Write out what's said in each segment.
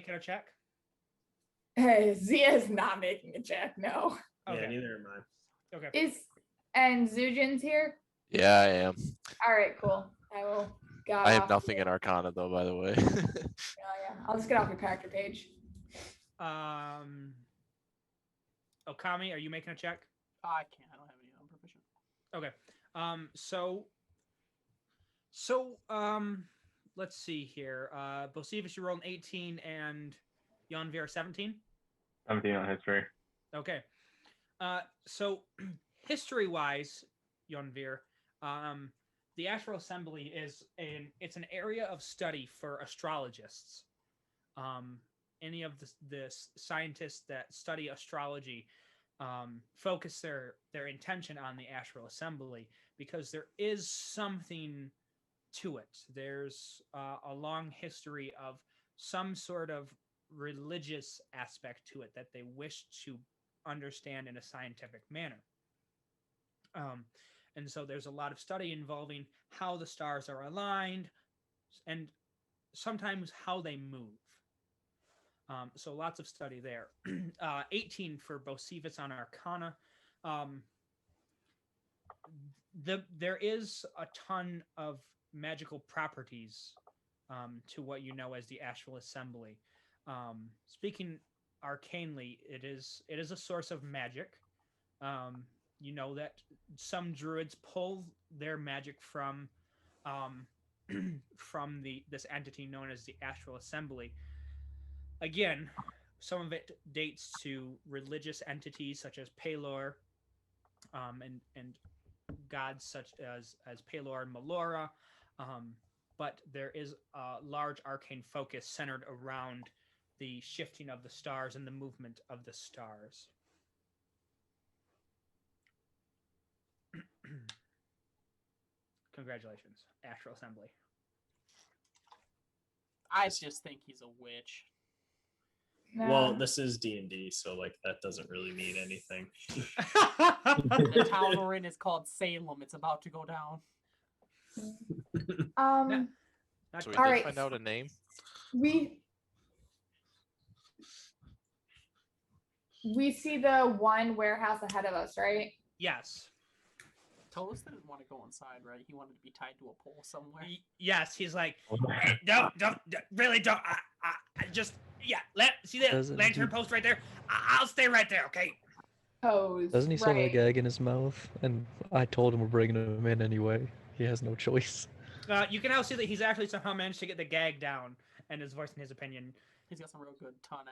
making a check? Zia is not making a check. No. Okay. Yeah, neither am I. Okay. And Zujin's here. Yeah, I am. All right, cool. I will. I have nothing in Arcana though, by the way. Yeah. I'll just get off your character page. Okami, are you making a check? I can't. I don't have any. I'm proficient. Okay. Let's see here. Bocephus, you rolled an 18 and Yonvir 17? 17 on history. Okay. So history-wise, Yonvir, the Astral Assembly is it's an area of study for astrologists. Any of the scientists that study astrology focus their intention on the Astral Assembly because there is something to it. There's a long history of some sort of religious aspect to it that they wish to understand in a scientific manner. And so there's a lot of study involving how the stars are aligned and sometimes how they move. So lots of study there. 18 for Bocephus on Arcana. There is a ton of magical properties to what you know as the Astral Assembly. Speaking arcanely, it is a source of magic. You know that some druids pull their magic from this entity known as the Astral Assembly. Again, some of it dates to religious entities such as Pelor, and gods such as Pelor and Melora, but there is a large arcane focus centered around the shifting of the stars and the movement of the stars. Congratulations, Astral Assembly. I just think he's a witch. No. Well, this is D&D, so like that doesn't really mean anything. The town we're in is called Salem. It's about to go down. So we All did right. find out a name. We see the one warehouse ahead of us, right? Yes. Toast didn't want to go inside, right? He wanted to be tied to a pole somewhere. Yes, he's like, hey, don't, really don't. I just, yeah, see that Doesn't lantern he- post right there? I'll stay right there, okay? Pose. Doesn't he still have a right. gag in his mouth? And I told him we're bringing him in anyway. He has no choice. You can now see that he's actually somehow managed to get the gag down and is voicing his opinion. He's got some real good tongue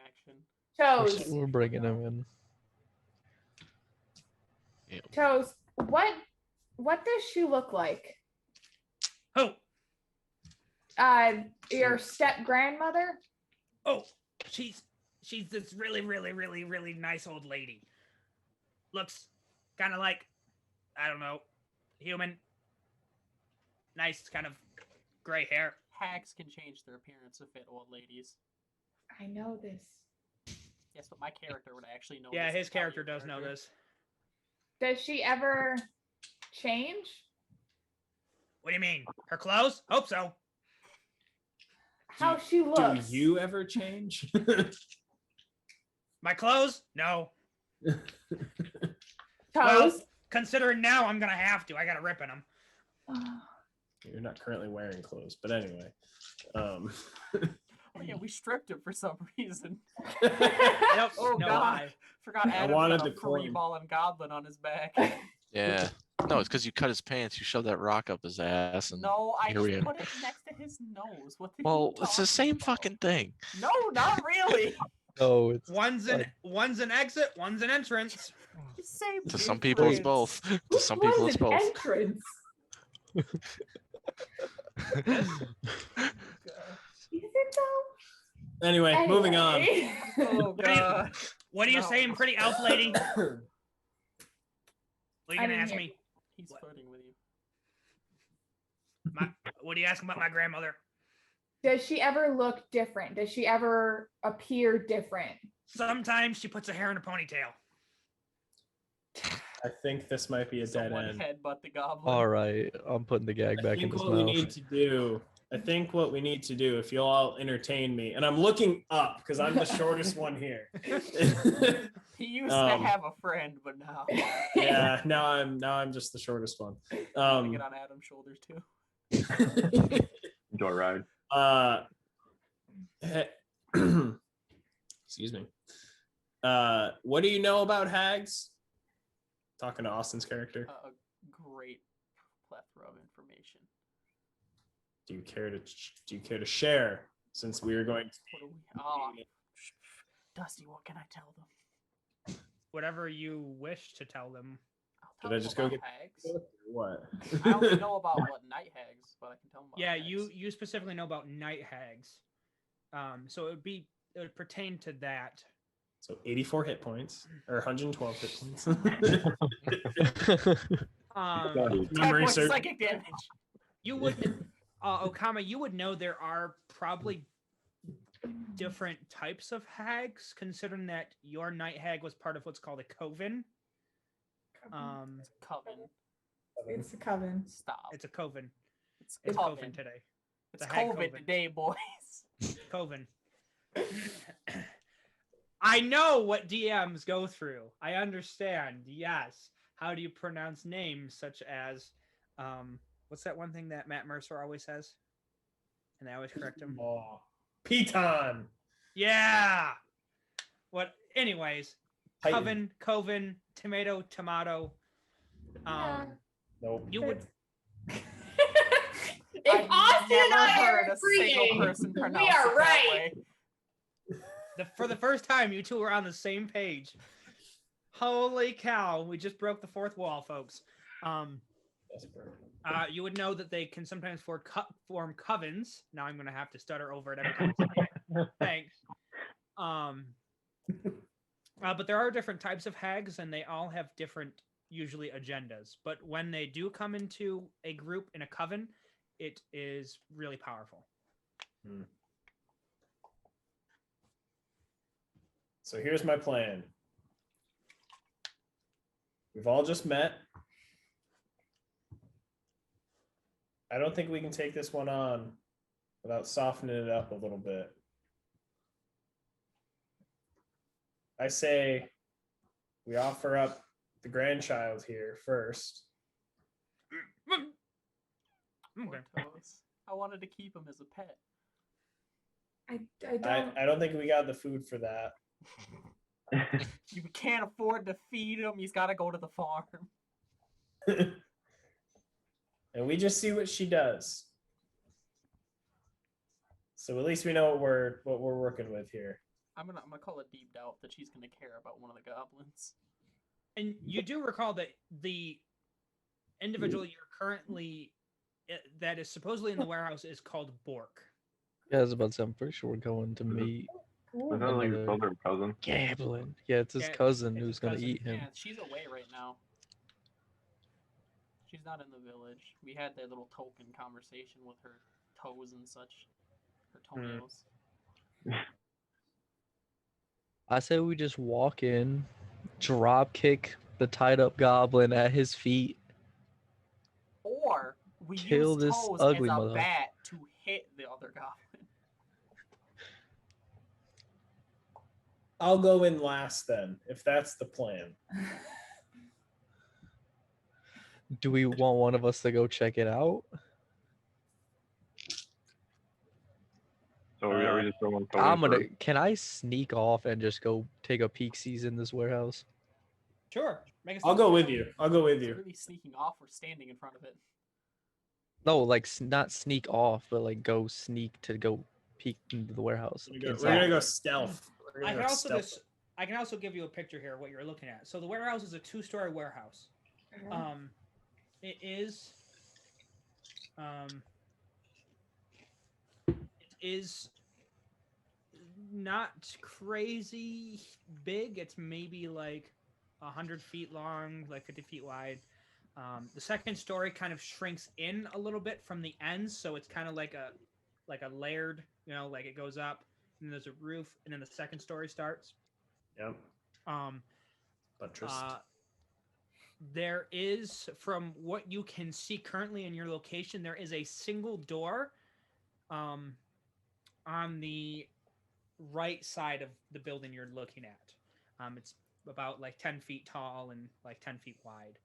action. Toes. We're bringing him in. Yeah. Toes. What does she look like? Who? Your step grandmother? Oh, she's this really, really, really, really nice old lady. Looks kind of like, I don't know, human. Nice kind of gray hair. Hags can change their appearance to fit old ladies. I know this. Yes, but my character would actually know. Yeah, this his and tell character your does know character. this. Does she ever change? What do you mean? Her clothes? Hope so. How she Do looks? you ever change? My clothes? No. Toes? Well, considering now I'm gonna have to. I gotta rip in them. You're not currently wearing clothes, but anyway. Oh yeah, we stripped him for some reason. Nope, Oh no god, lie. forgot Adam wanted got a the coin. free ball and goblin on his back. Yeah. No, it's because you cut his pants. You shoved that rock up his ass. And No, I here we just are. put it next to his nose. What? Well, it's the same fucking thing. No, not really. No, it's One's an exit, one's an entrance. Same To some people, it's difference. both. To some people, it's both. Entrance. Is it though? Anyway, moving on. Anyway. Oh god. What are you No. saying, pretty elf lady? What are you I gonna didn't ask hear. me? He's flirting with you. What are you asking about my grandmother? Does she ever look different? Does she ever appear different? Sometimes she puts her hair in a ponytail. I think this might be a dead Someone end. headbutt the goblin. all right. I'm putting the gag I back in think his what we mouth. need to do I think what we need to do, if you'll all entertain me, and I'm looking up because I'm the shortest one here. He used Um, to have a friend, but now Yeah, now I'm just the shortest one. I want to get on Adam's shoulders too. Joyride. Excuse me. What do you know about hags? Talking to Austin's character. A great plethora of information. Do you care to share? Since we are going to. What do we? Oh, Dusty, what can I tell them? Whatever you wish to tell them. I'll tell Did I them just go about get hags. What? I only know about what night hags, but I can tell them about Yeah, hags. you specifically know about night hags. So it would pertain to that. So 84 hit points or 112 hit points. Um, 10 Memory points serves. psychic damage. you would, Okama, you would know there are probably different types of hags, considering that your night hag was part of what's called a coven. Coven. It's a coven. Stop. It's a coven. It's It's coven. coven today. It's a hag COVID coven. today, boys. Coven. I know what DMs go through. I understand. Yes. How do you pronounce names such as, what's that one thing that Matt Mercer always says? And I always correct him. Oh, Piton. Yeah. What? Anyways, Titan. coven, tomato. Yeah. Nope. You would. If I've Austin and never I heard are a single agreeing, person we pronounce are it that right. way. For the first time, you two are on the same page. Holy cow! We just broke the fourth wall, folks. You would know that they can sometimes form covens. Now I'm going to have to stutter over it every time. I say it. Thanks. But there are different types of hags, and they all have different, usually, agendas. But when they do come into a group in a coven, it is really powerful. So here's my plan. We've all just met. I don't think we can take this one on without softening it up a little bit. I say we offer up the grandchild here first. Okay. Toes. I wanted to keep him as a pet. I don't. I don't think we got the food for that. You can't afford to feed him. He's got to go to the farm. And we just see what she does. So at least we know what we're working with here. I'm gonna call it deep doubt that she's gonna care about one of the goblins. And you do recall that the individual you're currently that is supposedly in the warehouse is called Bork. Yeah, I was about to say, I'm pretty sure we're going to meet Was that like his Another- brother or cousin? Gambling. Yeah, it's his Yeah, cousin it's who's his gonna cousin. eat him. Yeah, she's away right now. She's not in the village. We had that little token conversation with her toes and such. Her toenails. I say we just walk in, drop kick the tied up goblin at his feet. Or we Kill use this toes ugly as a mother- bat to hit the other goblin. I'll go in last then, if that's the plan. Do we want one of us to go check it out? So are we just throwing Cody I'm gonna. first? Can I sneak off and just go take a peek sees in this warehouse? Sure. Make a I'll go with you. I'll go with Is it you. really sneaking off or standing in front of it? No, like not sneak off, but like go sneak to go peek into the warehouse. We're inside. gonna go stealth. We're gonna I go can also stealth. I can also give you a picture here of what you're looking at. So the warehouse is a 2-story warehouse. It is not crazy big. It's maybe like 100 feet long, like 50 feet wide. The second story kind of shrinks in a little bit from the ends, so it's kind of like a layered, like it goes up, and there's a roof, and then the second story starts. Yep. Buttressed. There is, from what you can see currently in your location, there is a single door um, on the right side of the building you're looking at. It's about like 10 feet tall and like 10 feet wide.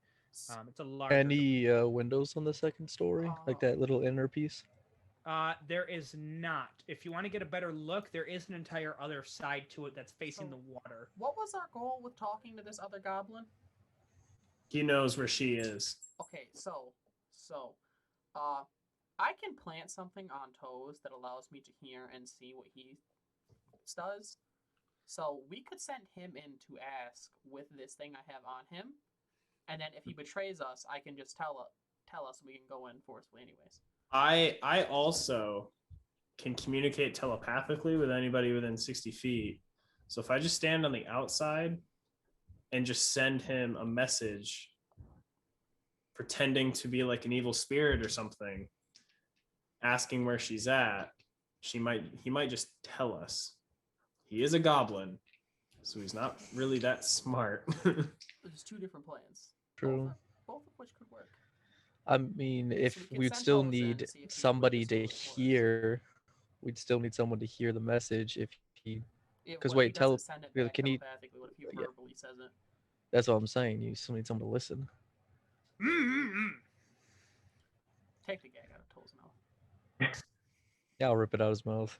It's a larger. Any windows on the second story, like that little inner piece? There is not. If you want to get a better look, there is an entire other side to it that's facing So- the water. What was our goal with talking to this other goblin? He knows where she is. Okay, uh, I can plant something on Toes that allows me to hear and see what he does. So we could send him in to ask with this thing I have on him, and then if he betrays us, I can just tell us we can go in forcefully anyways. I also can communicate telepathically with anybody within 60 feet. So if I just stand on the outside and just send him a message pretending to be like an evil spirit or something, asking where she's at, he might just tell us. He is a goblin, so he's not really that smart. There's two different plans. True. Both of which could work. I mean, if we can we'd send still Toes in need to see if he can somebody to witness what it was. hear, we'd still need someone to hear the message if he. If 'Cause what, wait, he doesn't tele- send it yeah, back can he- telepathically, what if he yeah. verbally says it? That's what I'm saying. You still need someone to listen. Take the gag out of Toes' mouth. Yeah, I'll rip it out his mouth.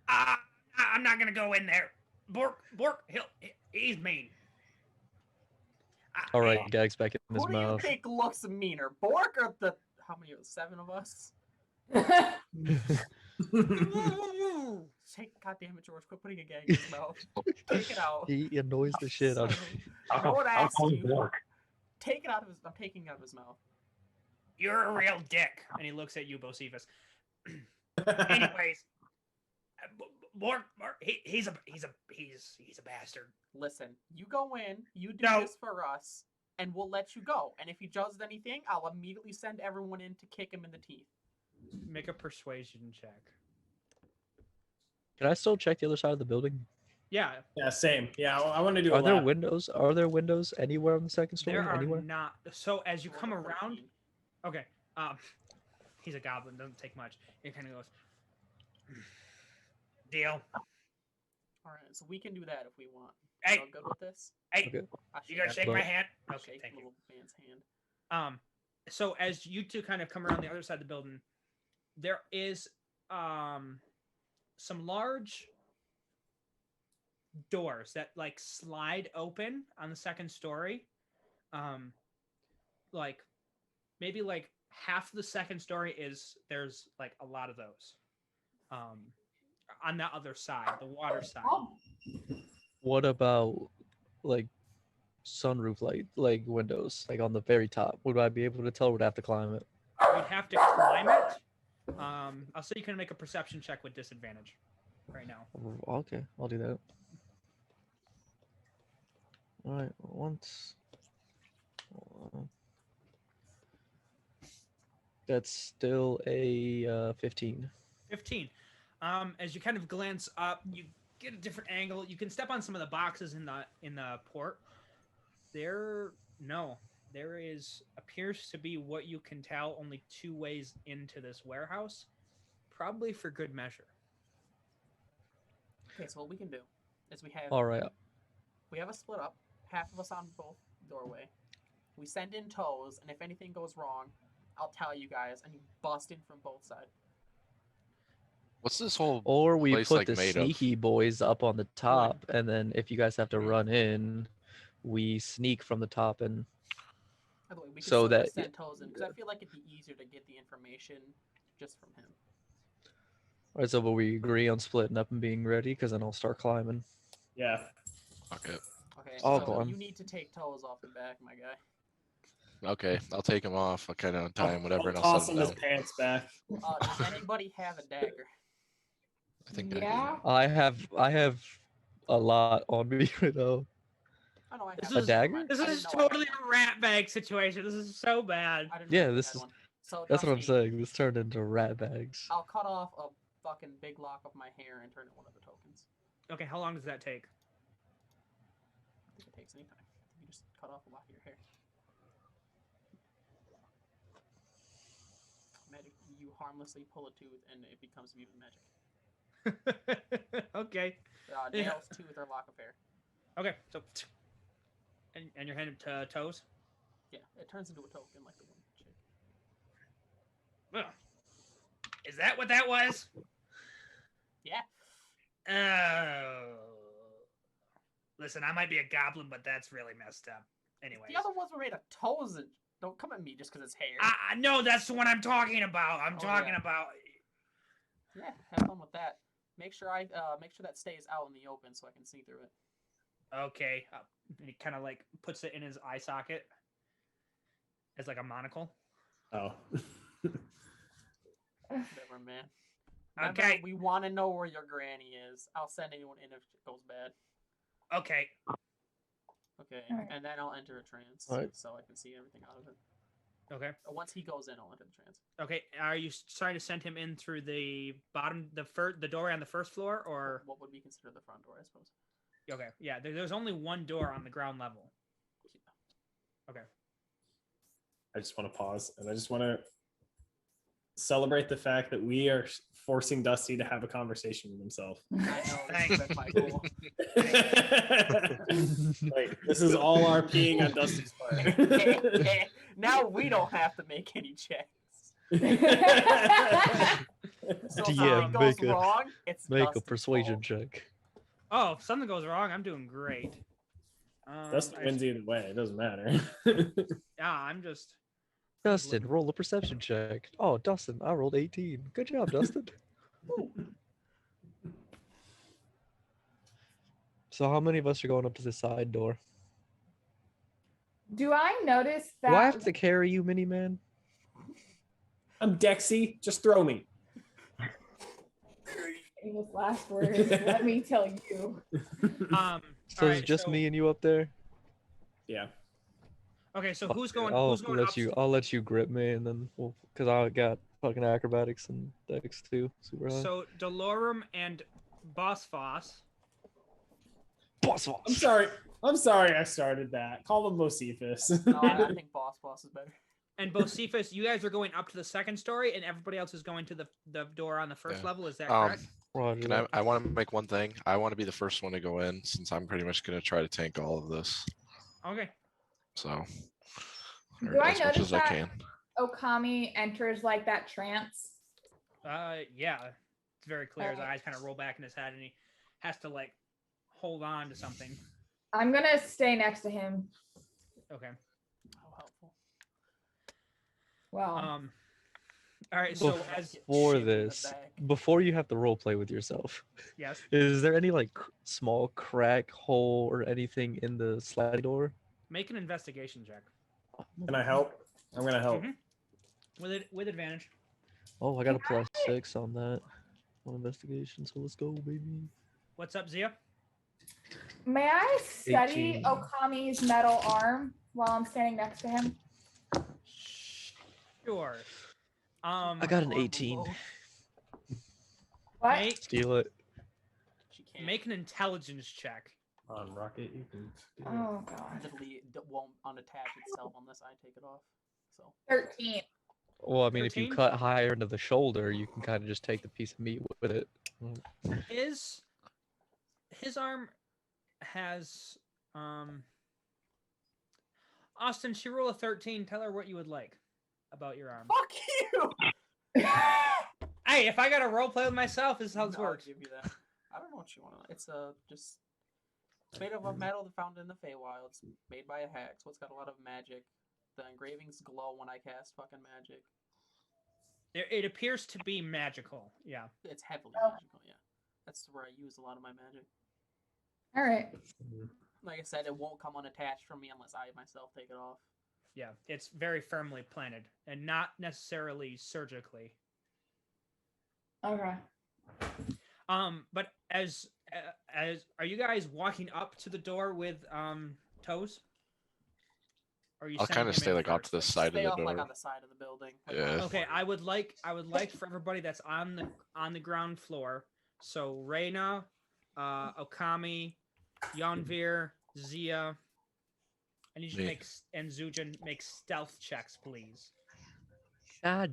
I'm not gonna go in there. Bork, he's mean. All right, Gag's back in his Who do you mouth. think looks meaner, Bork or the how many? 7 of us. God damn it, George! Quit putting a gag in his mouth. Take it out. He annoys the shit out of me. No one I'll asked call him you. Bork. Take it out of his. I'm taking it out of his mouth. You're a real dick. And he looks at you, Bocephus. Anyways, Bork, he's a bastard. Listen, you go in. You do No. this for us, and we'll let you go. And if he does anything, I'll immediately send everyone in to kick him in the teeth. Make a persuasion check. Can I still check the other side of the building? Yeah, Yeah, same. Yeah, I want to do a Are there lap. windows? Are there windows anywhere on the second story? there are Anywhere? not. So as you come Roll a around, 13. okay. He's a goblin. Doesn't take much. He kind of goes. Deal. All right, so we can do that if we want. Hey. Y'all good with this? Hey, Okay. I you gotta shake- shake my But- hand. I Okay, shake thank the you. little man's hand. So as you two kind of come around the other side of the building, there is some large doors that like slide open on the second story. Like maybe like half the second story there's like a lot of those. On the other side, the water side. Oh, What about like sunroof light, like windows, like on the very top? Would I be able to tell? Or would I have to climb it? You'd have to climb it. I'll say you can make a perception check with disadvantage right now. Okay, I'll do that. All right, once. That's still a 15. 15. As you kind of glance up, you get a different angle. You can step on some of the boxes in the port. There appears to be what you can tell only 2 ways into this warehouse, probably for good measure. Okay, so what we can do is we have All right. a split up, half of us on both doorway. We send in Toes, and if anything goes wrong, I'll tell you guys, and you bust in from both sides. What's this whole Or we place, put like, the made of? sneaky boys up on the top, and then if you guys have to Mhm. run in, we sneak from the top and. By the way, we can So still that- just send Toes in, because I feel like it'd be easier to get the information just from him. All right, so will we agree on splitting up and being ready? Because then I'll start climbing. Yeah. Okay. Okay, I'll so climb. you need to take Toes off the back, my guy. Okay, I'll take him off. I'll kind of untie him, whatever, and I'll I'll toss set him him his down. pants back. Does anybody have a dagger? I think I do. yeah. I have a lot on me right now. Oh, no, I This have A one. dagger? Never mind. This I didn't is know I had totally one. a rat bag situation. This is so bad. I didn't Yeah, know you this had is- one. So That's what I'm trust me, saying. This turned into rat bags. I'll cut off a fucking big lock of my hair and turn it one of the tokens. Okay, how long does that take? I think it takes any time. I think you just cut off a lock of your hair. Magic, you you harmlessly pull a tooth and it becomes mutant magic. Okay. Yeah. Nails, tooth, or lock of hair. Okay. So, and you're headed to toes. Yeah, it turns into a token like the one chick. Well, is that what that was? Yeah. Oh. Listen, I might be a goblin, but that's really messed up. Anyways. The other ones were made of toes. And don't come at me just because it's hair. No, that's the one I'm talking about. I'm talking yeah. about. Yeah, have fun with that. Make sure that stays out in the open so I can see through it. Okay. And he kind of like puts it in his eye socket as like a monocle. Oh. Whatever, man. Remember, Okay. we want to know where your granny is. I'll send anyone in if it goes bad. Okay. Okay, Alright. and then I'll enter a trance Alright. so I can see everything out of it. Okay. Once he goes in, I'll enter the trance. Okay. Are you trying to send him in through the bottom, the door on the first floor, or? What would be considered the front door, I suppose? Okay. Yeah. There's only one door on the ground level. Okay. I just want to pause and I just want to celebrate the fact that we are forcing Dusty to have a conversation with himself. I know, Thanks. that's my goal. Like, this is all our peeing on Dusty's part. Now we don't have to make any checks. So if Yeah, something goes make a- wrong, it's Make a Dusty's persuasion fault. check. Oh, if something goes wrong, I'm doing great. Dusty wins either way. It doesn't matter. Yeah, I'm just. Dustin, roll a perception check. Oh, Dustin, I rolled 18. Good job, Dustin. So how many of us are going up to the side door? Do I notice that? Do I have to carry you, Mini-Man? I'm Dexy. Just throw me. Famous last words. Let me tell you. So alright, it's just me and you up there? Yeah. Okay, so Fuck who's it, going? I'll Who's going let up? you. I'll let you grip me, and then because I got fucking acrobatics and dex too, super high. So Dolorum and Bosphos. Boss I'm sorry. I'm sorry I started that. Call him Bocephus. No, I think Boss is better. And Bocephus, you guys are going up to the second story, and everybody else is going to the door on the first Yeah. level. Is that Um, correct? Roger Can that. I want to make one thing. I want to be the first one to go in since I'm pretty much going to try to tank all of this. Okay. So, Do or I as much notice as I that? can. Okami enters like that trance. Yeah, it's very clear. His Alright. eyes kind of roll back in his head, and he has to like hold on to something. I'm gonna stay next to him. Okay. How helpful. Well, All right. So Bef- as For shit in the this, back. before you have to role play with yourself, yes. is there any like small crack, hole, or anything in the sliding door? Make an investigation check Can I help? I'm gonna help. Mhm. with advantage. Oh, I got a +6 on that on investigation, so let's go, baby. What's up, Zia? may I study 18. Okami's metal arm while I'm standing next to him? Sure. I got an Horrible 18. move. What? Make Steal it. She can't. make an intelligence check. On Rocket, you can. Oh god. Literally won't unattach itself unless I take it off. So 13. Well, I mean, if you 13? cut higher into the shoulder, you can kind of just take the piece of meat with it. His arm has Austin, she roll a 13. Tell her what you would like about your arm. fuck you. Hey, if I got to role play with myself, this is how this No, I'll works. give you that. I don't know what you want. It's just it's made of a metal found in the Feywild. It's made by a hack, so it's got a lot of magic. The engravings glow when I cast fucking magic. It appears to be magical. Yeah. It's heavily Oh. magical, yeah. That's where I use a lot of my magic. All right. Like I said, it won't come unattached from me unless I myself take it off. Yeah. It's very firmly planted and not necessarily surgically. Okay. But as are you guys walking up to the door with toes? Or are you I'll sending kind of him stay in like off first? to the side of Stay the off door. like on the side of the building. Like, Yeah. Okay, I would like for everybody that's on the ground floor. So Reina, Okami, Yonvir, Zia. I need you to Me. make and Zujin make stealth checks, please. God.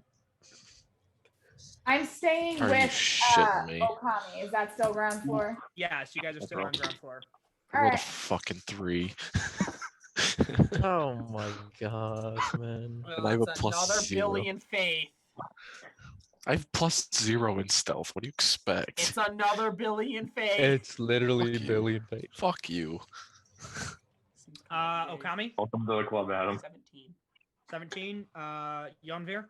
I'm staying Are you with shitting me? Okami. Is that still ground floor? Yes, you guys are still on ground floor. All Roll a right. fucking 3. Oh my gosh, man. And I have a It's plus another 0. billion faith. I have plus 0 in stealth. What do you expect? It's another billion faith. It's literally Fuck you. billion fate. Fuck you. Seems kinda gay. Okami, Welcome to the club, Adam. 17. 17. Yonvir,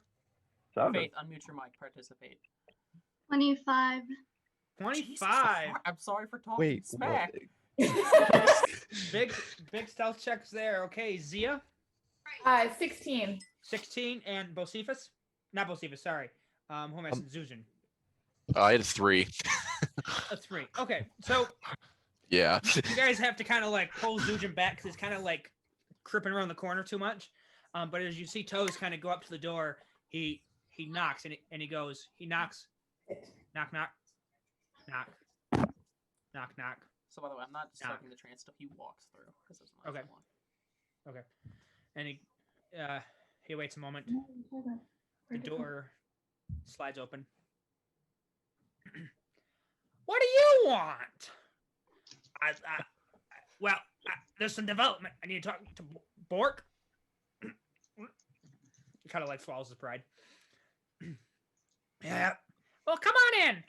7. Faith, unmute your mic. Participate. 25. 25. Jesus, I'm sorry for talking Wait, smack. Big stealth checks there. Okay, Zia, 16. 16, and Bocephus. Not Bocephus, sorry. Who am I saying? Zuzan. I had a 3. A 3. Okay, so Yeah. you guys have to kind of like pull Zujin back because it's kind of like creeping around the corner too much. But as you see Toes kind of go up to the door, he knocks and he goes. He knocks. Knock knock. Knock. Knock knock. So by the way, I'm not starting the trance stuff. He walks through because it's my Okay. one. Okay. And he waits a moment. The door slides open. What do you want? Well, there's some development. I need to talk to Bork. He kind of like swallows his pride. Yeah. Well, come on in.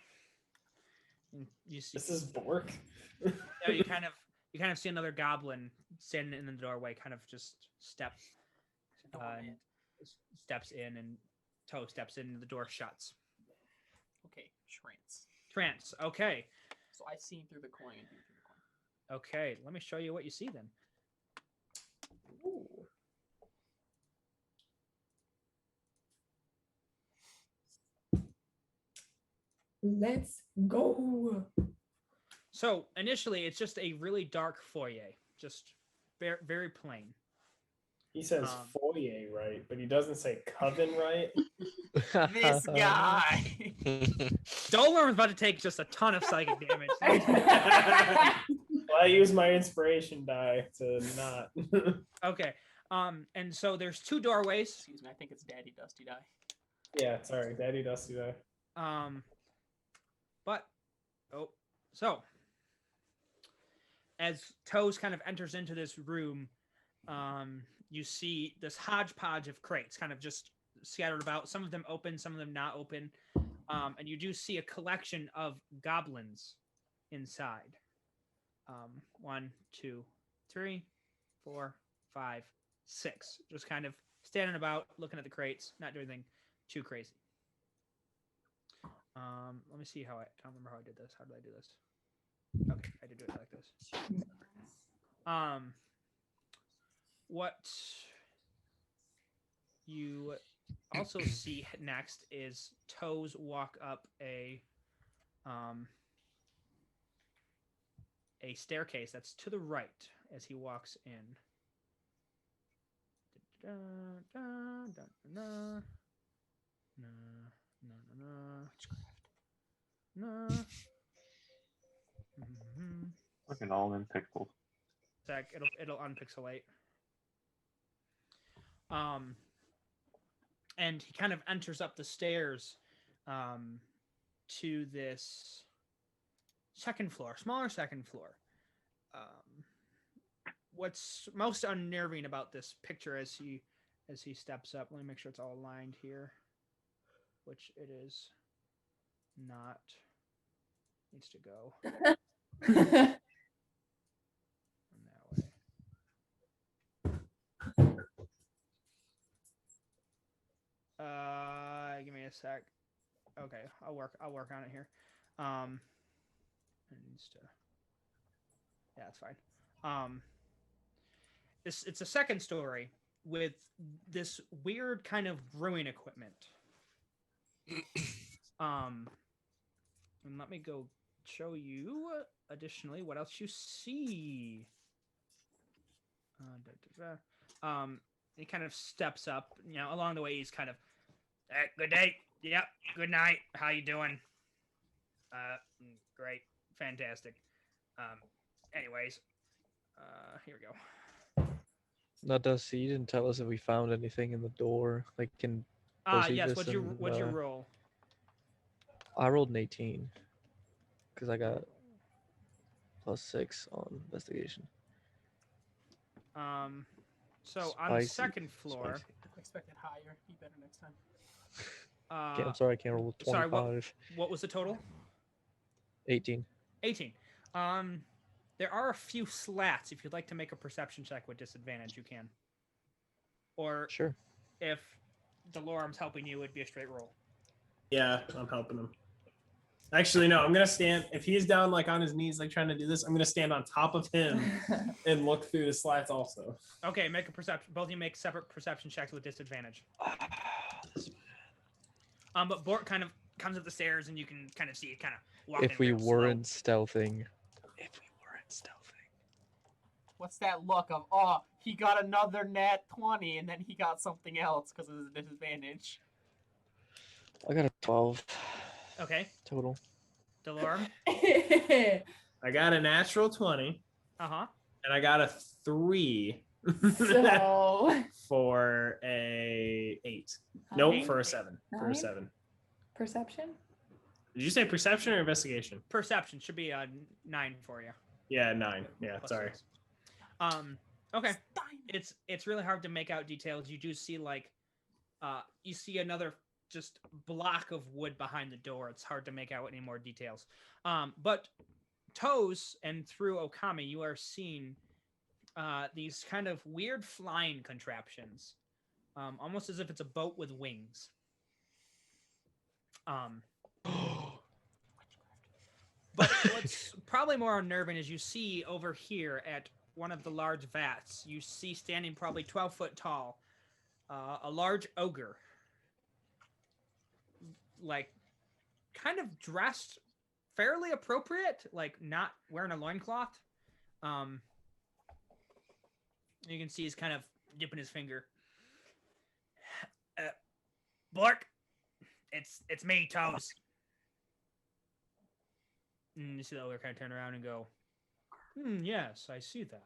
And you see, This is Bork. you kind of see another goblin standing in the doorway, kind of just steps in, and Toe steps in, and the door shuts. Okay, trance. Trance. Okay. So I see through the coin and do through the coin. Okay. Let me show you what you see then. Ooh. Let's go. So initially, it's just a really dark foyer, just very, very plain. He says foyer right, but he doesn't say coven right. This guy. Dolan was about to take just a ton of psychic damage. Well, I use my inspiration die to not. Okay. And so there's two doorways. Excuse me, I think it's Daddy Dusty Die. Yeah, sorry, Daddy Dusty die. So as Toes kind of enters into this room, you see this hodgepodge of crates kind of just scattered about, some of them open, some of them not open. And you do see a collection of goblins inside. 1, 2, 3, 4, 5, 6. Just kind of standing about, looking at the crates, not doing anything too crazy. Let me see how I don't remember how I did this. How did I do this? Okay, I did do it like this. What you also see next is Toes walk up a staircase that's to the right as he walks in. Looking all in pixels. Sec, it'll unpixelate. And he kind of enters up the stairs to this second floor, smaller second floor. What's most unnerving about this picture as he steps up, let me make sure it's all aligned here, which it is not. Needs to go in that way. Give me a sec. Okay, I'll work on it here. It needs to. Yeah, it's fine. It's a second story with this weird kind of brewing equipment. And let me go show you additionally what else you see. He kind of steps up, along the way he's kind of, hey, good day. Yep, good night. How you doing? Great. Fantastic. Anyways, here we go. Now, Dusty, you didn't tell us if we found anything in the door, like in Yes, Bocephus what'd you and, roll? I rolled an 18 because I got +6 on investigation. So on the Spicy, second floor, spicy. I expected higher. Be better next time. Okay, I'm sorry, I can't roll a sorry, 25. what was the total? 18. 18. There are a few slats. If you'd like to make a perception check with disadvantage, you can. Or Sure. if Delorum's helping you, it'd be a straight roll. Yeah, I'm helping him. Actually, no, I'm gonna stand. If he's down like on his knees, like trying to do this, I'm gonna stand on top of him and look through the slats also. Okay, make a perception. Both of you make separate perception checks with disadvantage. But Bort kind of comes up the stairs, and you can kind of see it kind of walking. If we real slow. weren't stealthing. What's that look of, oh, he got another nat 20 and then he got something else because of his disadvantage? I got a 12 Okay, total. Delorum. I got a natural 20, And and I got a 3 So for a 8. Nope, Eight? for a 7. For a Nine? 7. perception. Did you say perception or investigation? Perception should be a 9 for you. Yeah, 9. Yeah, Plus sorry. 6. Okay. It's really hard to make out details. You do see you see another just block of wood behind the door. It's hard to make out any more details. But Toes and through Okami, you are seeing these kind of weird flying contraptions, almost as if it's a boat with wings. But what's probably more unnerving is you see over here at one of the large vats, you see standing probably 12 foot tall, a large ogre, like kind of dressed fairly appropriate, like not wearing a loincloth. You can see he's kind of dipping his finger. Bork, it's me, Toes. And you see the ogre kind of turn around and go, yes, I see that.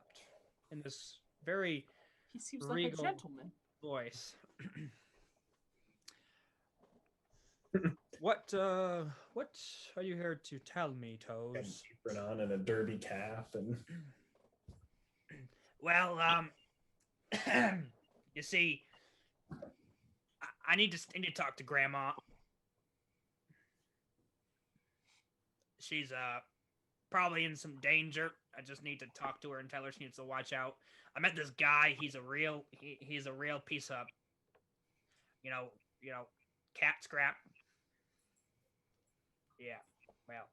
In this very He seems like a regal gentleman. voice. What are you here to tell me, Got an Toes? apron on and a derby cap and Well, you see, I need to talk to Grandma. She's probably in some danger. I just need to talk to her and tell her she needs to watch out. I met this guy. He's a real piece of, you know, cat scrap. Yeah. Well.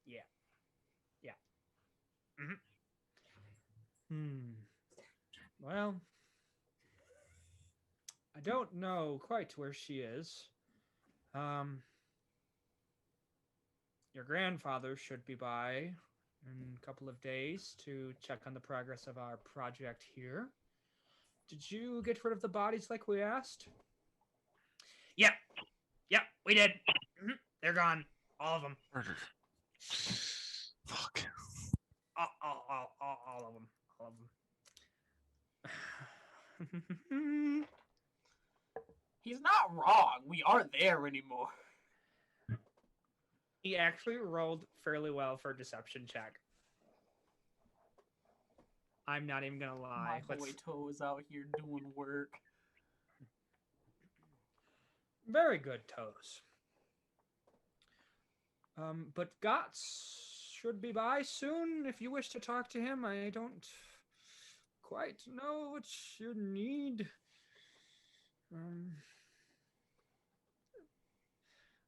Yeah. Well, I don't know quite where she is. Your grandfather should be by in a couple of days to check on the progress of our project here. Did you get rid of the bodies like we asked? Yep, we did. They're gone, all of them. Murdered. Fuck. All of them. He's not wrong. We aren't there anymore. He actually rolled fairly well for a deception check. I'm not even gonna lie. My boy Toe is out here doing work. Very good, Toes. But Gots should be by soon if you wish to talk to him. I don't quite know what you need.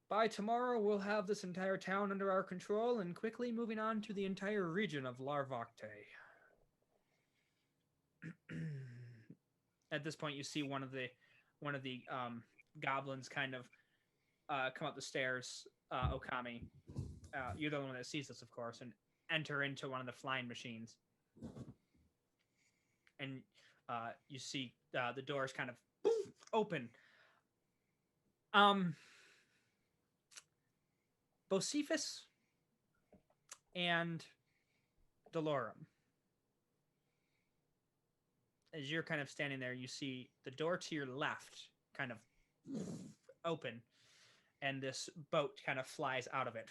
By tomorrow, we'll have this entire town under our control and quickly moving on to the entire region of Larvocte. At this point, you see one of the goblins kind of come up the stairs. Okami, you're the one that sees this, of course, and enter into one of the flying machines. And you see the doors kind of open. Bocephus and Delorum. As you're kind of standing there, you see the door to your left kind of open, and this boat kind of flies out of it.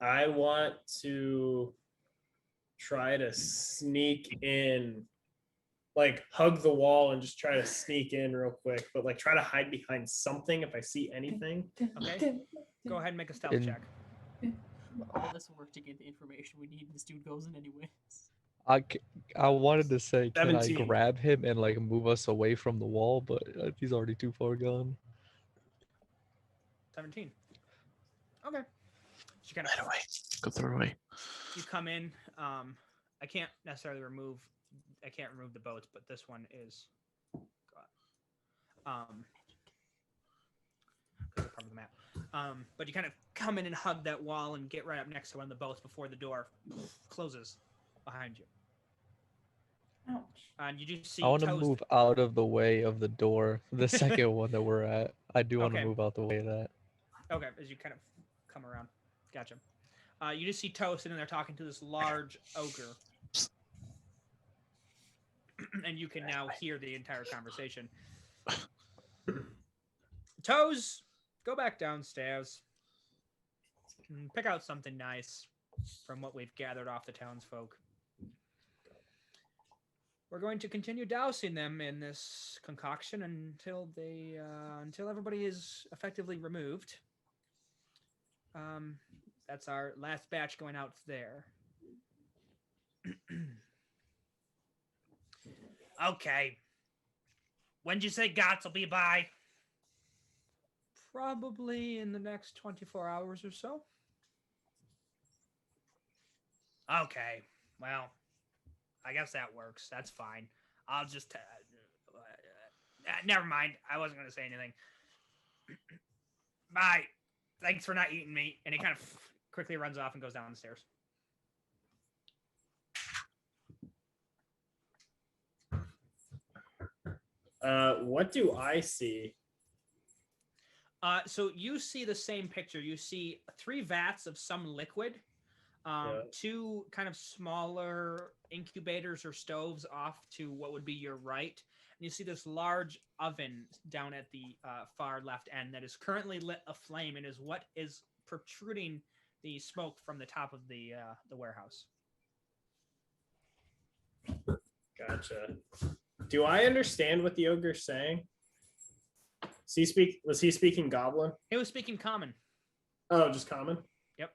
I want to try to sneak in, like hug the wall and just try to sneak in real quick, but like try to hide behind something if I see anything. Okay. Go ahead and make a stealth In- check. All this work to get the information we need. This dude goes in anyways. I wanted to say, can I 17. grab him and like move us away from the wall, but he's already too far gone. 17. Okay. So you kind Right of away. Go through away. you come in. I can't necessarily remove. I can't remove the boats, but this one is. Part of the map. But you kind of come in and hug that wall and get right up next to one of the boats before the door closes behind you. Ouch. And you do see I want to Toes. move out of the way of the door, the second one that we're at. I do want Okay. to move out the way of that. Okay, as you kind of come around. Gotcha. You just see Toes sitting there talking to this large ogre. And you can now hear the entire conversation. Toes, go back downstairs. And pick out something nice from what we've gathered off the townsfolk. We're going to continue dousing them in this concoction until until everybody is effectively removed. That's our last batch going out there. Okay. When'd you say Gots will be by? Probably in the next 24 hours or so. Okay. Well, I guess that works. That's fine. I'll just... never mind. I wasn't going to say anything. Bye. Thanks for not eating me. And he kind of quickly runs off and goes down the stairs. What do I see? So you see the same picture. You see 3 vats of some liquid, Yeah. 2 kind of smaller incubators or stoves off to what would be your right. And you see this large oven down at the far left end that is currently lit aflame and is what is protruding the smoke from the top of the warehouse. Gotcha. Do I understand what the ogre's saying? Was he speaking goblin? He was speaking common. Oh, just common? Yep.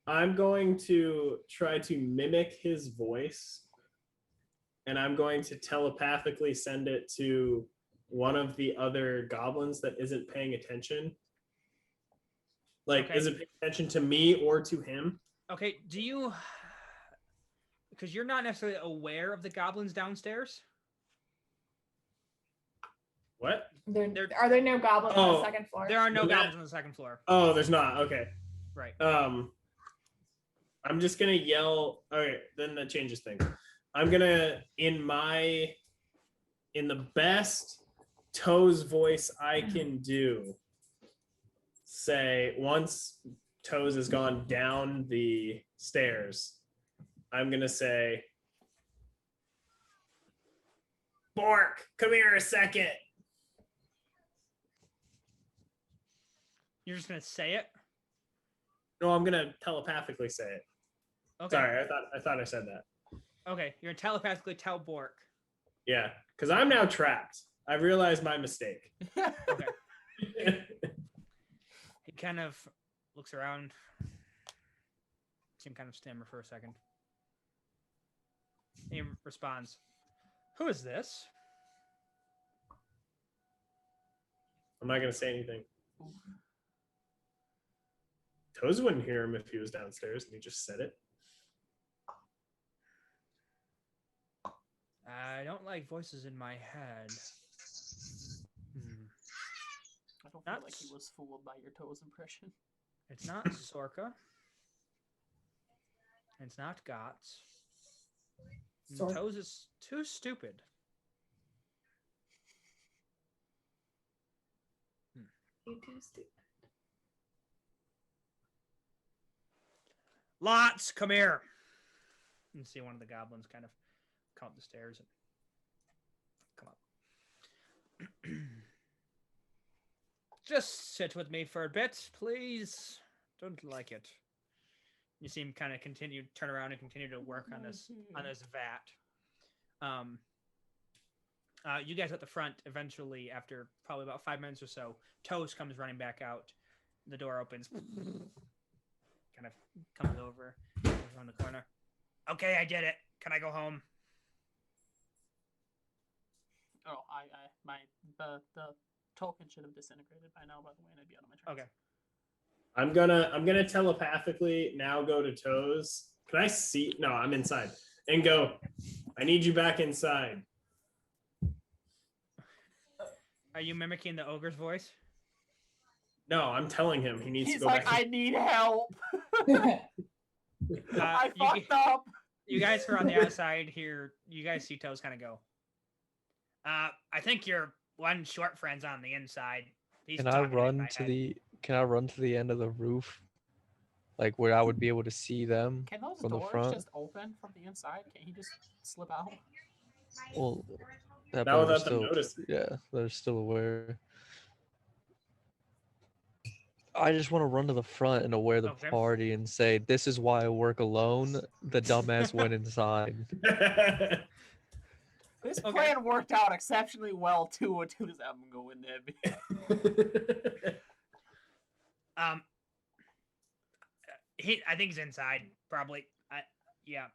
I'm going to try to mimic his voice, and I'm going to telepathically send it to one of the other goblins that isn't paying attention. Like, Okay. isn't paying attention to me or to him. Okay, do you... Because you're not necessarily aware of the goblins downstairs. What? Are there no goblins on the Oh, second floor? There are no That- goblins on the second floor. Oh, there's not. Okay. Right. I'm just gonna yell. Okay, then that changes things. I'm gonna in the best Toes voice I can do, say once Toes has gone down the stairs, I'm gonna say, Bork, come here a second. You're just going to say it? No, I'm gonna telepathically say it. Okay. Sorry, I thought I said that. Okay, you're going to telepathically tell Bork. Yeah, because I'm now trapped. I realized my mistake. Okay. He kind of looks around. See him kind of stammer for a second. He responds, "Who is this?" I'm not gonna say anything. Toes wouldn't hear him if he was downstairs and he just said it. I don't like voices in my head. I don't feel That's- like he was fooled by your Toes impression. It's not Sorka. It's not Gots. Sorka. Toes is too stupid. You too stupid. Lots, come here. You see one of the goblins kind of come up the stairs. Just sit with me for a bit, please. Don't like it. You see him kind of turn around and continue to work on this vat. You guys at the front, eventually, after probably about 5 minutes or so, Toast comes running back out. The door opens. Kind of comes over, goes around the corner. Okay, I did it. Can I go home? Oh, the token should have disintegrated by now, by the way, and I'd be out of my trance. Okay. I'm gonna telepathically now go to Toes. Can I see? No, I'm inside. And go. I need you back inside. Are you mimicking the ogre's voice? No, I'm telling him he needs to He's go like, back. I need help. I fucked up. You guys are on the outside here. You guys see Toes kind of go. I think your one short friend's on the inside. He's Can I talking in run my to head. the end of the roof? Like where I would be able to see them Can those from the doors front? just open from the inside? Can't he just slip out? Well, that Now part they're without them still, noticing. yeah, they're still aware. I just want to run to the front and aware the Okay. party and say, "This is why I work alone." The dumbass went inside. This Okay. plan worked out exceptionally well too. Until this, I'm gonna go in there. I think he's inside, probably. Yeah. God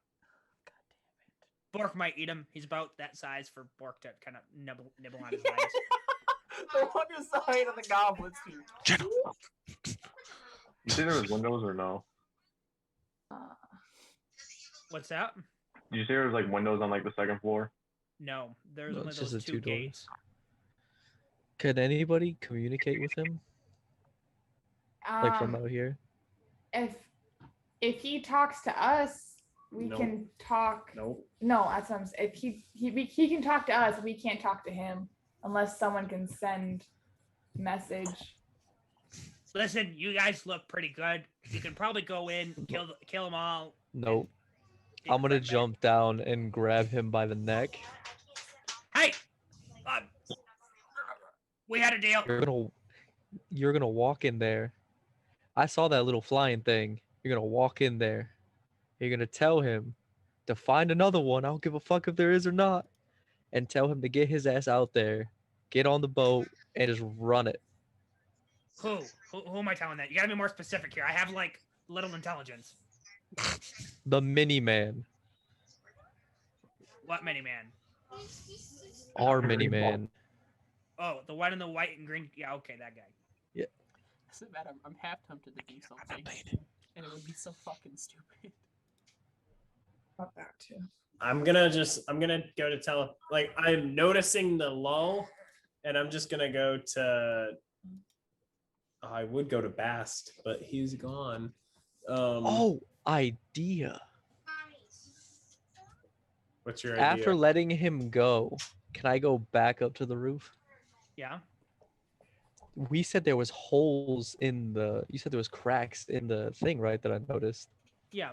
Bork might eat him. He's about that size for Bork to kind of nibble on his legs. damn it! The underside of the goblins here. Jenna. You say there was windows or no? What's that? Did you say there was like windows on like the second floor? No, there's No, only it's just those the two 2 doors. gates. Could anybody communicate with him, like from out here? If he talks to us, we Nope. can talk. Nope. No, that's what I'm saying. If he can talk to us, we can't talk to him unless someone can send message. Listen, you guys look pretty good. You can probably go in, kill them all. Nope. take I'm your gonna friend back. jump down and grab him by the neck. Hey, we had a deal. You're gonna walk in there. I saw that little flying thing. You're gonna walk in there. You're gonna tell him to find another one. I don't give a fuck if there is or not. And tell him to get his ass out there, get on the boat, and just run it. Who am I telling that? You gotta be more specific here. I have like little intelligence. The mini man. What mini man? Our mini man. Oh, the one in the white and green. Yeah, okay, that guy. Doesn't matter. I'm half tempted to do something, and it would be so fucking stupid. About that too. I'm gonna go to I'm noticing the lull, and I'm just gonna go to. I would go to Bast, but he's gone. Oh, idea. What's your idea? After letting him go, can I go back up to the roof? Yeah. We said there was holes in the. You said there was cracks in the thing, right? That I noticed. Yeah.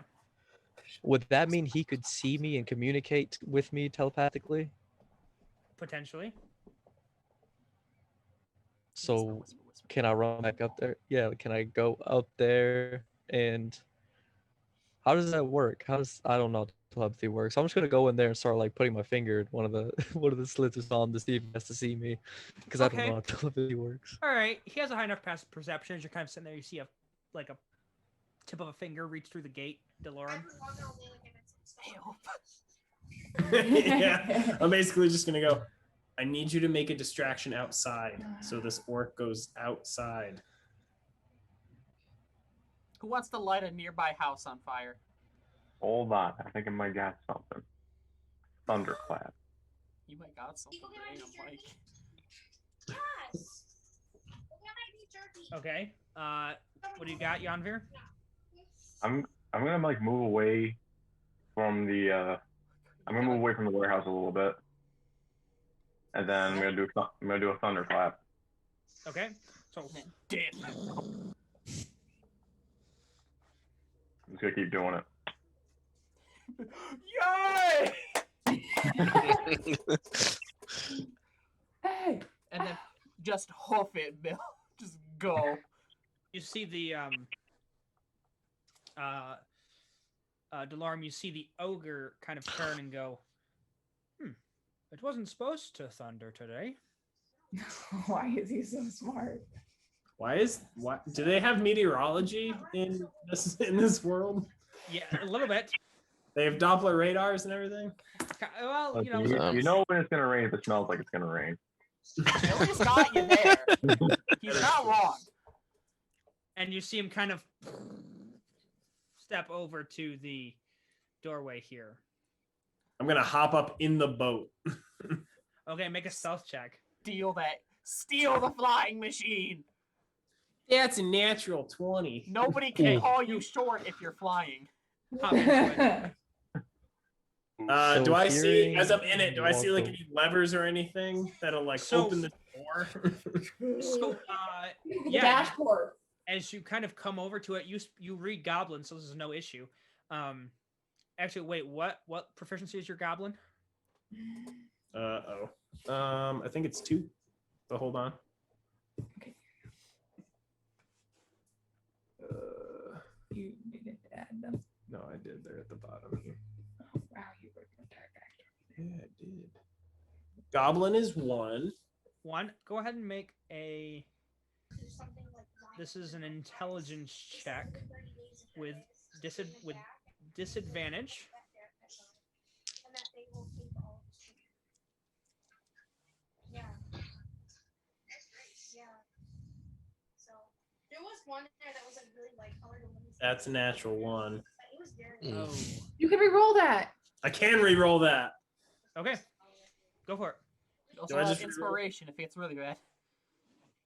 Would that mean he could see me and communicate with me telepathically? Potentially. So can I run back up there? Yeah, can I go up there and how does that work? I don't know how telepathy works. I'm just gonna go in there and start like putting my finger in one of the slits or something to see if he has to see me. Because I don't Okay. know how telepathy works. All right. He has a high enough perception. As you're kind of sitting there, you see a tip of a finger reach through the gate, Delorum. Yeah, I'm basically just gonna go. I need you to make a distraction outside, so this orc goes outside. Who wants to light a nearby house on fire? Hold on, I think I might got something. Thunderclap. You might got something. Damn, Mike. Okay. What do you got, Yanvir? I'm gonna like move away from the I'm gonna move away from the warehouse a little bit, and then I'm gonna do a thunderclap. Okay. So Dip. I'm just gonna keep doing it. Yay! Hey, And then just hoof it, Bill. Just go. You see the Delorme, you see the ogre kind of turn and go, it wasn't supposed to thunder today. Why is he so smart? Why do they have meteorology in this world? Yeah, a little bit. They have Doppler radars and everything. Well, Look, you know, you know when it's gonna rain if it smells like it's gonna rain. Billy's got you there. He's not wrong. and you see him kind of step over to the doorway here. I'm gonna hop up in the boat. Okay, make a stealth check. Steal the flying machine. That's a natural 20. Nobody can call you short if you're flying. Hop into it. So do I see, hearing as I'm in it, do I see like walk any levers or anything that'll like open the door? So, The yeah, dashboard. as you kind of come over to it, you read goblin, so this is no issue. Actually, wait, what proficiency is your goblin? I think it's 2. So hold on. Okay. You didn't add them. No, I did. They're at the bottom here. Oh, wow, you were going to attack actually. Yeah, I did. Goblin is 1. One. Go ahead and make a. This is an intelligence check with disadvantage. That's a natural 1. Oh. You can re-roll that. I can re-roll that. Okay. Go for it. You also Do I have just reroll? inspiration if it's really bad.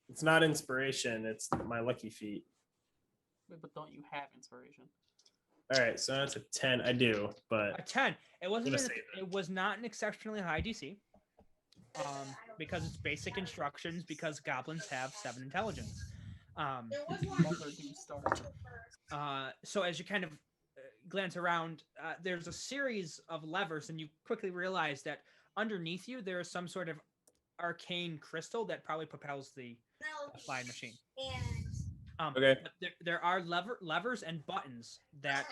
It's not inspiration. It's my lucky feat. Wait, but don't you have inspiration? All right, so that's a 10. I do, A but 10. It wasn't. Gonna An, save it. it was not an exceptionally high DC. Because it's basic instructions. Because goblins have 7 intelligence. Mother do start. So as you kind of glance around, there's a series of levers, and you quickly realize that underneath you there is some sort of arcane crystal that probably propels the flying machine. Okay. But there are levers and buttons that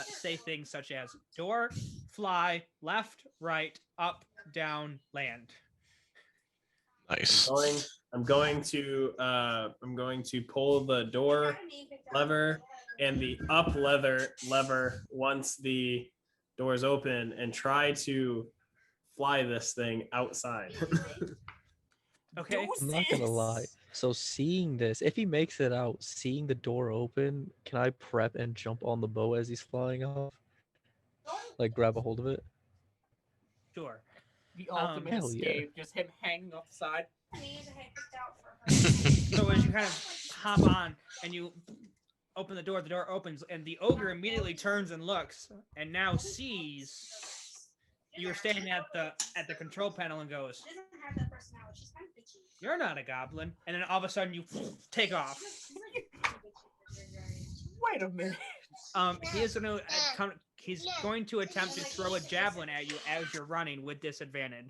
say things such as door, fly, left, right, up, down, land. Nice. I'm going to pull the door lever and the up lever once the doors open and try to fly this thing outside. Okay. I'm not gonna lie. So seeing this, if he makes it out, seeing the door open, can I prep and jump on the bow as he's flying off? Like grab a hold of it? The ultimate Hell yeah. escape, just him hanging off the side. So as you kind of hop on and you open the door opens, and the ogre immediately turns and looks, and now sees you're standing at the control panel and goes, "You're not a goblin." And then all of a sudden you take off. Wait a minute. He's going to attempt to throw a javelin at you as you're running with disadvantage.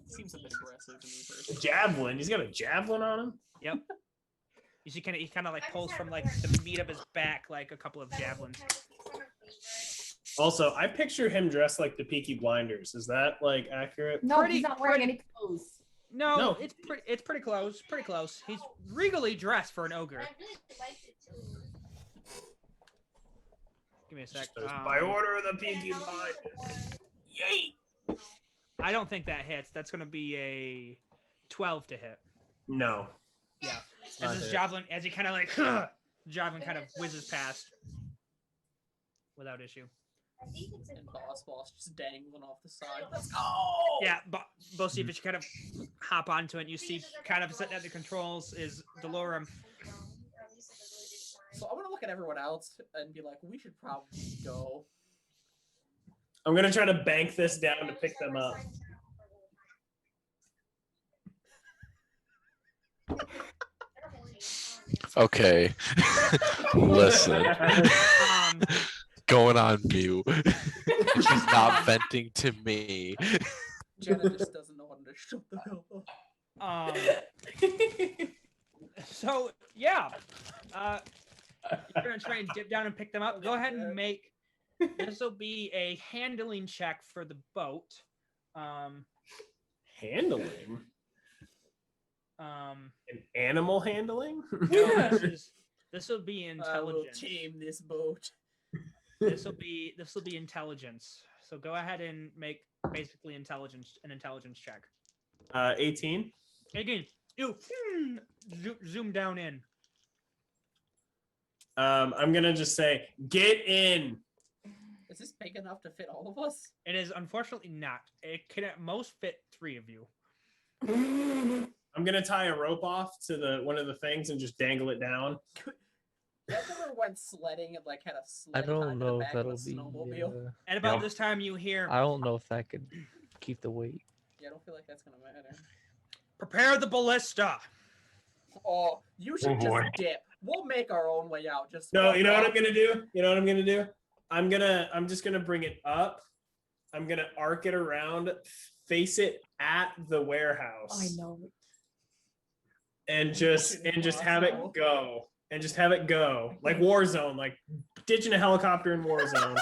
Seems a bit aggressive to me personally. Javelin. He's got a javelin on him. Yep. You see, he kind of like pulls from like the meat of his back like a couple of javelins. Also, I picture him dressed like the Peaky Blinders. Is that like accurate? No, he's not wearing any clothes. No, it's pretty close. Pretty close. He's regally dressed for an ogre. Give me a sec. By order of the Peaky Blinders. Yay! I don't think that hits. That's going to be a 12 to hit. No. Yeah. Not As his hit. javelin, as he kind of like, the javelin kind of whizzes past without issue. And Boss just dangling off the side. Let's go! Yeah, but both if you kind of hop onto it, and you see kind of sitting at the controls is Delorum. So I'm gonna look at everyone else and be like, we should probably go. I'm gonna try to bank this down to pick them up. Okay. Listen. Going on mute. She's not venting to me. Jenna just doesn't know how to shut the hell up. So yeah, you're gonna try and dip down and pick them up. Go ahead and make. This will be a handling check for the boat. Handling? Um, An animal handling? no, this will be I will intelligence. tame this boat. This will be intelligence. So go ahead and make basically an intelligence check. 18. Again, you zoom down in. I'm gonna just say, get in. Is this big enough to fit all of us? It is unfortunately not. It can at most fit 3 of you. I'm gonna tie a rope off to one of the things and just dangle it down. You guys ever went sledding and like had a sled I tied don't to know the if back of a that'll be. snowmobile? At about Yep. this time, you hear, I don't know if that could keep the weight. Yeah, I don't feel like that's gonna matter. "Prepare the ballista." Oh, you should Oh, just boy. dip. We'll make our own way out. Just No, walk you know what off. I'm gonna do? You know what I'm gonna do? I'm just gonna bring it up. I'm gonna arc it around, face it at the warehouse. I know. And just have it Impossible. go. And just have it go. Like Warzone, like ditching a helicopter in Warzone.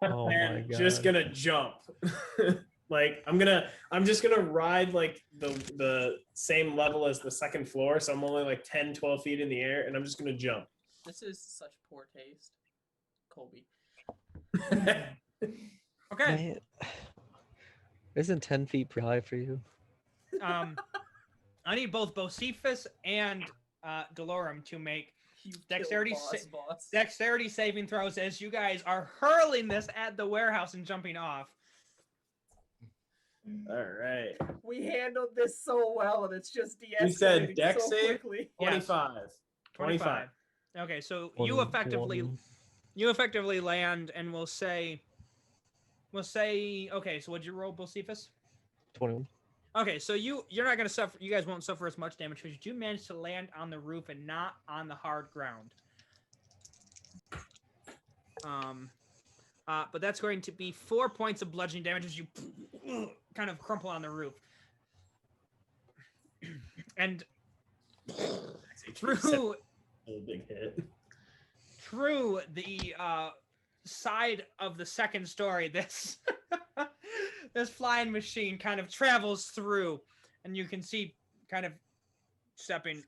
Oh my and god. just gonna jump. Like I'm just gonna ride like the same level as the second floor. So I'm only like 10, 12 feet in the air, and I'm just gonna jump. This is such poor taste, Colby. Okay. Man, isn't 10 feet pretty high for you? I need both Bocephus and Delorum to make You Dexterity killed boss. dexterity saving throws as you guys are hurling this at the warehouse and jumping off. All right. We handled this so well, and it's just You said de-escalating dex so save? quickly. Yes. 25. Okay, so you effectively land, and we'll say okay. So what'd you roll, Bocephus? 21. Okay, so you're not gonna suffer. You guys won't suffer as much damage because you managed to land on the roof and not on the hard ground. But that's going to be 4 points of bludgeoning damage as you kind of crumple on the roof. And through A big hit. through the side of the second story, this this flying machine kind of travels through, and you can see kind of stepping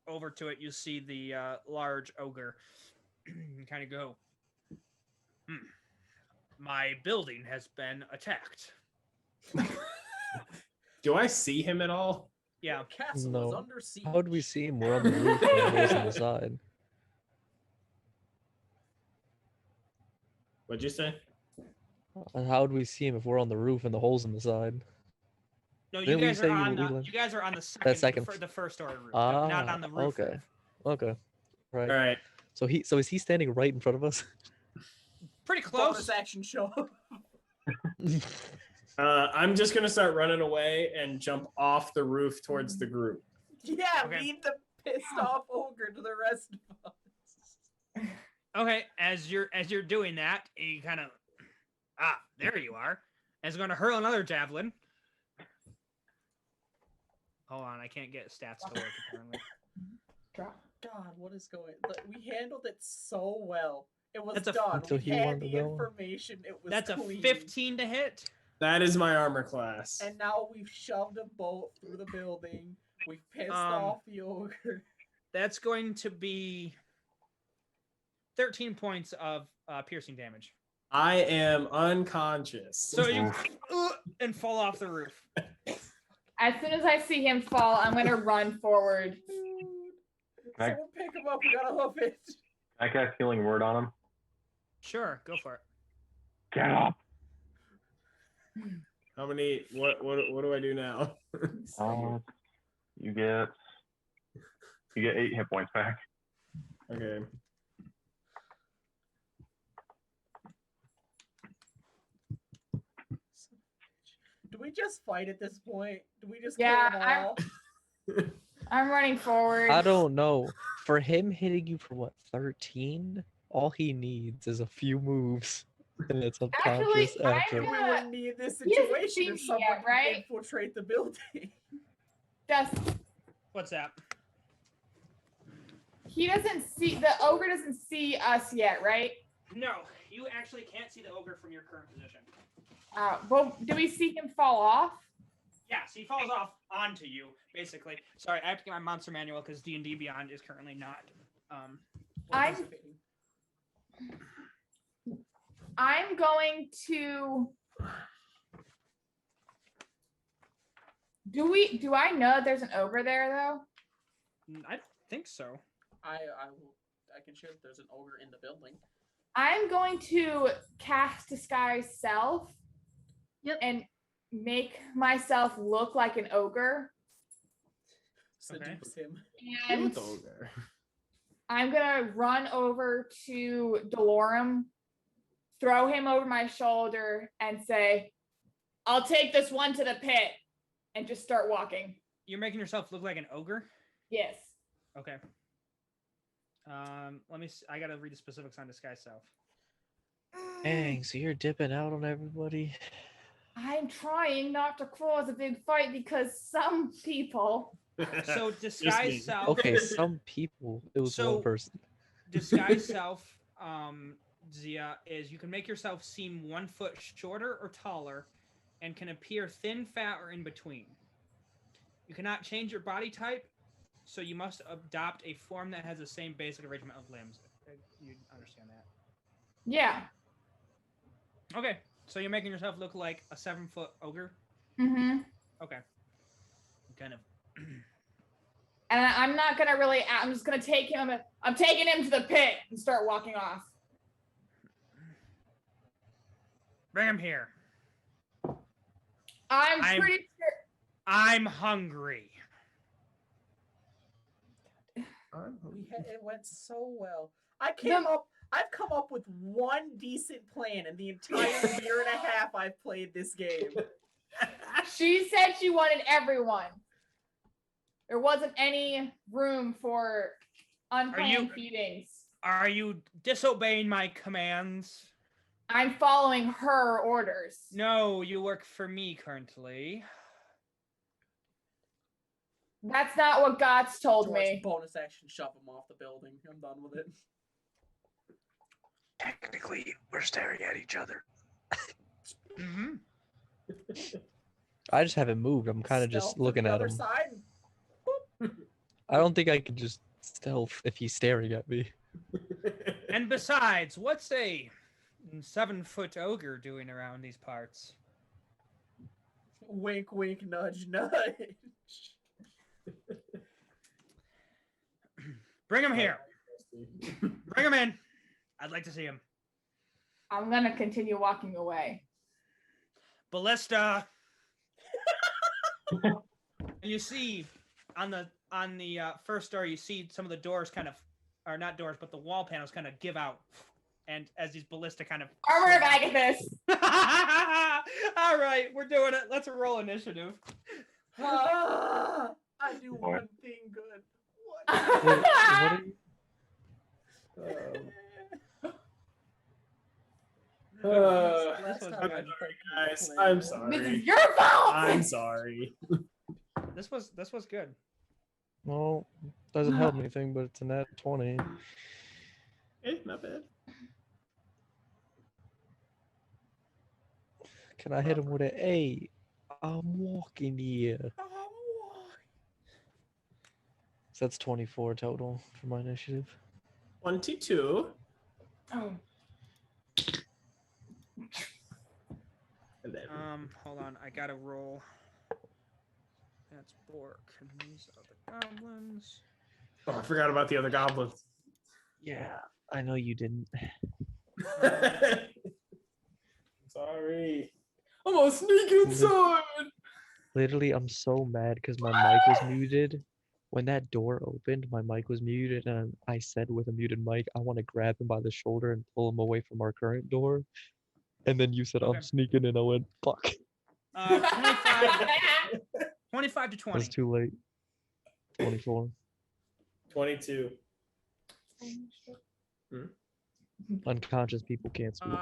over to it. You see the large ogre kind of go, "My building has been attacked." Do I see him at all? Yeah. Your castle No. is under siege. How would we see him? We're on the roof and the holes on the side. What'd you say? How would we see him if we're on the roof and the holes in the side? No, you Didn't we guys say are you- on we the, land- you guys are on the second, second. the first story roof, not on the roof. Okay. Okay. Right. All right. So is he standing right in front of us? Pretty Bonus close. action show. I'm just gonna start running away and jump off the roof towards the group. Yeah, Okay. lead the pissed off ogre to the rest of us. Okay, as you're doing that, you kind of there you are. And it's going to hurl another javelin. Hold on, I can't get stats to work apparently. Drop. God, what is going? We handled it so well. It was That's a- done. Until We he had wanted the to go. information. It was That's a clean. 15 to hit. That is my armor class. And now we've shoved a bolt through the building. We've pissed Um, off the ogre. That's going to be 13 points of piercing damage. I am unconscious. So you and fall off the roof. As soon as I see him fall, I'm gonna run forward. I- Someone pick him up. We gotta hoof it. I cast healing word on him. Sure, go for it. Get up. How many? What do I do now? You get 8 hit points back. Okay. Do we just fight at this point? Do we just Yeah, kill them all? I'm running forward. I don't know. For him hitting you for what, 13? All he needs is a few moves. And it's Actually, unconscious I'm after. We gonna wouldn't need this He hasn't situation seen if me someone yet, could right? infiltrate the building. just What's that? he doesn't see the ogre doesn't see us yet, right? No, you actually can't see the ogre from your current position. Well, do we see him fall off? Yeah, so he falls off onto you, basically. Sorry, I have to get my monster manual because D&D Beyond is currently not. I'm going to. Do I know there's an ogre there though? I think so. I can share that there's an ogre in the building. I'm going to cast disguise self. Yep. And make myself look like an ogre. Seduce him. And With ogre. I'm gonna run over to Delorum, throw him over my shoulder, and say, "I'll take this one to the pit," and just start walking. You're making yourself look like an ogre? Yes. Okay. Let me. I gotta read the specifics on disguise self. Dang, so you're dipping out on everybody? I'm trying not to cause a big fight because some people. So Just me. disguise self. Okay, some people. It was So- one person. Disguise self, Zia, is you can make yourself seem 1 foot shorter or taller, and can appear thin, fat, or in between. You cannot change your body type, so you must adopt a form that has the same basic arrangement of limbs. You understand that? Yeah. Okay, so you're making yourself look like a 7-foot ogre. Mm-hmm. Okay. Kind of. And I'm not gonna really. I'm just gonna take him. I'm taking him to the pit and start walking off. Bring him here. I'm pretty sure. I'm hungry. It went so well. I've come up with one decent plan in the entire year and a half I've played this game. She said she wanted everyone. There wasn't any room for unplanned feedings. Are you disobeying my commands? I'm following her orders. No, you work for me currently. That's not what Gots told George, me. bonus action, shove him off the building. I'm done with it. Technically, we're staring at each other. Mm-hmm. I just haven't moved. I'm kind of just Stealth to looking the at other him. side. I don't think I could just stealth if he's staring at me. And besides, what's a 7-foot ogre doing around these parts? Wink, wink, nudge, nudge. Bring him here. Bring him in. I'd like to see him. I'm gonna continue walking away. Ballista. You see on the first door, you see some of the doors kind of, or not doors, but the wall panels kind of give out, and as these ballista kind of. Armor of Agathis. All right, we're doing it. Let's roll initiative. I do one thing good. What are you? Last was time good. I Guys, played I'm it. This sorry. is your fault. I'm sorry. This was good. Well, doesn't help anything, but it's a nat 20. Not bad. Can I hit him with an A? I'm walking here. So that's 24 total for my initiative. 22. Oh. And then Hold on, I gotta roll. That's Bork, and these are the goblins. I forgot about the other goblins. Yeah, I know you didn't. Sorry. I'm gonna sneak inside. Literally, I'm so mad because my mic was muted. When that door opened, my mic was muted, and I said with a muted mic, I want to grab him by the shoulder and pull him away from our current door. And then you said, Okay. I'm sneaking in. I went, fuck. 25 to 20. That's too late. 24. 22. Unconscious people can't speak.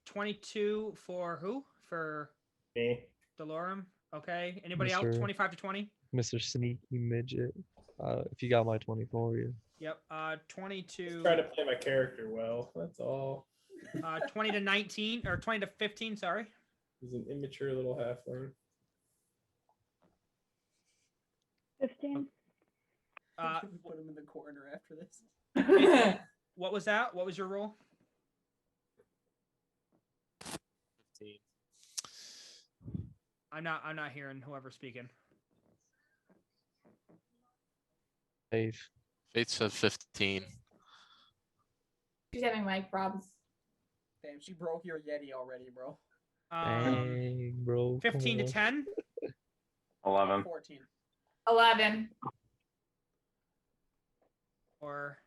22 for who? For Me. Delorum. Okay. Anybody else? Mr. 25 to 20. Mr. Sneaky Midget. If you got my 24, yeah. Yep. 22. Just trying to play my character well. That's all. 20 to 19 or 20 to 15. Sorry. He's an immature little halfling. 15. Put him in the corner after this. What was that? What was your roll? 15. I'm not hearing whoever's speaking. Faith. Faith said 15. She's having mic problems. Damn, she broke your Yeti already, bro. Dang, bro. 15 to come on. 10. 11. 14. 11. Or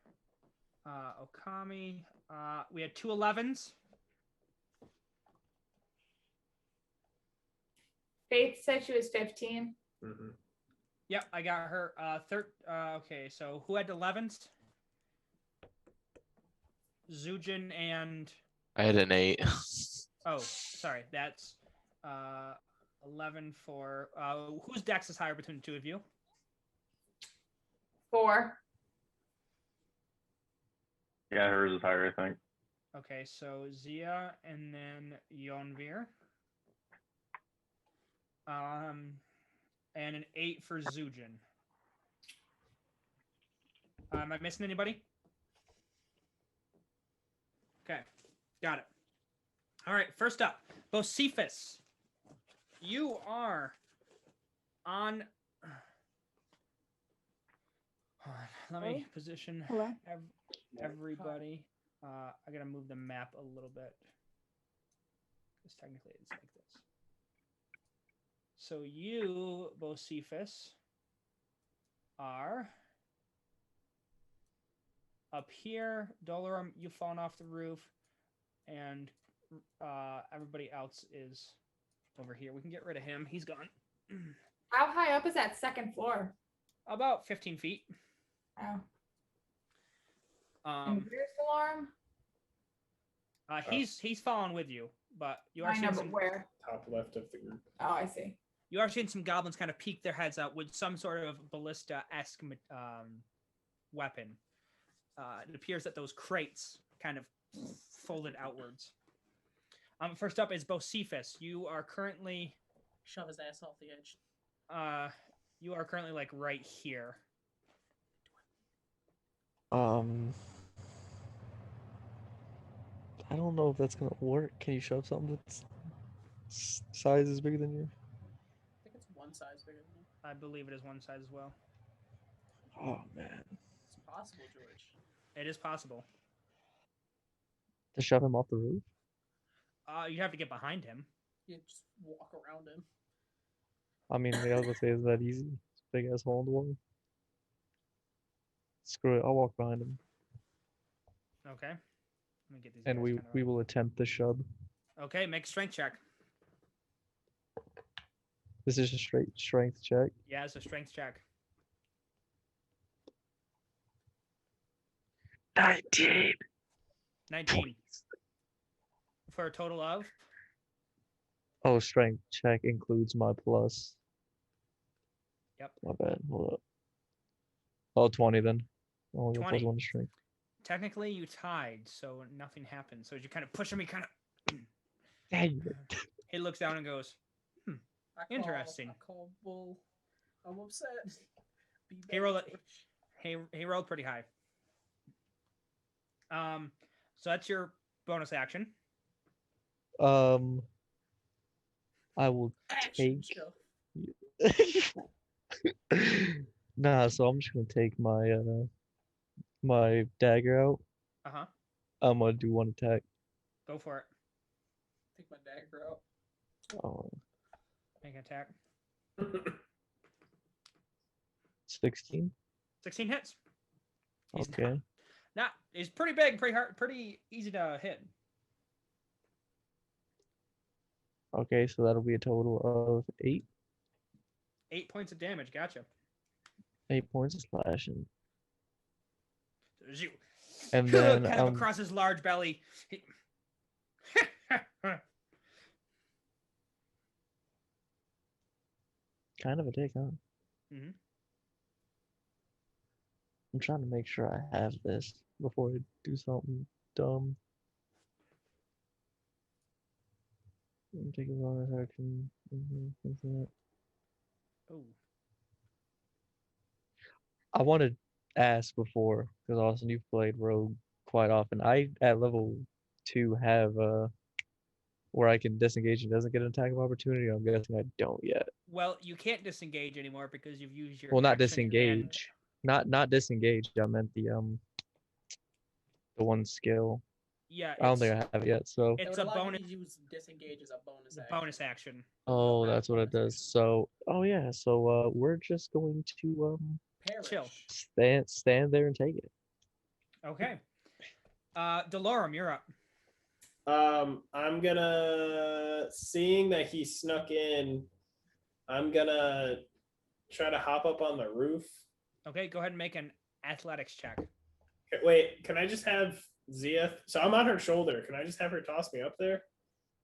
Okami. We had 2 11s. Faith said she was 15. Mm-hmm. Yep, I got her. Okay, so who had 11s? Zujin and I had an 8. oh, sorry, that's 11 for whose dex is higher between the two of you? 4. Yeah, hers is higher, I think. Okay, so Zia and then Yonvir. And an 8 for Zujin. Am I missing anybody? Okay, got it. All right, first up, Bocephus. You are on. Hold on, let me position Hello? everybody. I gotta move the map a little bit because technically it's like this. So you, Bocephus, are up here. Dolorum, you've fallen off the roof, and everybody else is over here. We can get rid of him. He's gone. How high up is that second floor? About 15 feet. Oh. And where's the alarm? He's fallen with you, but you are I know, seeing but some. where? Top left of the group. Oh, I see. You are seeing some goblins kind of peek their heads out with some sort of ballista-esque weapon. It appears that those crates kind of folded outwards. First up is Bocephus. You are currently Shove his ass off the edge. you are currently like right here. I don't know if that's gonna work. Can you shove something that's size is bigger than you? I think it's one size bigger than you. I believe it is one size as well. Oh man. It's possible, George. It is possible. To shove him off the roof? You have to get behind him. You just walk around him. I mean, the other say is that easy. It's a big ass hole in the wall. Screw it, I'll walk behind him. Okay. Let me get these. And guys we kinda we will attempt the shove. Okay, make a strength check. This is a straight strength check. Yeah, it's a strength check. 19. 19. For a total of? Oh, strength check includes my plus. Yep. My bad. Hold up. Oh, 20 then. Only got 20. plus 1 to strength. Technically, you tied, so nothing happened. So as you kind of push him, he kind of. Dang it. He looks down and goes, Interesting. I call bull. I'm upset. Be He rolled better, it. George. he rolled pretty high. So that's your bonus action. I will Action take. stuff. Nah, so I'm just gonna take my my dagger out. Uh-huh. I'm gonna do 1 attack. Go for it. Take my dagger out. Oh, Make an attack. 16. 16 hits. He's Okay. He's pretty big, pretty hard, pretty easy to hit. Okay, so that'll be a total of 8. 8 points of damage. Gotcha. 8 points of slashing. There's you. And then kind of across his large belly. Kind of a dick, huh? Mhm. I'm trying to make sure I have this before I do something dumb. Take a bonus action. Oh. I want to ask before, because Austin, you've played Rogue quite often. I, at level 2, have where I can disengage and doesn't get an attack of opportunity. I'm guessing I don't yet. Well, you can't disengage anymore because you've used your Well, not action and disengage. Not disengage. I meant the one skill. yeah, I don't it's think I have it yet. So It it's would a allow bonus you to use disengage as a bonus the action. bonus action. oh, Not that's what it bonus does. action. So oh yeah. So we're just going to Chill. stand there and take it. Okay. Delorum, you're up. I'm gonna, seeing that he snuck in, I'm gonna try to hop up on the roof. Okay, go ahead and make an athletics check. Wait, can I just have Zia? So I'm on her shoulder. Can I just have her toss me up there?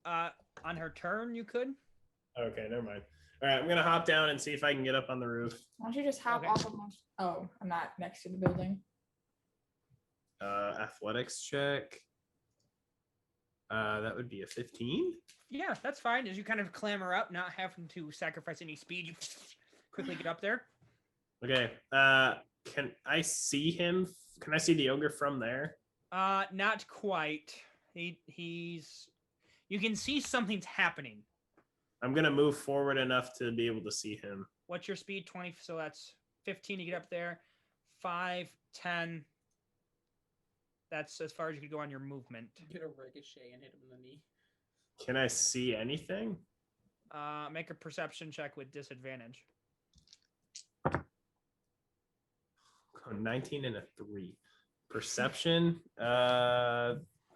On her turn, you could. Okay, never mind. All right, I'm gonna hop down and see if I can get up on the roof. Why don't you just hop Okay. off of my... Oh, I'm not next to the building. Athletics check. That would be a 15. Yeah, that's fine. As you kind of clamber up, not having to sacrifice any speed, you quickly get up there. Okay. Can I see him? Can I see the ogre from there? Not quite. He's. You can see something's happening. I'm gonna move forward enough to be able to see him. What's your speed? 20. So that's 15 to get up there. 5, 10. That's as far as you could go on your movement. Get a ricochet and hit him in the knee. Can I see anything? Make a perception check with disadvantage. 19 and a 3. Perception.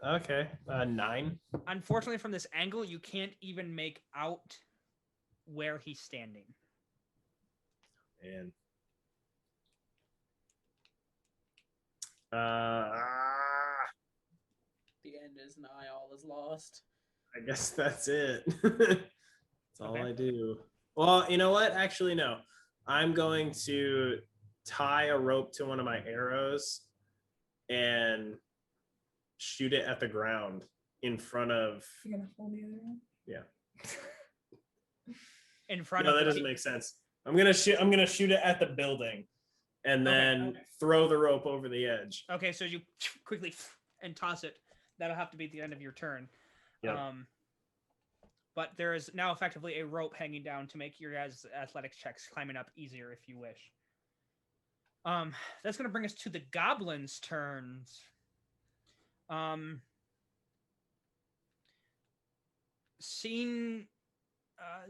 Okay. 9. Unfortunately, from this angle, you can't even make out where he's standing. And The end is nigh, all is lost. I guess that's it. That's all Okay. I do. Well, you know what? Actually, no. I'm going to tie a rope to one of my arrows and shoot it at the ground in front of. You're gonna hold the other one? Yeah. In front No, of that the doesn't make sense. I'm gonna shoot it at the building, and then Okay. throw the rope over the edge. Okay, so you quickly and toss it. That'll have to be at the end of your turn. Yep. But there is now effectively a rope hanging down to make your guys' athletics checks climbing up easier if you wish. That's going to bring us to the goblins' turns. Seeing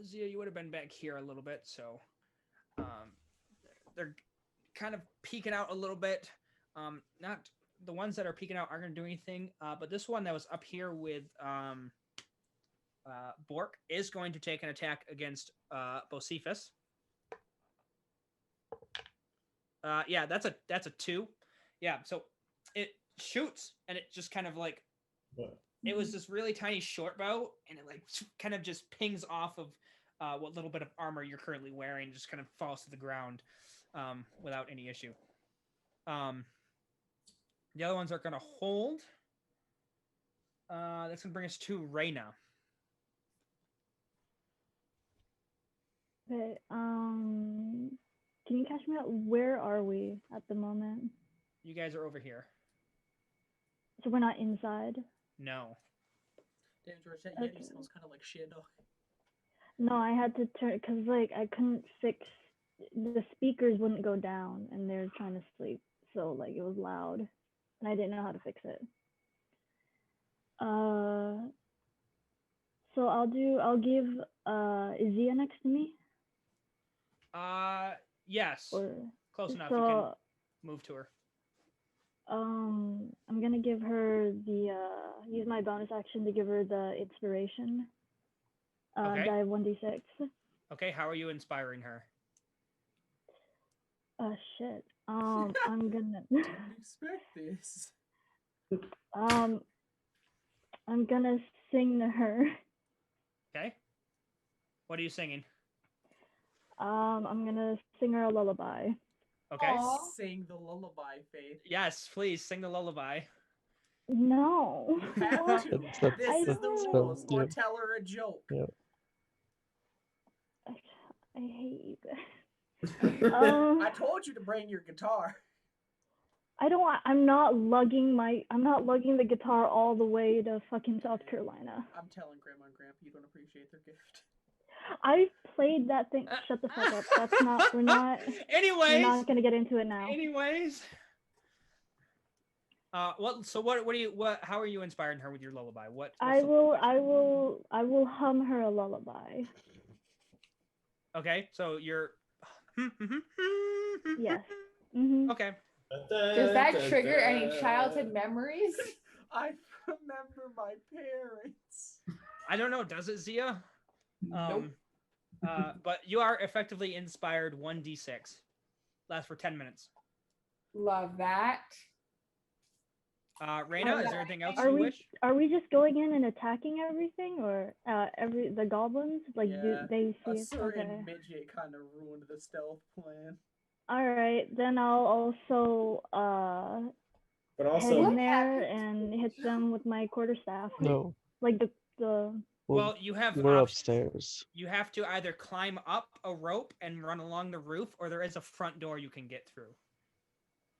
Zia, you would have been back here a little bit, so they're kind of peeking out a little bit. Not the ones that are peeking out aren't going to do anything, but this one that was up here with Bork is going to take an attack against Bocephus. Yeah, that's a 2. Yeah, so it shoots and it just kind of like it was this really tiny short bow and it like kind of just pings off of what little bit of armor you're currently wearing, just kind of falls to the ground without any issue. The other ones are going to hold. That's going to bring us to Reyna. Okay, can you catch me up? Where are we at the moment? You guys are over here. So we're not inside? No. Damn, George, that Okay. Yeti sounds kind of like shit, though. No, I had to turn, because, like, I couldn't fix, the speakers wouldn't go down, and they're trying to sleep, so, like, it was loud, and I didn't know how to fix it. So I'll give, is Zia next to me? Yes. Or, Close enough. You can so, move to her. I'm gonna give her the, use my bonus action to give her the inspiration. Okay. Die 1d6. Okay, how are you inspiring her? Shit. I'm gonna, Didn't expect this. I'm gonna sing to her. Okay. What are you singing? I'm gonna sing her a lullaby. Okay. Aw. Sing the lullaby, Faith. Yes, please sing the lullaby. No. You have What? to. That's- This I is the don't. rules. Or Yep. tell her a joke. Yep. I hate you guys. I told you to bring your guitar. I'm not lugging the guitar all the way to fucking South Carolina. I'm telling Grandma and Grandpa you don't appreciate their gift. I played that thing. Shut the fuck up. That's not. We're not Anyways. gonna get into it now. Anyways. How are you inspiring her with your lullaby? What's I the- will hum her a lullaby. Okay, so you're Yes. Mm-hmm. Okay. Does that trigger any childhood memories? I remember my parents. I don't know, does it, Zia? Nope. But you are effectively inspired 1d6. Lasts for 10 minutes. Love that. Raina, is there anything else Are you we wish? are we just going in and attacking everything, or the goblins? Like, do Yeah, they A see? certain Okay. midget kind of ruined the stealth plan. All right, then I'll also But head also, in there and hit them with my quarterstaff. No. Like the Well, you have we're options. upstairs. You have to either climb up a rope and run along the roof, or there is a front door you can get through.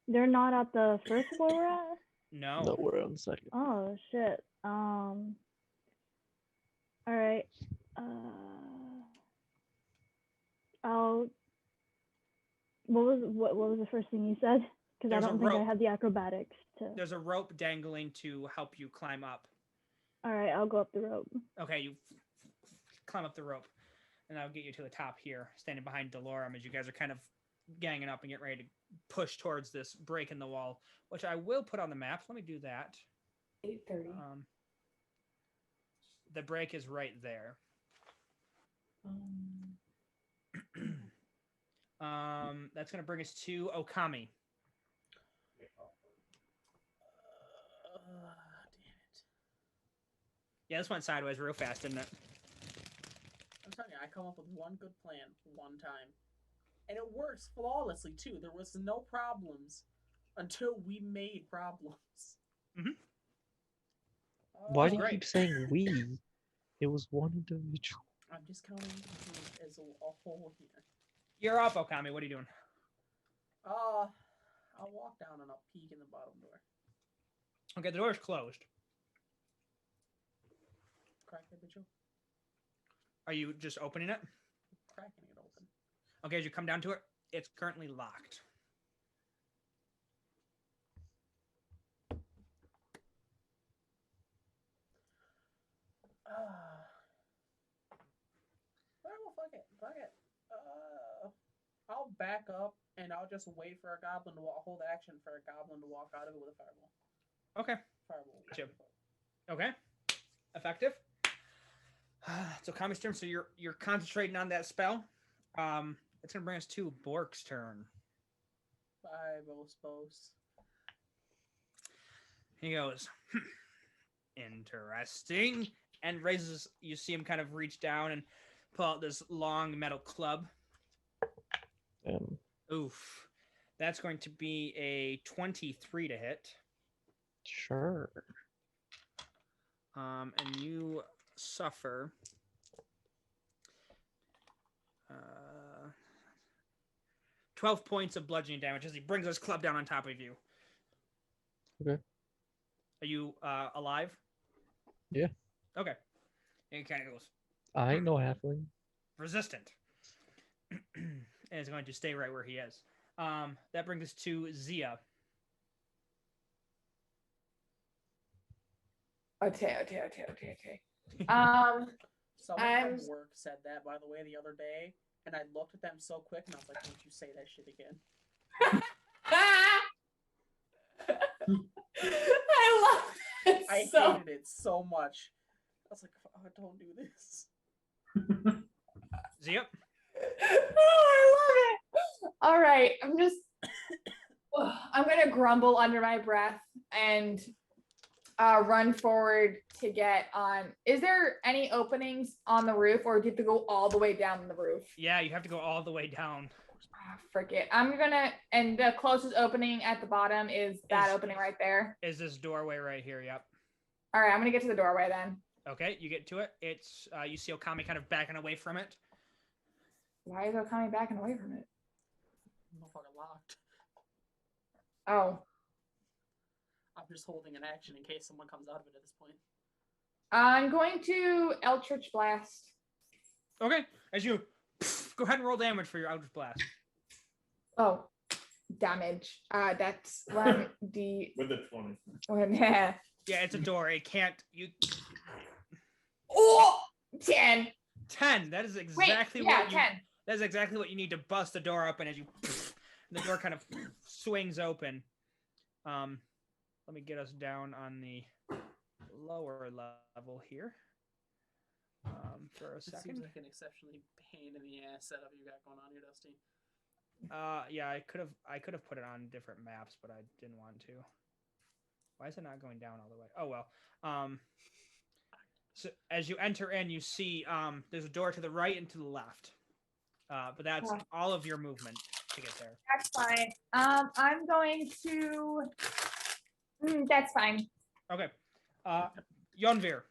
they're not at the first floor we're at. No. No, we're on second. Oh shit. All right. I'll. What was the first thing you said? Because I There's a don't think I rope. have the acrobatics to. There's a rope dangling to help you climb up. All right, I'll go up the rope. Okay, you climb up the rope, and I'll get you to the top here, standing behind Delorum as you guys are kind of ganging up and getting ready to push towards this break in the wall, which I will put on the map. Let me do that. 8:30. The break is right there. That's going to bring us to Okami. Damn it. Yeah, this went sideways real fast, didn't it? I'm telling you, I come up with one good plan one time. And it works flawlessly, too. There was no problems until we made problems. Mhm. Why do you great. keep saying we? It was one individual. I'm just counting you as a whole here. You're up, Okami. What are you doing? I'll walk down and I'll peek in the bottom door. Okay, the door is closed. Crack it, bitch. Are you just opening it? Cracking it open. Okay, as you come down to it, it's currently locked. Well, fuck it. I'll back up and I'll just wait for a goblin to hold action for a goblin to walk out of it with a fireball. Okay. Fireball. Gotcha. Okay. Effective. So Okami's turn. So you're concentrating on that spell. It's gonna bring us to Bork's turn. Suppose. He goes, interesting, and raises. You see him kind of reach down and pull out this long metal club. Oof, that's going to be a 23 to hit. Sure. And you suffer 12 points of bludgeoning damage as he brings his club down on top of you. Okay. Are you alive? Yeah. Okay. And he kind of goes, I ain't no halfling. resistant. And is going to stay right where he is. That brings us to Zia. Okay. Someone I'm- from work said that, by the way, the other day, and I looked at them so quick, and I was like, "Don't you say that shit again?" I love it I so. hated it so much. I was like, "Oh, don't do this." Zia? Oh, I love it. All right, I'm gonna grumble under my breath, and run forward to get on. Is there any openings on the roof, or do you have to go all the way down the roof? Yeah, you have to go all the way down. Frick it. I'm gonna, and the closest opening at the bottom is that opening right there. Is this doorway right here? Yep. All right, I'm gonna get to the doorway then. Okay, you get to it. It's you see Okami kind of backing away from it. Why is Okami backing away from it? Motherfucker locked. Oh. I'm just holding an action in case someone comes out of it at this point. I'm going to Eldritch Blast. Okay, as you go ahead and roll damage for your Eldritch Blast. Oh, damage. That's 1d. With the 20. Yeah, it's a door. It can't. You. Oh, 10. 10. That is Wait, exactly yeah, what you. 10. That is exactly what you need to bust the door open as you. The door kind of swings open. Let me get us down on the lower level here. For a It second. seems like an exceptionally pain in the ass setup you got going on here, Dusty. Yeah, I could have put it on different maps, but I didn't want to. Why is it not going down all the way? Oh well. So as you enter in, you see there's a door to the right and to the left. But that's all of your movement to get there. That's fine. I'm going to. That's fine. Okay. Yonvir.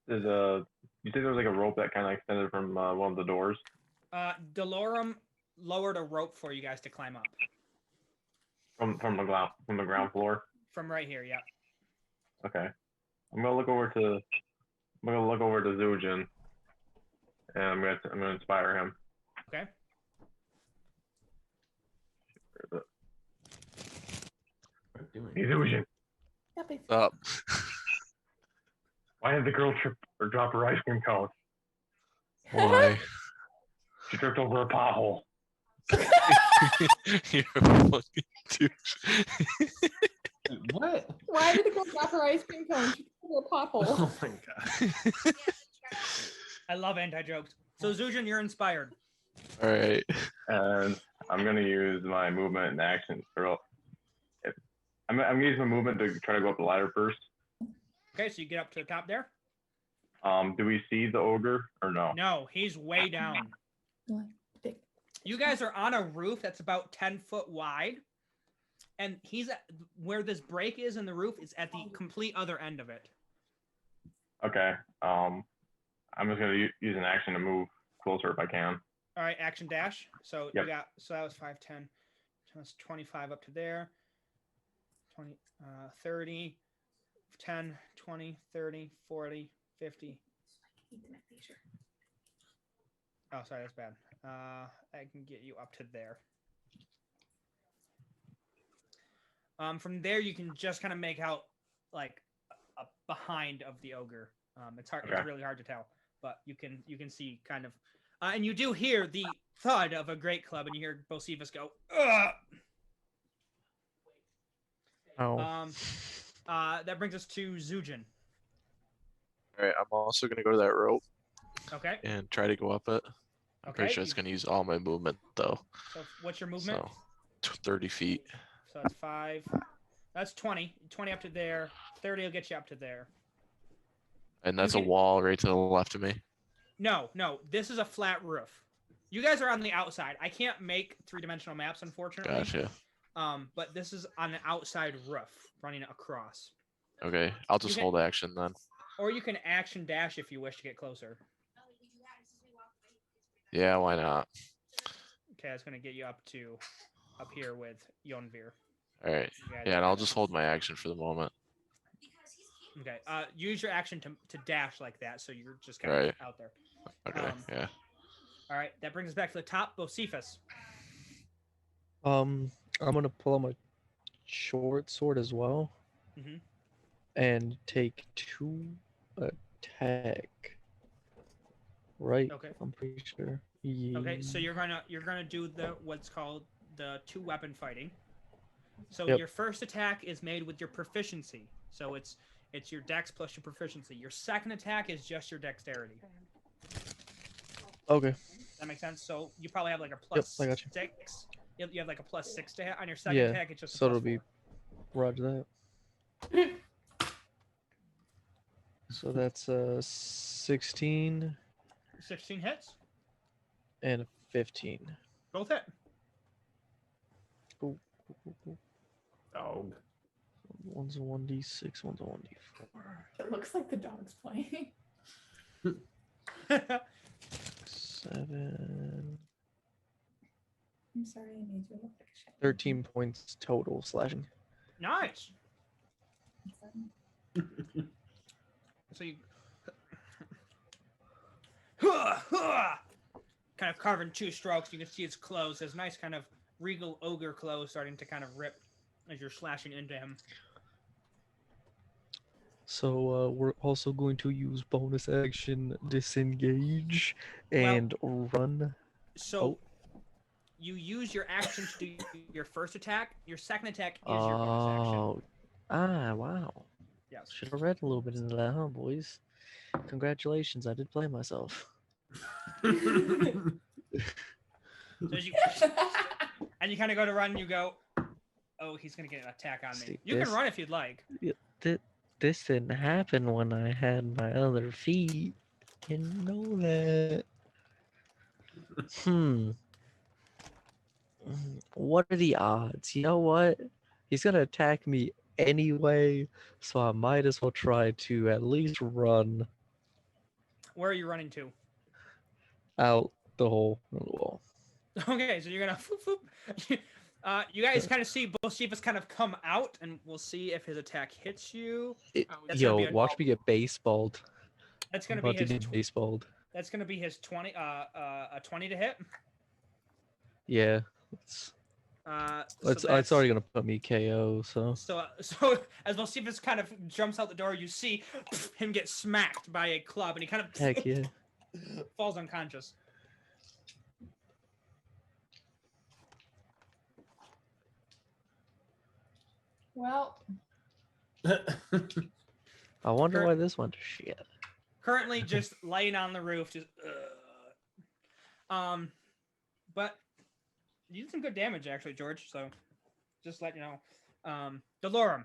You think there was like a rope that kind of extended from one of the doors? Delorum lowered a rope for you guys to climb up. From the ground floor? From right here, yeah. Okay. I'm gonna look over to Zujin, and I'm gonna inspire him. Okay. Hey Zujin, Up. why did the girl trip or drop her ice cream cone? Why? She tripped over a pothole. You're a fucking douche. What? Why did the girl drop her ice cream cone? She threw a pothole. Oh my god. I love anti-jokes. So Zujin, you're inspired. All right. And I'm gonna use my movement and action. I'm gonna use my movement to try to go up the ladder first. Okay, so you get up to the top there. Do we see the ogre or no? No, he's way down. You guys are on a roof that's about 10 foot wide, and he's at where this break is in the roof is at the complete other end of it. Okay. I'm just gonna use an action to move closer if I can. All right, action dash. So Yep. you got that was 5, 10. So that's 25 up to there. 20, 30, 10, 20, 30, 40, 50. Oh, sorry, that's bad. I can get you up to there. From there, you can just kind of make out like a behind of the ogre. It's hard. Okay. It's really hard to tell, but you can see kind of, and you do hear the thud of a great club, and you hear Bocephus go, ugh! Oh. That brings us to Zujin. All right. I'm also gonna go to that rope Okay. and try to go up it. I'm Okay. pretty sure it's gonna use all my movement though. So what's your movement? So 30 feet. So that's 5. That's 20. 20 up to there. 30 will get you up to there. And that's a can- wall right to the left of me. No. This is a flat roof. You guys are on the outside. I can't make 3-dimensional maps, unfortunately. Gotcha. But this is on an outside roof running across. Okay. I'll just can- hold action then. Or you can action dash if you wish to get closer. Yeah, why not? Okay, that's going to get you up here with Yonvir. All right. You guys Yeah, and are- I'll just hold my action for the moment. Okay. Use your action to dash like that, so you're just kind Right. of out there. Okay. Yeah. All right, that brings us back to the top. Bocephus. I'm gonna pull out my short sword as well, Mhm. and take 2 attack. Right. Okay. I'm pretty sure. Okay, so Yeah. you're gonna do what's called the 2-weapon fighting. So Yep. your first attack is made with your proficiency. So it's your dex plus your proficiency. Your second attack is just your dexterity. Okay. That makes sense. So you probably have like a plus I got you. 6. You have like a plus 6 to hit on your second Yeah, attack. It's just a so plus it'll be 4. Roger that. So that's 16 16 hits. and a 15. Both hit. Ooh, ooh, ooh, ooh. Dog. One's a 1d6, one's a 1d4. It looks like the dog's playing. 7. I'm sorry, I made you look like shit. 13 points total slashing. Nice. So you kind of carve in 2 strokes. You can see its clothes. His nice kind of regal ogre clothes starting to kind of rip as you're slashing into him. So we're also going to use bonus action disengage Well- and run. So you use your action to do your first attack. Your second attack is your bonus action. Oh, wow. Yes. Should have read a little bit into that, huh, boys? Congratulations, I did play myself. So as you and you kind of go to run, and you go, "Oh, he's gonna get an attack on me." See, You this- can run if you'd like. This didn't happen when I had my other feet. You know that. What are the odds? You know what? He's gonna attack me anyway, so I might as well try to at least run Where are you running to? out the hole in the wall. Okay, so you're gonna you guys kind of see Bocephus kind of come out, and we'll see if his attack hits you. That's gonna be Yo, a- watch me get baseballed. That's I'm gonna be about to his. get baseballed. That's gonna be his 20. A 20 to hit. Yeah, it's it's already gonna put me KO. So So as Bocephus kind of jumps out the door, you see him get smacked by a club, and he kind of heck yeah. falls unconscious. Well, I wonder Kurt- why this one to shit. Currently just laying on the roof, just but you did some good damage actually, George. So just let you know. Delorum,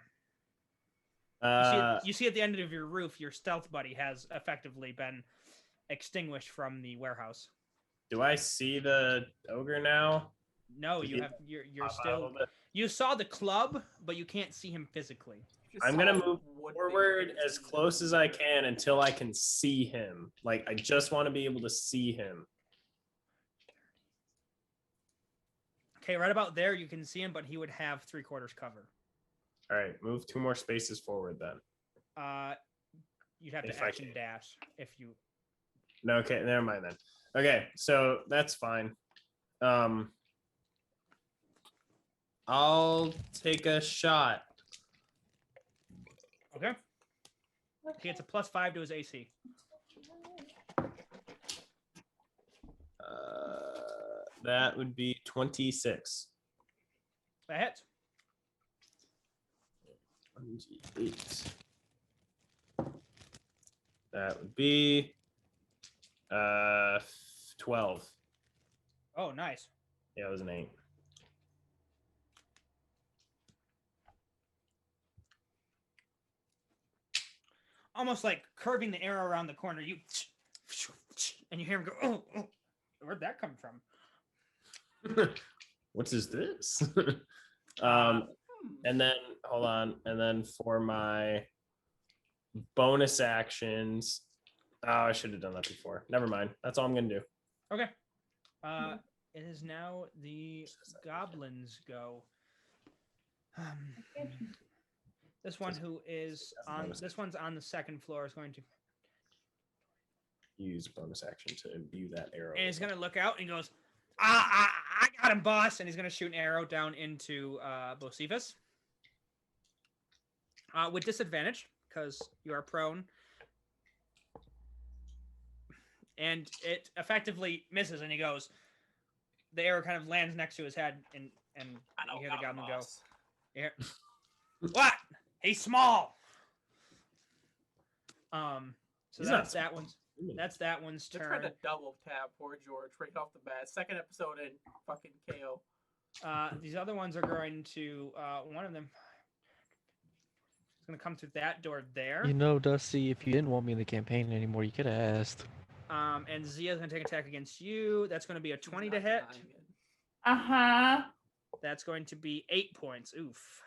you see at the end of your roof, your stealth buddy has effectively been extinguished from the warehouse. Do I see the ogre now? No, Did you he have you're Pop out a still little bit? you saw the club, but you can't see him physically. Just I'm gonna saw move wood forward things as in the close as I can until I can see him. Like I just want to be able to see him. Okay, right about there you can see him, but he would have 3/4 cover. All right, move 2 more spaces forward then. You'd have If to I action can. dash if you. No, okay, never mind then. Okay, so that's fine. I'll take a shot. Okay. He gets a +5 to his AC. That would be 26. That hits. 28. That would be 12. Oh, nice. Yeah, it was an 8. Almost like curving the arrow around the corner. You and you hear him go. Oh, oh. Where'd that come from? What is this? And then hold on, and then for my bonus actions, oh, I should have done that before. Never mind. That's all I'm gonna do. Okay. It is now the goblins go. This one who is on this one's on the second floor is going to Use bonus action to imbue that arrow. and he's gonna look out and he goes, I got him, boss, and he's gonna shoot an arrow down into Bocephus. With disadvantage, because you are prone. And it effectively misses, and he goes. The arrow kind of lands next to his head, and I know, you hear the got him, goblin go. boss. You hear, what? He's small. So He's that's not that one's. That's that one's They're trying turn. to double tap poor George right off the bat. Second episode in fucking KO. These other ones are going to one of them gonna come through that door there. You know, Dusty, if you didn't want me in the campaign anymore, you could have asked. And Zia's gonna take an attack against you. That's gonna be a 20 to hit. Uh-huh. That's going to be 8 points. Oof.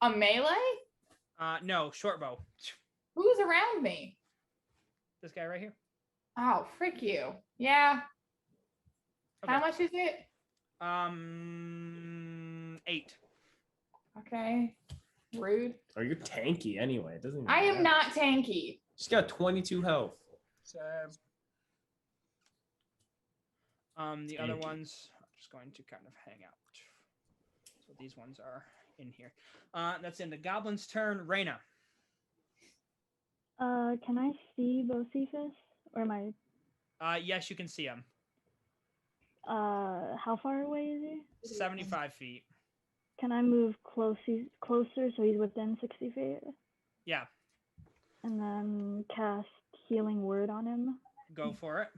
A melee? No, short bow. Who's around me? This guy right here. Oh, frick you. Yeah. Okay. How much is it? 8. Okay. Rude. Oh, you're tanky anyway. It doesn't even I am matter. not tanky. She's got 22 health. Sam. The other Tanky. ones are just going to kind of hang out. So these ones are in here. That's in the goblin's turn. Reyna. Can I see Bocephus? Or am I? Yes, you can see him. How far away is he? 75 feet. Can I move closer so he's within 60 feet? Yeah, And then cast Healing Word on him? go for it.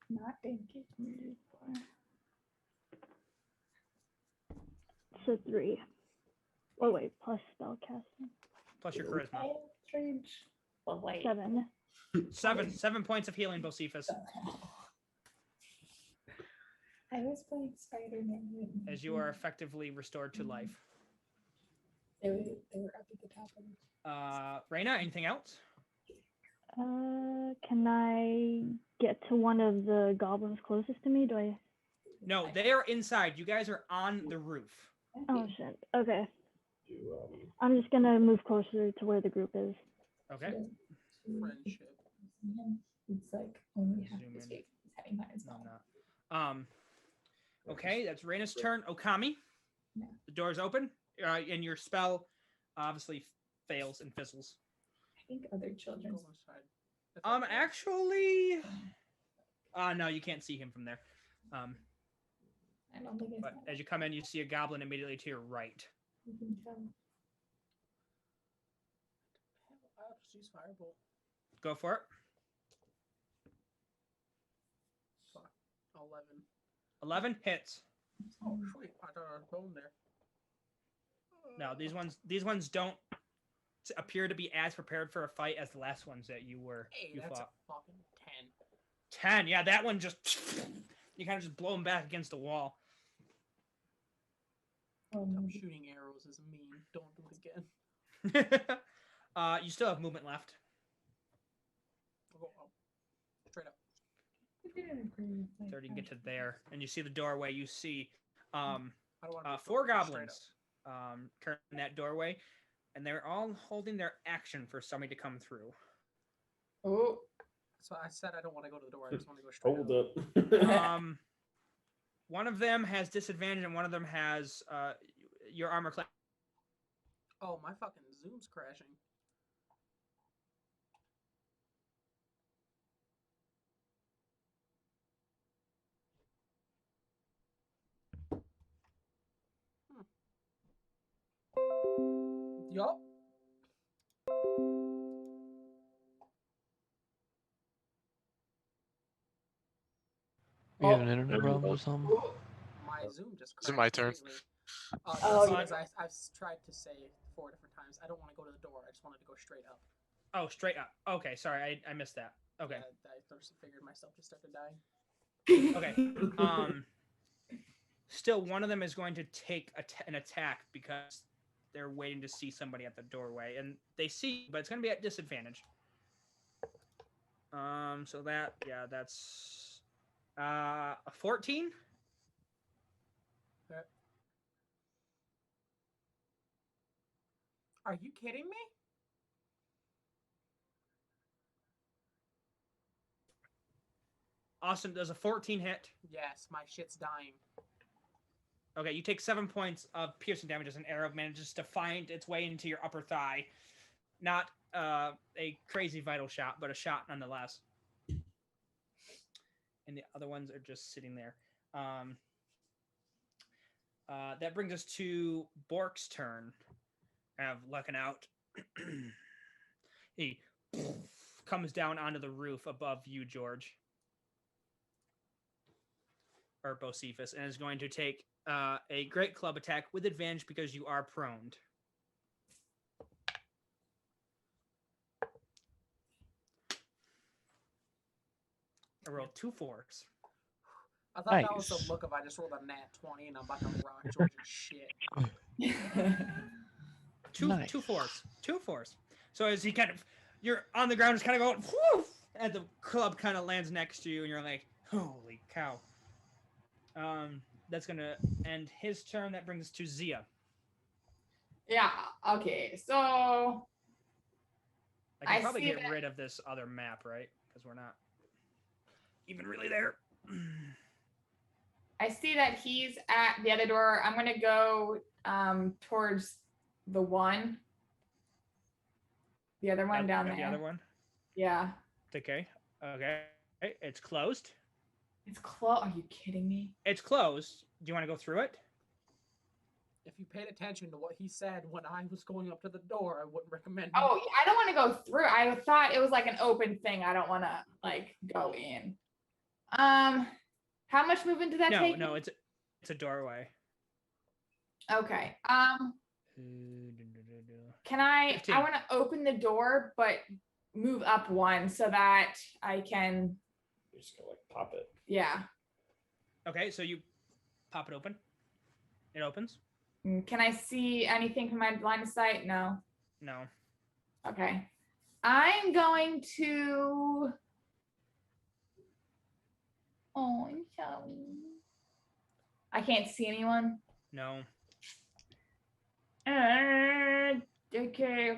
Not tanky. So 3. Oh wait, plus spell casting. Plus your charisma. Oh, strange. Well, wait. 7. 7 points of healing, Bocephus. I was playing Spider-Man. As you are effectively restored to life. They were up at the top of it. Reyna, anything else? Can I get to one of the goblins closest to me? Do I? No, they are inside. You guys are on the roof. Oh shit. Okay. I'm just gonna move closer to where the group is. Okay. Friendship. It's like only half Zoom his in. face. He's having mine as No, well. I'm not. Okay, that's Reyna's turn. Okami. Yeah. The door's open. And your spell obviously fails and fizzles. I think other children. Go inside. Actually. No, you can't see him from there. I don't think it's But as you come in, you see a goblin immediately to your right. you can tell. I'll just use Firebolt. Go for it. Fuck. 11. 11 hits. Oh, sweet. I thought I was going there. No, these ones don't appear to be as prepared for a fight as the last ones that you Hey, that's fought. a fucking 10. 10. Yeah, that one just you kind of just blow him back against the wall. Stop shooting arrows is mean. Don't do it again. You still have movement left. I'll go up. Straight up. So you can get to there, and you see the doorway. You see I don't want to 4 goblins turn in that doorway, and they're all holding their action for somebody to come through. Oh, So I said I don't want to go to the door. I just want to go straight Hold up. up. One of them has disadvantage, and one of them has your armor class. Oh, my fucking Zoom's crashing. Yup. We have an internet problem or something? My Zoom just Is it crashed my turn? completely. Oh, Because I've tried to say 4 different times, I don't want to go to the door. I just wanted to go straight up. Oh, straight up. Okay, sorry, I missed that. Okay. Yeah, I just figured myself just started dying. Okay. Still, one of them is going to take an attack because they're waiting to see somebody at the doorway, and they see, but it's going to be at disadvantage. So that's a 14. Are you kidding me? Awesome. Does a 14 hit? Yes, my shit's dying. Okay, you take 7 points of piercing damage as an arrow manages to find its way into your upper thigh. Not a crazy vital shot, but a shot nonetheless. And the other ones are just sitting there. That brings us to Bork's turn. Kind of looking out. He comes down onto the roof above you, George. Or Bocephus, and is going to take a great club attack with advantage because you are proned. I rolled 2 4s. I thought that was the Nice. look of I just rolled a nat 20 and I'm about to rock George's shit. Two Nice. 4s. 2 4s. So as he kind of, you're on the ground, just kind of going, whoo, and the club kind of lands next to you, and you're like, holy cow. That's gonna end his turn. That brings us to Zia. Yeah. Okay. So I can I probably see get that- rid of this other map, right? Because we're not even really there. I see that he's at the other door. I'm gonna go towards the one. The other one down there. The other one. Yeah. Okay. Okay. It's closed. It's close. Are you kidding me? It's closed. Do you want to go through it? If you paid attention to what he said when I was going up to the door, I wouldn't recommend. Oh, I don't want to go through. I thought it was like an open thing. I don't want to like go in. How much movement did that take? No, it's a doorway. Okay. Can I 15. I want to open the door, but move up one so that I can, You're just gonna like pop it. yeah. Okay, so you pop it open. It opens. Can I see anything from my line of sight? No. No. Okay. I'm going to. Oh, I'm sorry. I can't see anyone. No. Okay.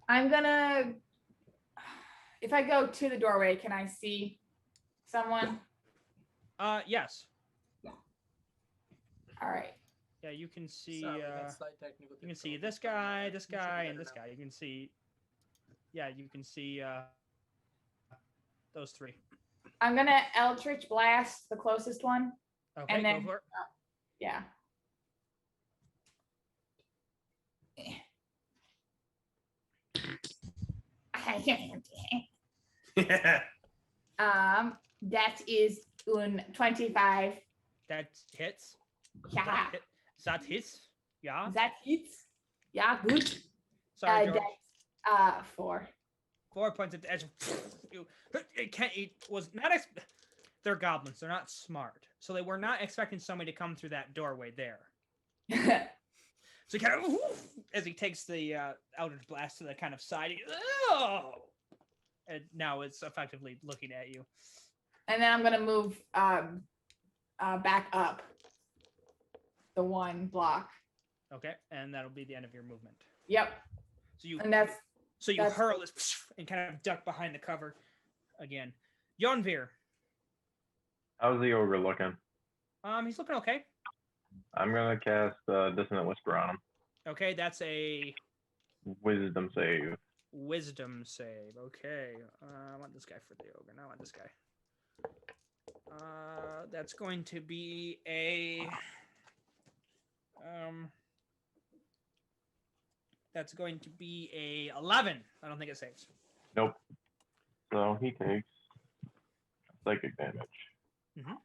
I'm gonna. If I go to the doorway, can I see someone? Yes. All right. Yeah, you can see. Sorry, we had slight technical You can see difficulties, this but, guy, you this should be guy, and better this now. guy. You can see. Yeah, you can see those 3. I'm gonna Eldritch Blast the closest one. Okay, And then- go for it. Yeah. That is 25. That hits. Yeah. That hits. Yeah. That hits. Yeah, good. Sorry, George. That's 4. 4 points of edge. It can't. It was not. They're goblins. They're not smart, so they were not expecting somebody to come through that doorway there. So he kind of, as he takes the Eldritch Blast to the kind of side, oh! And now it's effectively looking at you. And then I'm gonna move back up the 1 block. Okay, and that'll be the end of your movement. Yep. So you, And that's hurl this and kind of duck behind the cover again. Yonvir. How's the ogre looking? He's looking okay. I'm gonna cast Dissonant Whisper on him. Okay, that's a Wisdom save. wisdom save. Okay, I want this guy for the ogre. Now I want this guy. That's going to be a that's going to be a 11. I don't think it saves. Nope. So he takes psychic damage. Mhm.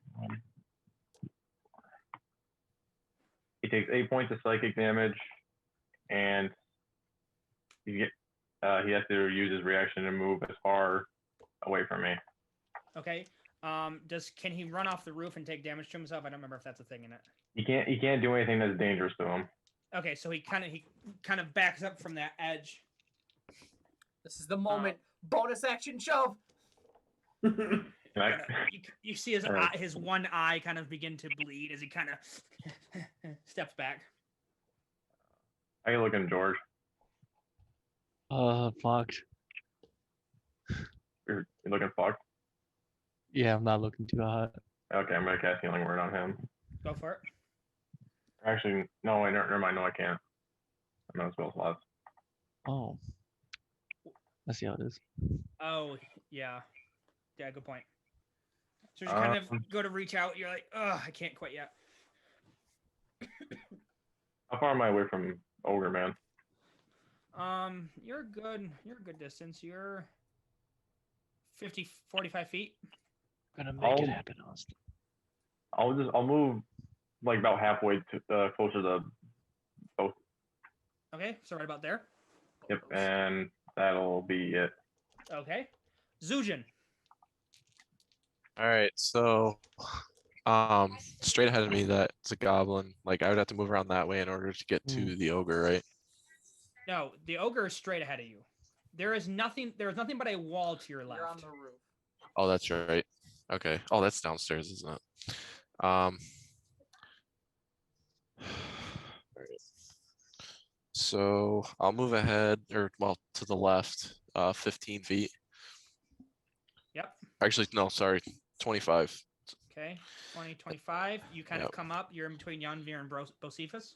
He takes 8 points of psychic damage, and he has to use his reaction to move as far away from me. Okay. Can he run off the roof and take damage to himself? I don't remember if that's a thing in it. He can't do anything that's dangerous to him. Okay, so he kind of backs up from that edge. This is the moment. Bonus action shove. Can I- You see his All right. his one eye kind of begin to bleed as he kind of steps back. How you looking, George? Fucked. You're looking fucked? Yeah, I'm not looking too hot. Okay, I'm gonna cast Healing Word on him. Go for it. Actually, no, wait, never mind. No, I can't. I'm not spell slots. Oh. I see how it is. Oh, yeah. Yeah, good point. So you kind of go to reach out. You're like, oh, I can't quite yet. How far am I away from Ogre Man? You're good. You're a good distance. You're 45 feet. Gonna make it I'll- happen, Austin. I'll move like about halfway to closer to both Okay, so right about there. Yep, and that'll be it. Okay. Zujin. All right, so straight ahead of me, that's a goblin. Like I would have to move around that way in order to get to the ogre, right? No, the ogre is straight ahead of you. There is nothing but a wall to your left. You're on the roof. Oh, that's right. Okay. Oh, that's downstairs, isn't it? All right. So I'll move ahead, or well, to the left, 15 feet. Yep. Actually, no, sorry, 25. Okay. 20, 25. You kind of Yep. come up. You're in between Yanvir and Bocephus.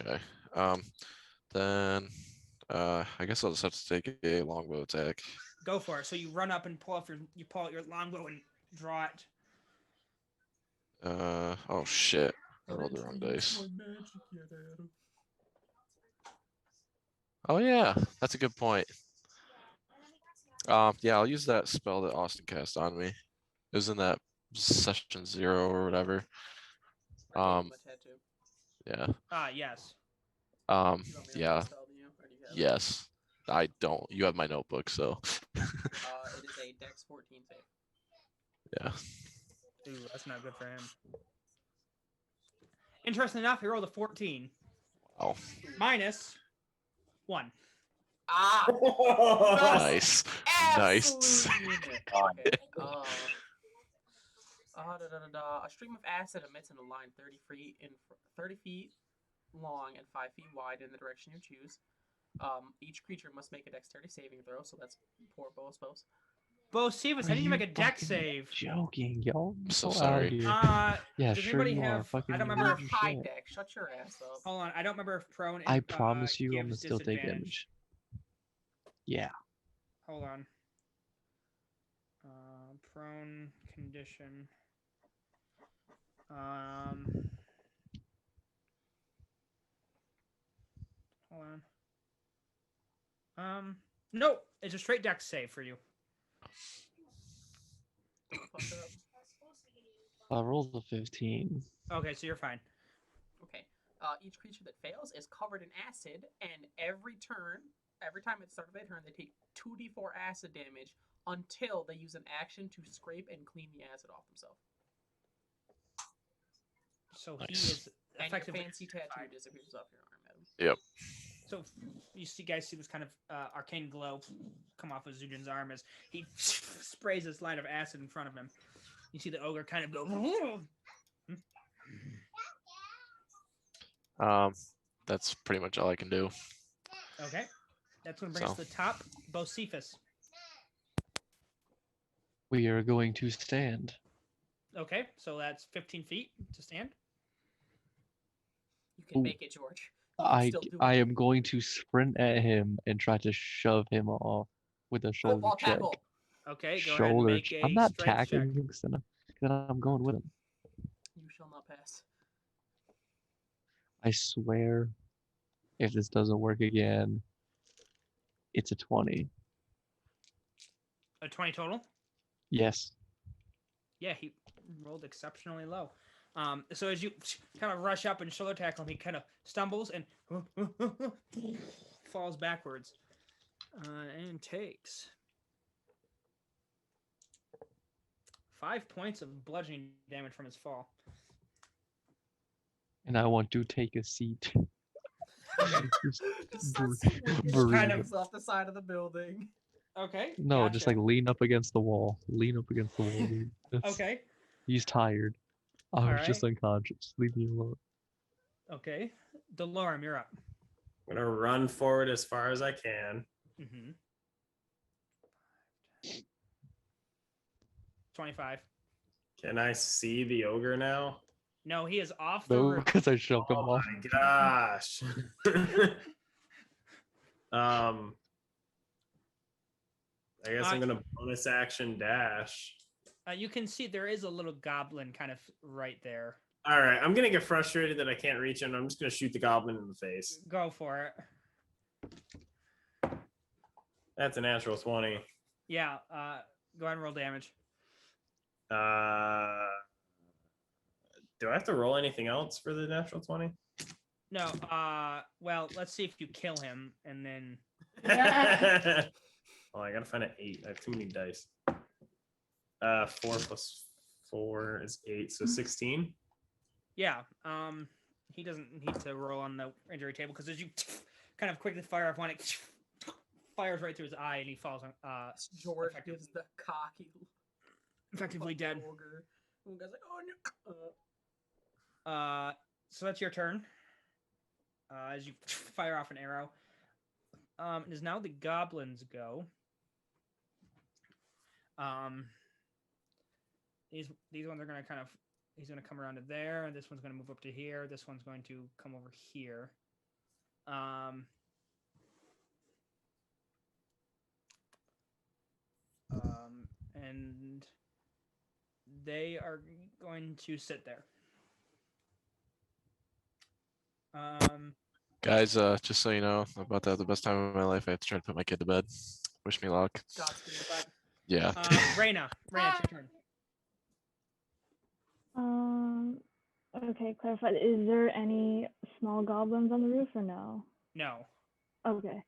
Okay. Then I guess I'll just have to take a longbow attack. Go for it. So you run up and pull out your longbow and draw it. Oh shit. I rolled the wrong dice. Oh yeah, that's a good point. Yeah, I'll use that spell that Austin cast on me. It was in that session 0 or whatever. A tattoo. Yeah. Yes. You want me to Yeah. roll spell to you, or do you have it? Yes. I don't. You have my notebook, so. It is a Dex 14 save. Yeah. Ooh, that's not good for him. Interesting enough, he rolled a 14. Oh, Minus 1. Ah! nice. Nice. Okay. A stream of acid emits in a line 30 feet long and 5 feet wide in the direction you choose. Each creature must make a dexterity saving throw, so that's poor Bocephus. Bocephus, I need to make a dex save. Joking, y'all. I'm so Go out sorry. here. does Yeah, sure anybody you are. have? Fucking I don't You remember. got lose a your high shit. deck. Shut your ass up. Hold on, I don't remember if prone. I promise you, I'm gives gonna still take disadvantage. damage. Yeah. Hold on. Prone condition. Hold on. No, it's a straight dex save for you. Fuck up. I rolled a 15. Okay, so you're fine. Okay. Each creature that fails is covered in acid, and every time at the start of their turn, they take 2d4 acid damage until they use an action to scrape and clean the acid off themselves. So Nice. he is And your effectively fancy tattoo fine. disappears off your arm, Adam. Yep. So you guys see this kind of arcane glow come off of Zujin's arm as he sprays this line of acid in front of him. You see the ogre kind of go. That's pretty much all I can do. Okay, that's going to bring us to the top. Bocephus. We are going to stand. Okay, so that's 15 feet to stand. You can Ooh. make it, George. You can I still do I it. am going to sprint at him and try to shove him off with a shoulder Football check. tackle. Okay, go ahead and Shoulder. make a I'm not strength check. tackling him, 'cause then I'm going with him. You shall not pass. I swear, if this doesn't work again, it's a 20. A 20 total? Yes. Yeah, he rolled exceptionally low. So as you kind of rush up and shoulder tackle him, he kind of stumbles and falls backwards and takes 5 points of bludgeoning damage from his fall. And I want to take a seat. Just Br- swinging kind hands off the side of the building. Okay. No, just gotcha. like lean up against the wall. Lean up against the wall. Dude. Okay. He's tired. I was just Alright. unconscious. Leave me alone. Okay. Delorum, you're up. I'm gonna run forward as far as I can. Mm-hmm. 25. Can I see the ogre now? No, he is off the No, roof. because I shoved him Oh off. my gosh. I guess I'm gonna bonus action dash. You can see there is a little goblin kind of right there. All right, I'm gonna get frustrated that I can't reach him. I'm just gonna shoot the goblin in the face. Go for it. That's a natural 20. Yeah, go ahead and roll damage. Do I have to roll anything else for the natural 20? No. Well, let's see if you kill him, and then. Oh, I gotta find an 8. I have too many dice. 4 plus 4 is 8, so 16. Yeah. He doesn't need to roll on the injury table because as you kind of quickly fire off one, it fires right through his eye, and he falls on. George gives the cocky. Effectively dead. Ogre. And the guy's like, oh no. So that's your turn. As you fire off an arrow. It is now the goblins go. These ones are gonna kind of. He's gonna come around to there. This one's gonna move up to here. This one's going to come over here. And they are going to sit there. Guys, just so you know, I'm about to have the best time of my life. I have to try to put my kid to bed. Wish me luck. Godspeed, bud. Yeah. Raina, it's your turn. Okay, clarify. Is there any small goblins on the roof or no? No. Okay.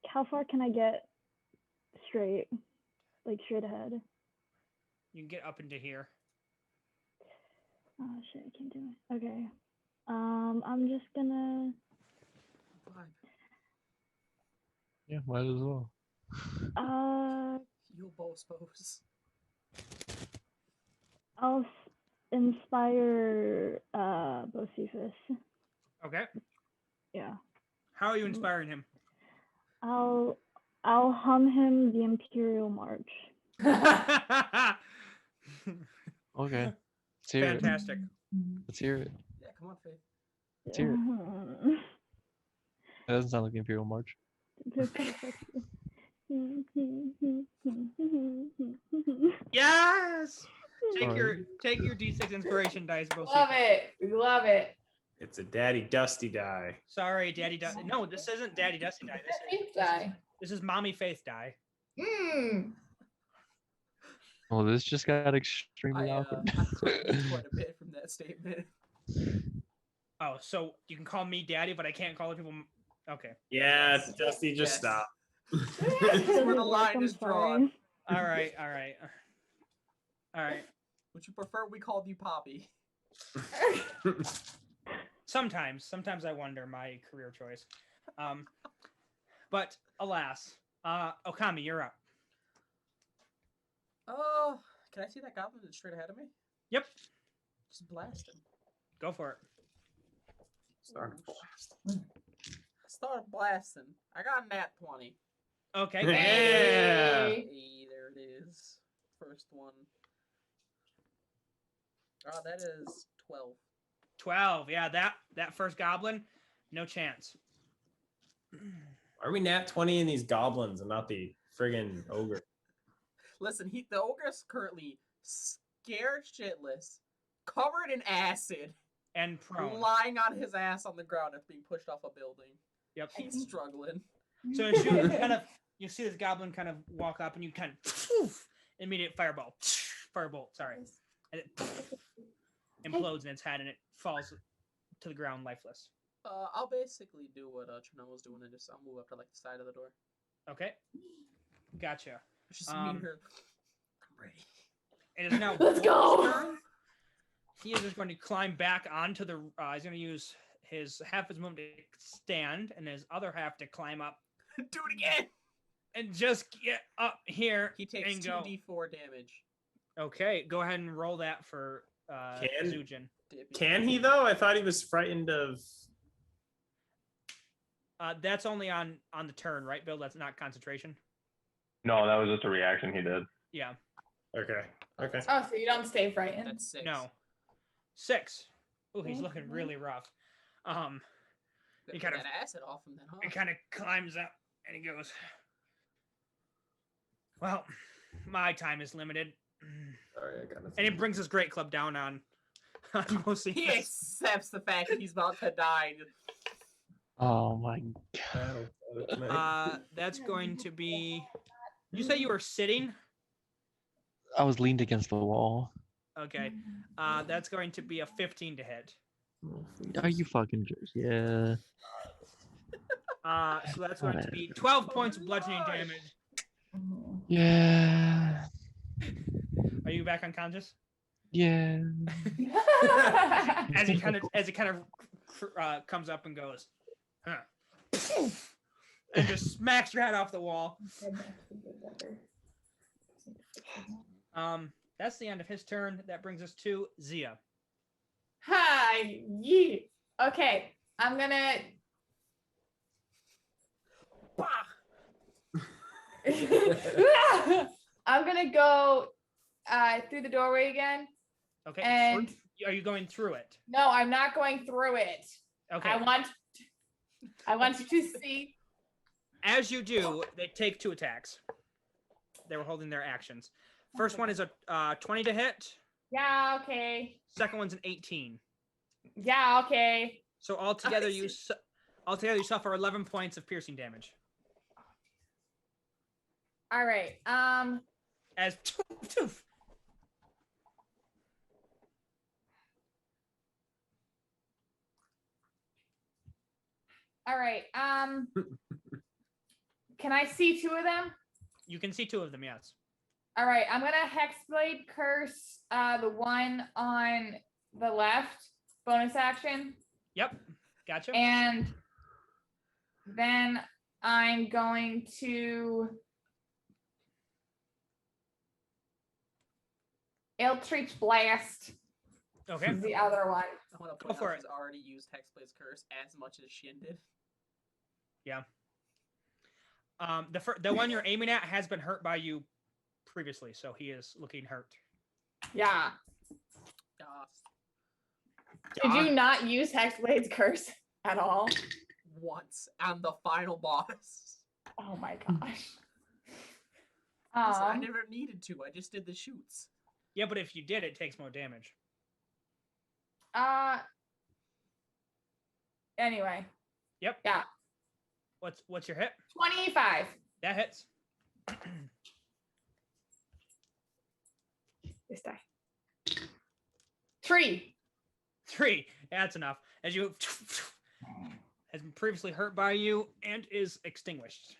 How far can I get straight? Like straight ahead? You can get up into here. Oh shit, I can't do it. Okay. I'm just gonna. Yeah, might as well. You both suppose. I'll inspire Bocephus. Okay. Yeah. How are you inspiring him? I'll hum him the Imperial March. Okay. Let's hear it. Fantastic. Let's hear it. Yeah, come on, Faith. Let's hear it. That doesn't sound like the Imperial March. Yes. Take Alright. your D6 inspiration dice, Bo. Love it. We love it. It's a Daddy Dusty die. Sorry, Daddy Dusty. No, this isn't Daddy Dusty die. This is Mommy Faith die. Well, this just got extremely awkward. I cried quite a bit from that statement. Oh, so you can call me Daddy, but I can't call other people. Okay. Yeah, Yes. Dusty, just Yes. stop. Where the line is drawn. All right. Would you prefer we called you Poppy? Sometimes I wonder my career choice. But alas, Okami, you're up. Oh, can I see that goblin that's straight ahead of me? Yep. Just blast him. Go for it. Start Start blasting. I got a nat 20. Okay. Yeah. Hey, there it is. First one. Oh, that is 12. 12. Yeah, that first goblin, no chance. Are we nat 20 in these goblins and not the friggin' ogre? Listen, the ogre's currently scared shitless, covered in acid, And prone. lying on his ass on the ground after being pushed off a building. Yep. He's struggling. So as you kind of you see this goblin kind of walk up and you kind of immediate firebolt, sorry. And it implodes in its head and it falls to the ground lifeless. I'll basically do what Chernow was doing and just I'll move up to like the side of the door. Okay. Gotcha. Just me and her. I'm ready. It is now Let's go. Bolt's turn. He is just going to climb back onto the. He's going to use his half his movement to stand and his other half to climb up Do it again. and just get up here. He takes and go. 2d4 damage. Okay, go ahead and roll that for Can- Zujin. Can he though? I thought he was frightened of. That's only on the turn, right, Bill? That's not concentration. No, that was just a reaction he did. Yeah. Okay. Okay. Oh, so you don't stay frightened. That's 6. No. 6. Oh, he's Okay. looking really rough. He Get kind of that acid off him then, huh? he kind of climbs up and he goes, well, my time is limited. Sorry, I got And he brings his great club down on Mosi. He accepts the fact that he's about to die. Oh my. That's going to be. You say you were sitting? I was leaned against the wall. Okay. That's going to be a 15 to hit. Are you fucking yeah? So that's going to be 12 points of bludgeoning damage. Yeah. Are you back unconscious? Yeah. As he kind of comes up and goes, huh. And just smacks your head off the wall. That's the end of his turn. That brings us to Zia. Hi, ye. Okay, I'm gonna. I'm gonna go through the doorway again. Okay. And are you going through it? no, I'm not going through it. Okay. I want you to see. As you do, they take 2 attacks. They were holding their actions. First one is a 20 to hit. Yeah, okay. Second one's an 18. Yeah, okay. So altogether you suffer 11 points of piercing damage. All right. As All right. Can I see 2 of them? you can see 2 of them, yes. All right. I'm gonna Hexblade curse the one on the left. Bonus action. Yep. Gotcha. And then I'm going to Eldritch Blast. Okay. The other one. I want to Go point for out it. he's already used Hexblade's Curse as much as Shin did. Yeah. The one you're aiming at has been hurt by you previously, so he is looking hurt. Yeah. Yes. Did you not use Hexblade's Curse at all? Once. I'm the final boss. Oh my gosh. Listen, I never needed to. I just did the shoots. Yeah, but if you did, it takes more damage. Anyway. Yep. Yeah. What's your hit? 25. That hits. This die. 3. 3. That's enough. As you has been previously hurt by you and is extinguished.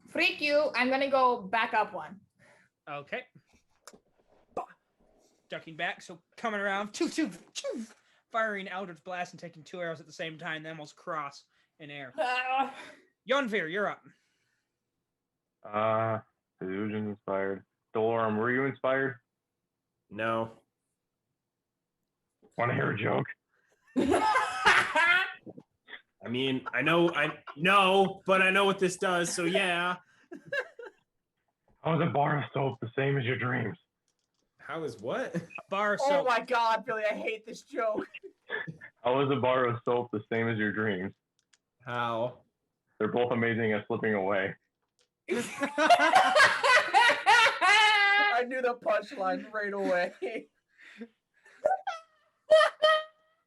Freak you. I'm gonna go back up one. Okay. Ducking back, so coming around, firing Eldritch Blast and taking 2 arrows at the same time, then almost cross in air. Yonvir, you're up. Illusion inspired. Dolorum, were you inspired? No. Want to hear a joke? I mean, I know, but I know what this does, so yeah. How is a bar of soap the same as your dreams? How is what? Bar of Oh soap. my god, Billy, I hate this joke. How is a bar of soap the same as your dreams? How? They're both amazing at slipping away. I knew the punchline right away.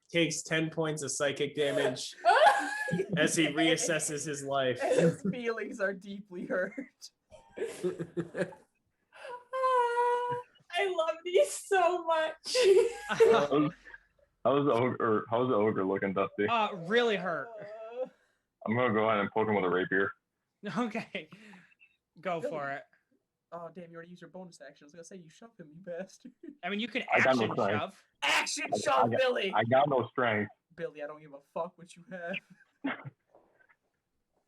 Takes 10 points of psychic damage as he reassesses his life. His feelings are deeply hurt. I love these so much. How's the ogre looking, Dusty? Really hurt. I'm gonna go ahead and poke him with a rapier. Okay. Go for it. Oh, damn, you already used your bonus action. I was gonna say, you shove him, you bastard. I mean, you can I got action no strength. shove. Action shove, Billy! I got no strength. Billy, I don't give a fuck what you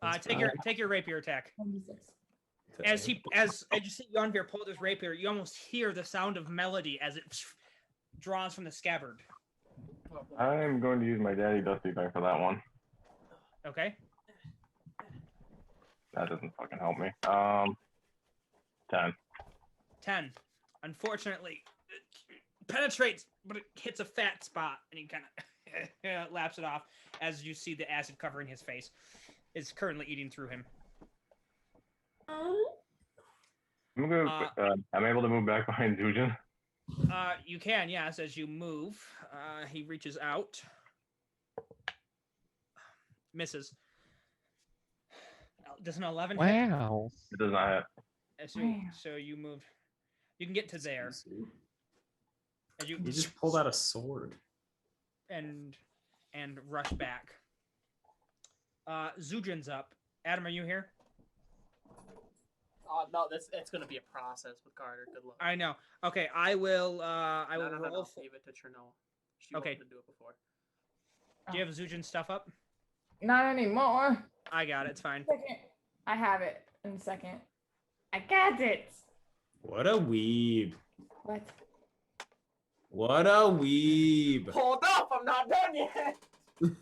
have. Take your rapier attack. As you see Yonvir pull this rapier, you almost hear the sound of melody as it draws from the scabbard. I'm going to use my daddy Dusty thing for that one. Okay. That doesn't fucking help me. 10. 10. Unfortunately, it penetrates, but it hits a fat spot, and he kind of laps it off as you see the acid covering his face. It's currently eating through him. I'm able to move back behind Zujin. You can, yes, as you move. He reaches out. Misses. Does an 11 hit? Wow. It does not hit. So you move. You can get to there. As you He just pulled out a sword. and rush back. Zujin's up. Adam, are you here? No, it's gonna be a process with Carter. Good luck. I know. Okay, I will. I will No, roll. For... Leave it to Chernow. She Okay. wanted to do it before. Do you have Zujin stuff up? Not anymore. I got it. It's fine. Second. I have it in a second. I got it. What a weeb. What? What a weeb. Hold up! I'm not done yet.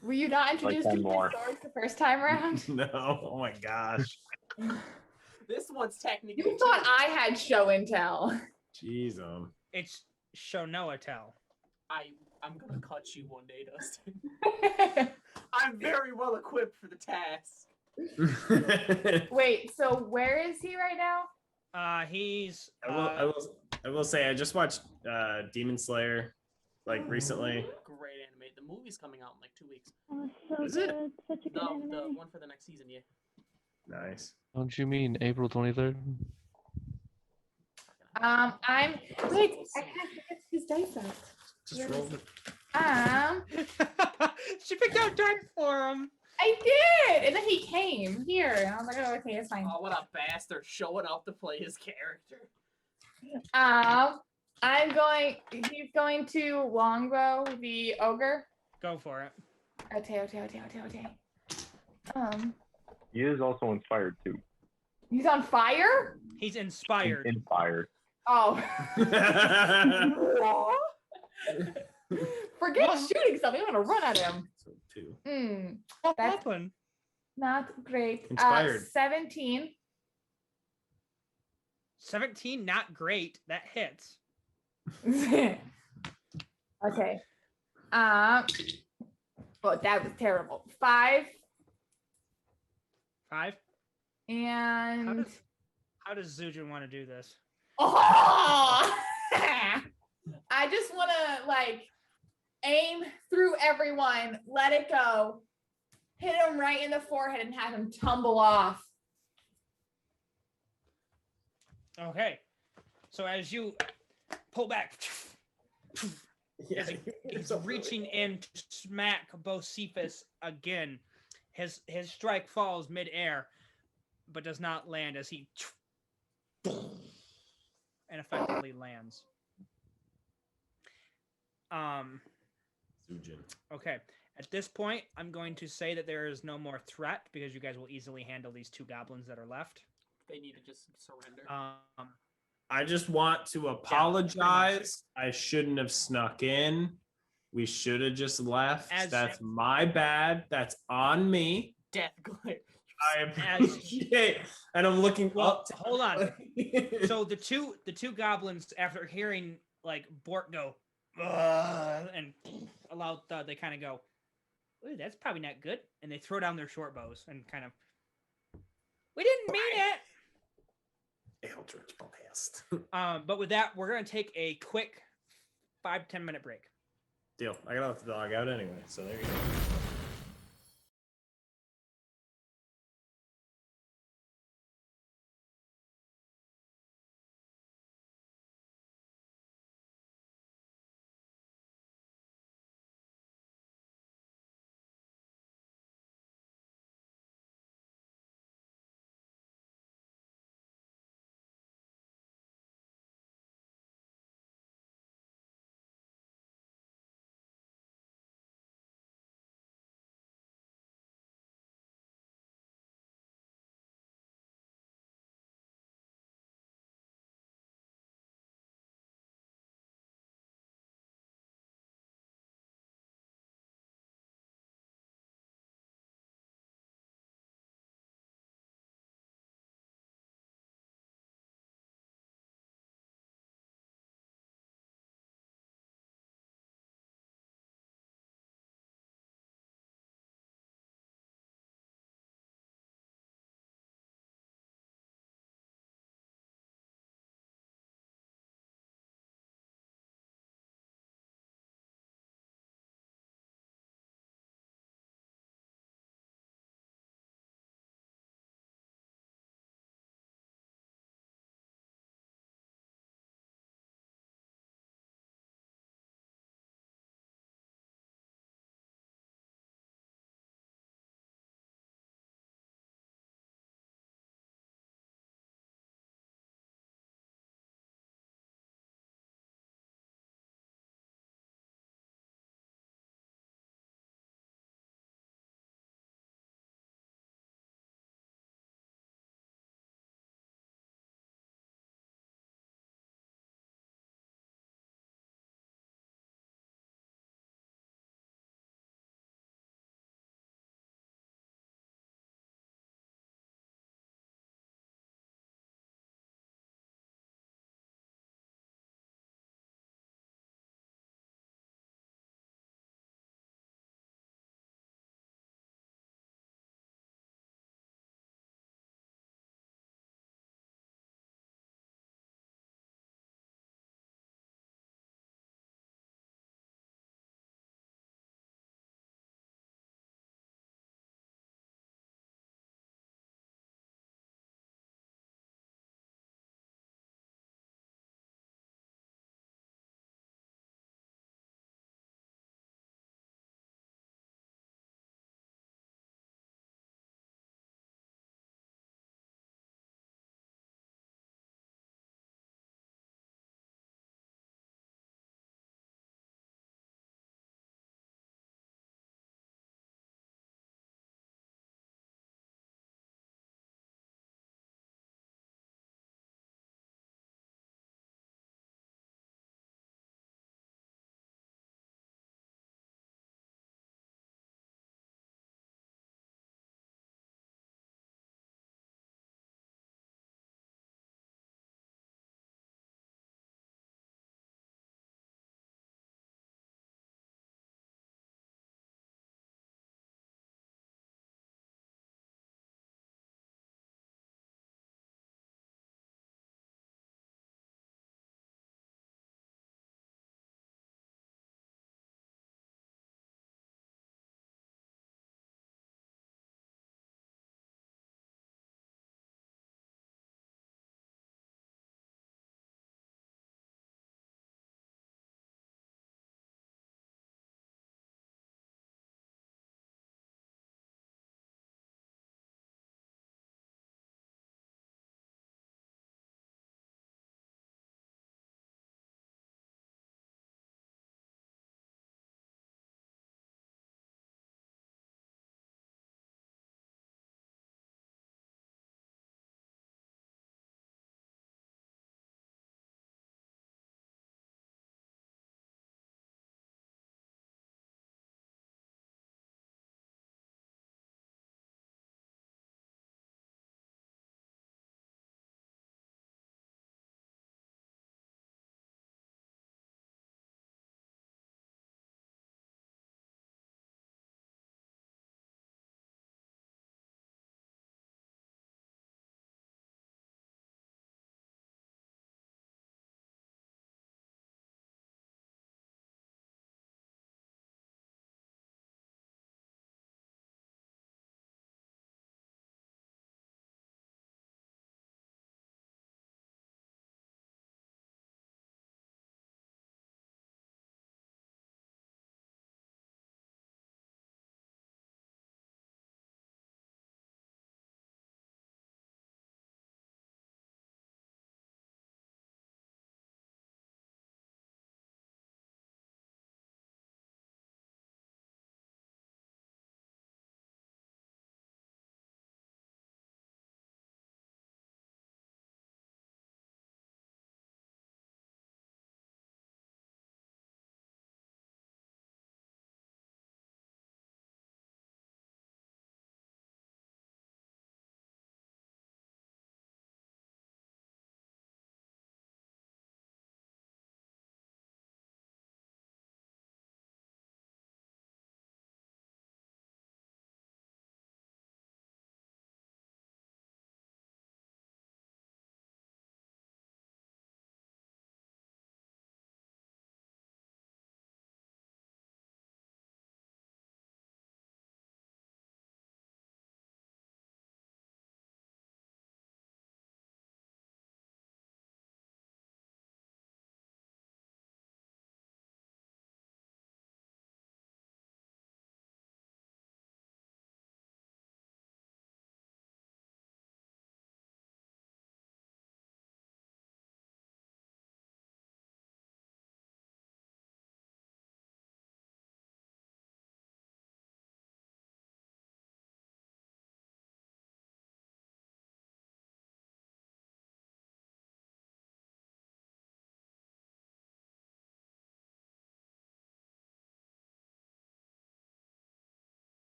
Were you not introduced to 10 more. the swords the first time around? No. Oh my gosh. This one's technically. You thought I had show and tell. Jeez. It's show Noah tell. I'm gonna cut you one day, Dustin. I'm very well equipped for the task. Wait, so where is he right now? He's. I will say I just watched Demon Slayer recently. Great anime. The movie's coming out in like 2 weeks. Oh, so Is it? good. Such a good No, anime. the one for the next season, yeah. Nice. Don't you mean April 23rd? I'm wait, I have to get his dice out. Just roll it. She picked out dice for him. I did, and then he came here, and I was like, oh, okay, it's fine. Oh, what a bastard showing up to play his character. He's going to Longbow the ogre. Go for it. Okay. He is also inspired too. He's on fire? He's inspired. Inspired. Oh. Forget What? shooting something. I'm gonna run at him. So 2. What That's- happened? Not great. Inspired. 17. 17, not great. That hits. Okay. Oh, that was terrible. 5 5. and How does Zujin want to do this? oh! I just want to aim through everyone, let it go, hit him right in the forehead, and have him tumble off. Okay. So as you pull back, Yeah, he's reaching in to smack Bocephus again. His strike falls midair, but does not land as he and effectively lands. Zujin. Okay. At this point, I'm going to say that there is no more threat because you guys will easily handle these 2 goblins that are left. They need to just surrender. I just want to apologize. I shouldn't have snuck in. We should have just left. That's my bad. That's on me. Death glare. I appreciate. And I'm looking up. Hold on. So the two goblins, after hearing Bort go and allow they kind of go, ooh, that's probably not good, and they throw down their short bows and kind of, we didn't mean it. Eldritch blast. But with that, we're gonna take a quick 5-10 minute break. Deal. I gotta let the dog out anyway, so there you go.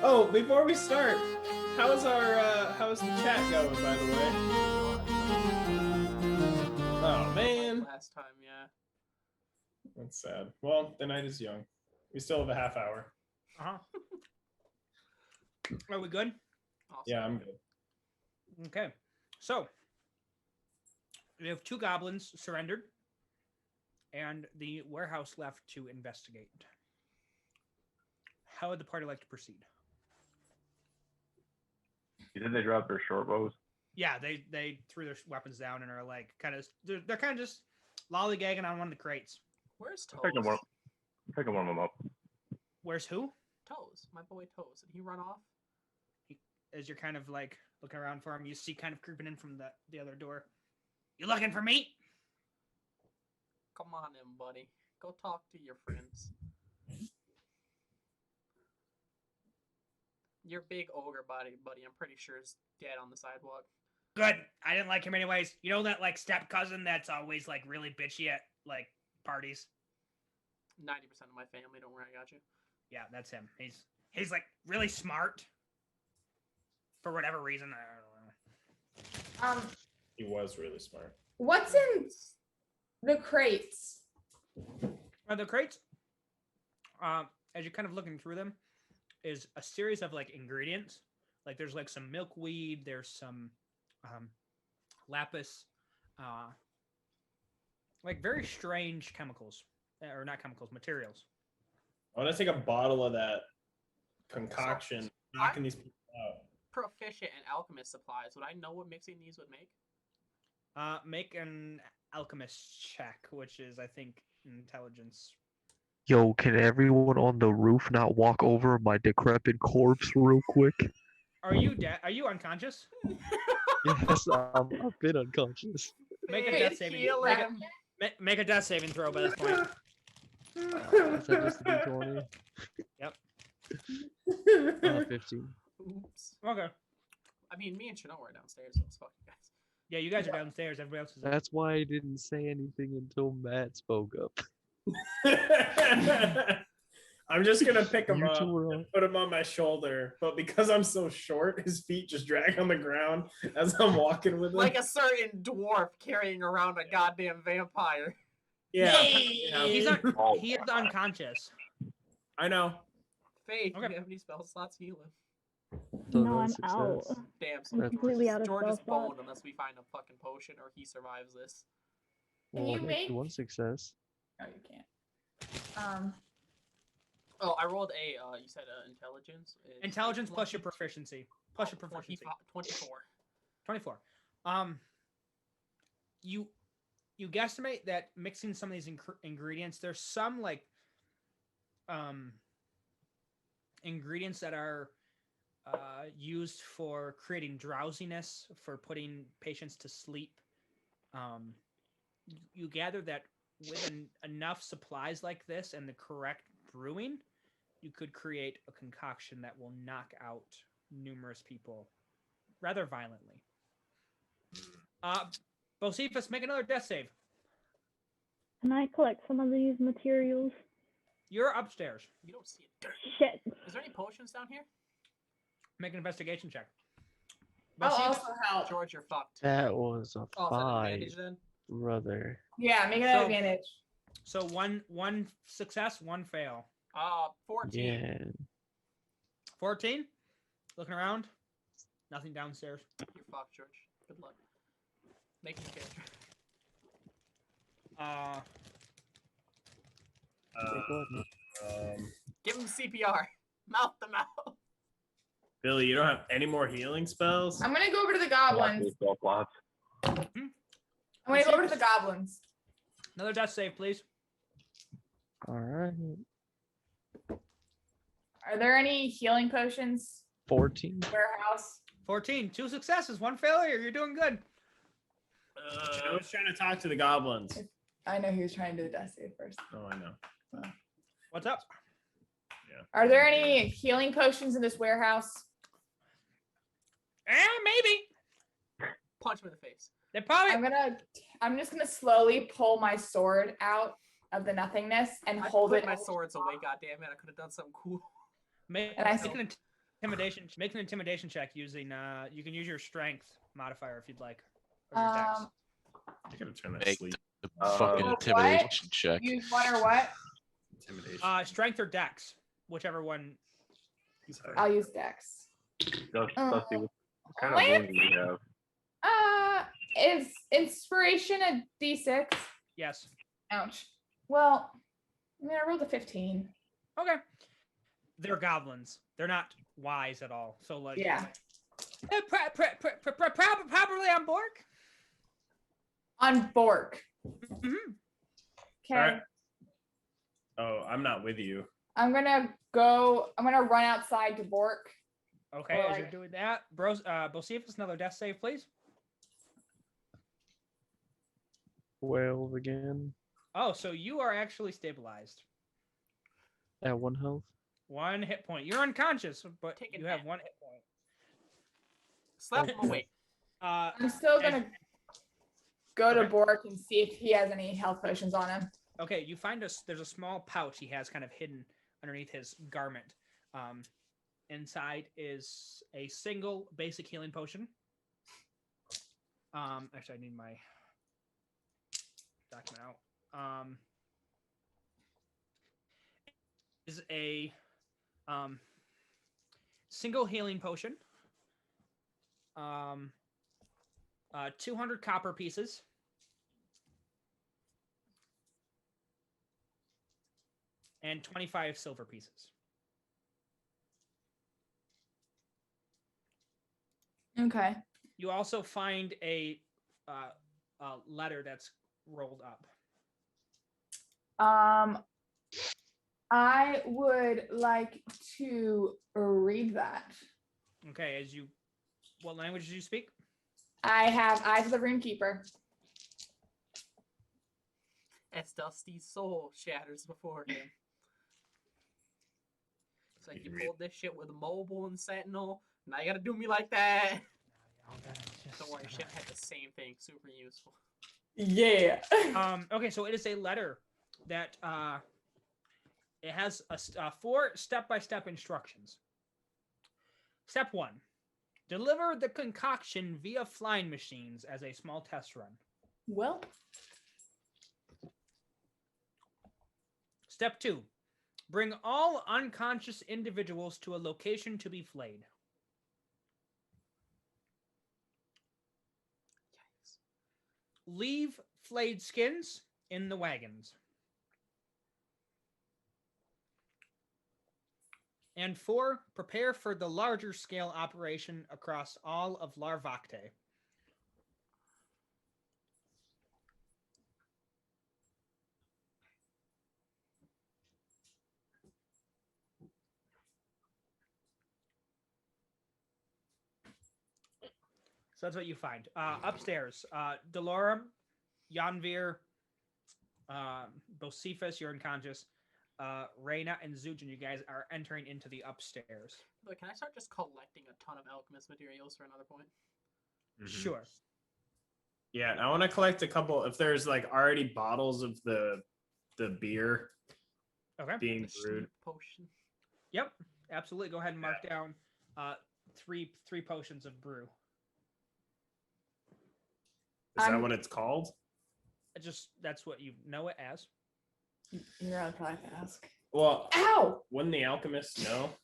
Oh, before we start, how's the chat going, by the way? Oh man, Last time, yeah. that's sad. Well, the night is young. We still have a half hour. Uh-huh. Are we good? Awesome. Yeah, I'm good. Okay. So we have 2 goblins surrendered, and the warehouse left to investigate. How would the party like to proceed? You said they dropped their short bows. Yeah, they threw their weapons down and are like kind of they're kind of just lollygagging on one of the crates. Where's I'm picking Toes? one of them up. Where's who? Toes, my boy Toes. Did he run off? As you're kind of like looking around for him, you see kind of creeping in from the other door. You looking for meat? Come on in, buddy. Go talk to your friends. Your big ogre buddy, I'm pretty sure is dead on the sidewalk. Good. I didn't like him anyways. You know that like step cousin that's always like really bitchy at like parties? 90% of my family, don't worry, I got you. Yeah, that's him. He's like really smart. For whatever reason, I don't know. He was really smart. What's in the crates? The crates, as you're kind of looking through them, is a series of like ingredients. Like there's like some milkweed, there's some lapis, like very strange chemicals, or not chemicals, materials. I want to take a bottle of that concoction, knocking these people out. Proficient in alchemist supplies. Would I know what mixing these would make? Make an alchemist check, which is I think intelligence. Yo, can everyone on the roof not walk over my decrepit corpse real quick? Are you dead? Are you unconscious? Yes, I've been unconscious. Make a Hey, death saving. heal him. Make a death saving throw by this point. Is that just a D20? Yep. 15. Oops. Okay. I mean, me and Chino are downstairs, so it's fuck you guys. Yeah, you guys are downstairs. Everybody else is up. That's why I didn't say anything until Matt spoke up. I'm just gonna pick him You up, two were and put him on my shoulder, but because I'm so short, his feet just drag on the ground as I'm walking with him. Like a certain dwarf carrying around a goddamn vampire. yeah, He's Oh, he is unconscious. I know. Faith, Okay. do you have any spell slots healing? So No, I'm success. out. Damn, so I'm That's- completely out of George spell is boned slots. unless we find a fucking potion or he survives this. Can Well, you I'll make make- one success. No, you can't. Oh, I rolled a, you said intelligence? Is Intelligence plus your intelligence? proficiency. Plus your Oh, proficiency. 24. 24. You guesstimate that mixing some of these ingredients, there's some like ingredients that are used for creating drowsiness, for putting patients to sleep. You gather that with enough supplies like this and the correct brewing, you could create a concoction that will knock out numerous people rather violently. Bocephus, make another death save. Can I collect some of these materials? You're upstairs. You don't see it. Shit. Is there any potions down here? Make an investigation check. I'll Bocephus, also help. George, you're fucked. That was a Oh, is that an 5, advantage then? brother. Yeah, make an So- advantage. so one success, one fail. 14. Yeah. 14. Looking around. Nothing downstairs. You're fucked, George. Good luck. Make your character. Give him CPR. Mouth to mouth. Billy, you don't have any more healing spells? I'm gonna go over to the goblins. Lots. I'm gonna go over to the goblins. Another death save, please. All right. Are there any healing potions? 14. Warehouse. 14. 2 successes, 1 failure. You're doing good. I was trying to talk to the goblins. I know he was trying to do the death save first. Oh, I know. What's up? Are there any healing potions in this warehouse? Maybe. Punch him in the face. They probably. I'm just gonna slowly pull my sword out of the nothingness and I hold put it. my swords away, goddammit. I could have done something cool. Make, And I make, see- an, intimidation. Make an intimidation check using. You can use your strength modifier if you'd like. Or your dex. I gotta turn that Make sleep. the fucking What? intimidation check. Use what or what? Intimidation. Strength or dex, whichever one. You prefer. I'll use Dex. Dusty, what kind of wait. wounds do you have? Is inspiration a D6? Yes. Ouch. Well, I mean, I rolled a 15. Okay. They're goblins. They're not wise at all. So like. Yeah. Probably on Bork. On Bork. Mhm. Okay. Alright. Oh, I'm not with you. I'm gonna run outside to Bork. Okay, as you're doing that, bros, Bocephus, another death save, please. 12 again. Oh, so you are actually stabilized. At 1 health. 1 hit point. You're unconscious, but Take a you have nap. 1 hit point. Slap him awake. I'm still gonna go to Bork and see if he has any health potions on him. Okay, you find there's a small pouch he has kind of hidden underneath his garment. Inside is a single basic healing potion. Actually, I need my document out. Is a single healing potion. 200 copper pieces. And 25 silver pieces. Okay. You also find a letter that's rolled up. I would like to read that. Okay, what language do you speak? I have Eyes of the Runekeeper. As Dusty's soul shatters before him. It's like you pulled this shit with Mobile and Sentinel. Now you gotta do me like that. Don't worry, shit had the same thing. Super useful. Yeah. Okay, so it is a letter that it has 4 step-by-step instructions. Step 1. Deliver the concoction via flying machines as a small test run. Well. Step 2. Bring all unconscious individuals to a location to be flayed. Leave flayed skins in the wagons. And 4. Prepare for the larger scale operation across all of Larvacte. So that's what you find. Upstairs, Delorum, Yanvir, Bocephus, you're unconscious. Reyna and Zujin, you guys are entering into the upstairs. Look, can I start just collecting a ton of alchemist materials for another point? Mhm. Sure. Yeah, I want to collect a couple. If there's like already bottles of the beer Okay. being The brewed. sleep potion. Yep. Absolutely. Go ahead and mark down three potions of brew. Is that what it's called? That's what you know it as. You're gonna probably have to ask. Well, Ow! wouldn't the alchemist know?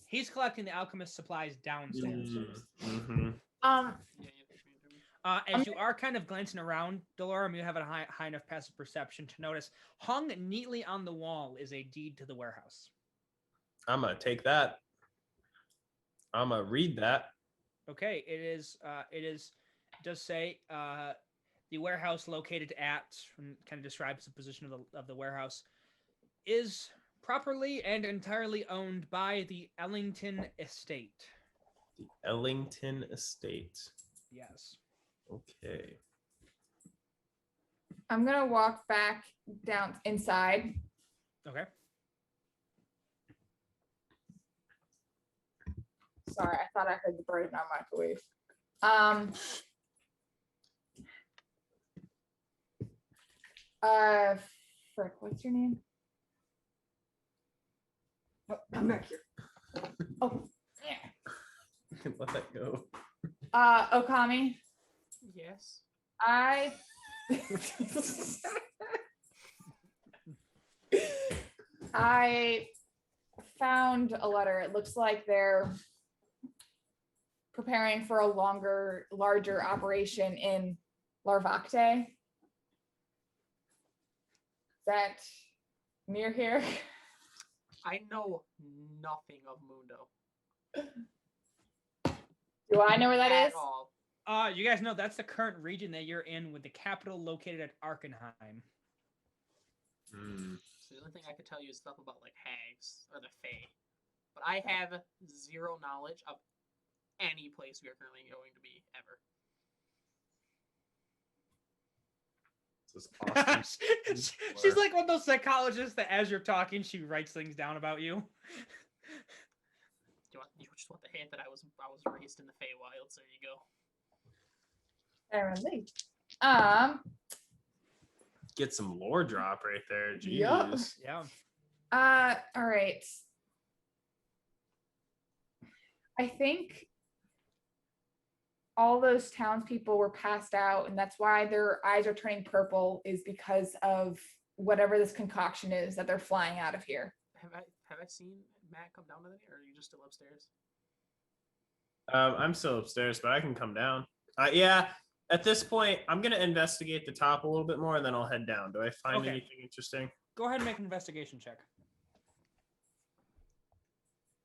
He's collecting the alchemist supplies downstairs. Mm-hmm. Yeah, you have to change them. As you are kind of glancing around, Delorum, you have a high enough passive perception to notice hung neatly on the wall is a deed to the warehouse. I'm gonna take that. I'm gonna read that. Okay, it does say the warehouse located at, and kind of describes the position of the warehouse, is properly and entirely owned by the Ellington Estate. The Ellington Estate. Yes. Okay. I'm gonna walk back down inside. Okay. Sorry, I thought I heard the bird in our microwave. Frick, what's your name? Oh, I'm back here. let that go. Okami, Yes. I I found a letter. It looks like they're preparing for a larger operation in Larvacte. Is that near here? I know nothing of Mundo Do I know where that at is? all. You guys know that's the current region that you're in, with the capital located at Arkenheim. So the only thing I could tell you is stuff about like hags or the Fae, but I have zero knowledge of any place we are currently going to be ever. This is awesome. She's like one of those psychologists that, as you're talking, she writes things down about you. You just want the hint that I was raised in the Feywilds. There you go. Apparently. Get some lore drop right there. Jeez. Yup. Yeah. All right. I think all those townspeople were passed out, and that's why their eyes are turning purple, is because of whatever this concoction is that they're flying out of here. Have I seen Matt come down to me, or are you just still upstairs? I'm still upstairs, but I can come down. Yeah. At this point, I'm gonna investigate the top a little bit more, and then I'll head down. Do I find Okay. anything interesting? Go ahead and make an investigation check.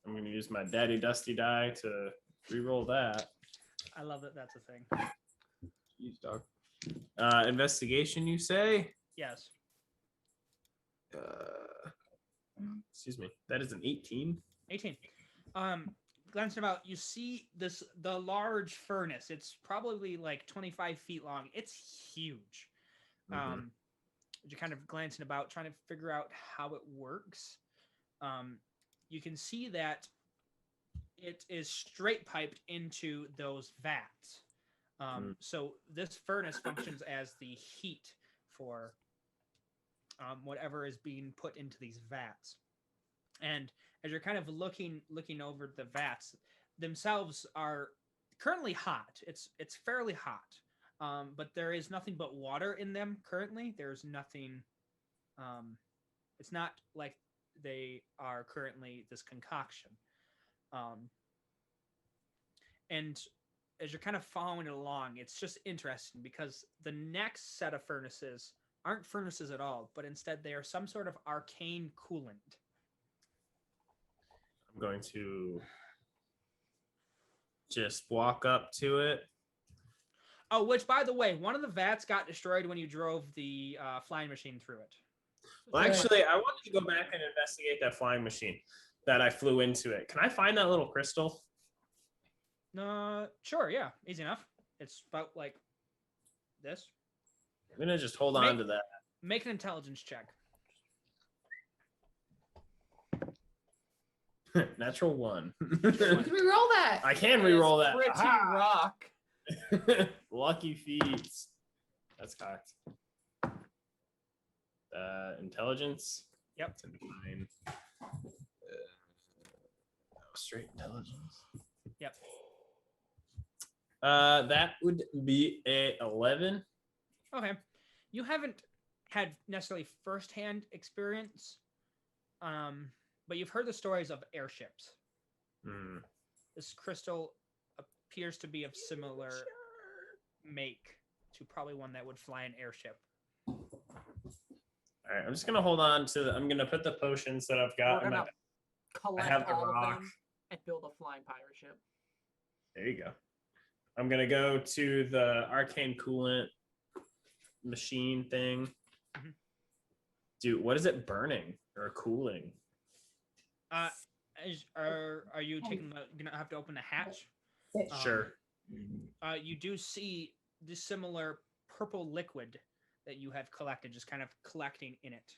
I'm gonna use my daddy dusty die to re-roll that. I love that that's a thing. Jeez, dog. Investigation, you say? Yes. Excuse me. That is an 18. 18. Glancing about, you see the large furnace. It's probably like 25 feet long. It's huge. You're kind of glancing about, trying to figure out how it works. You can see that it is straight piped into those vats. So this furnace functions as the heat for whatever is being put into these vats. And as you're kind of looking over the vats, themselves are currently hot. It's fairly hot, but there is nothing but water in them currently. There's nothing. It's not like they are currently this concoction. And as you're kind of following it along, it's just interesting because the next set of furnaces aren't furnaces at all, but instead they are some sort of arcane coolant. I'm going to just walk up to it. Oh, which, by the way, one of the vats got destroyed when you drove the flying machine through it. Well, actually, I wanted to go back and investigate that flying machine that I flew into it. Can I find that little crystal? Sure, yeah, easy enough. It's about like this. I'm gonna just hold on to that. Make an intelligence check. Natural 1. You can re-roll that. I can re-roll that. Pretty Aha! rock. Lucky feats. That's cocked. Intelligence. Yep. It's fine. Straight intelligence. Yep. That would be a 11. Okay. You haven't had necessarily firsthand experience, but you've heard the stories of airships. This crystal appears to be of similar make to probably one that would fly an airship. All right, I'm just gonna hold on to. I'm gonna put the potions that I've got. We're in my gonna collect have the all rock. of them and build a flying pirate ship. There you go. I'm gonna go to the arcane coolant machine thing. Dude, what is it burning or cooling? Are you taking gonna have to open the hatch? Sure. You do see this similar purple liquid that you have collected, just kind of collecting in it.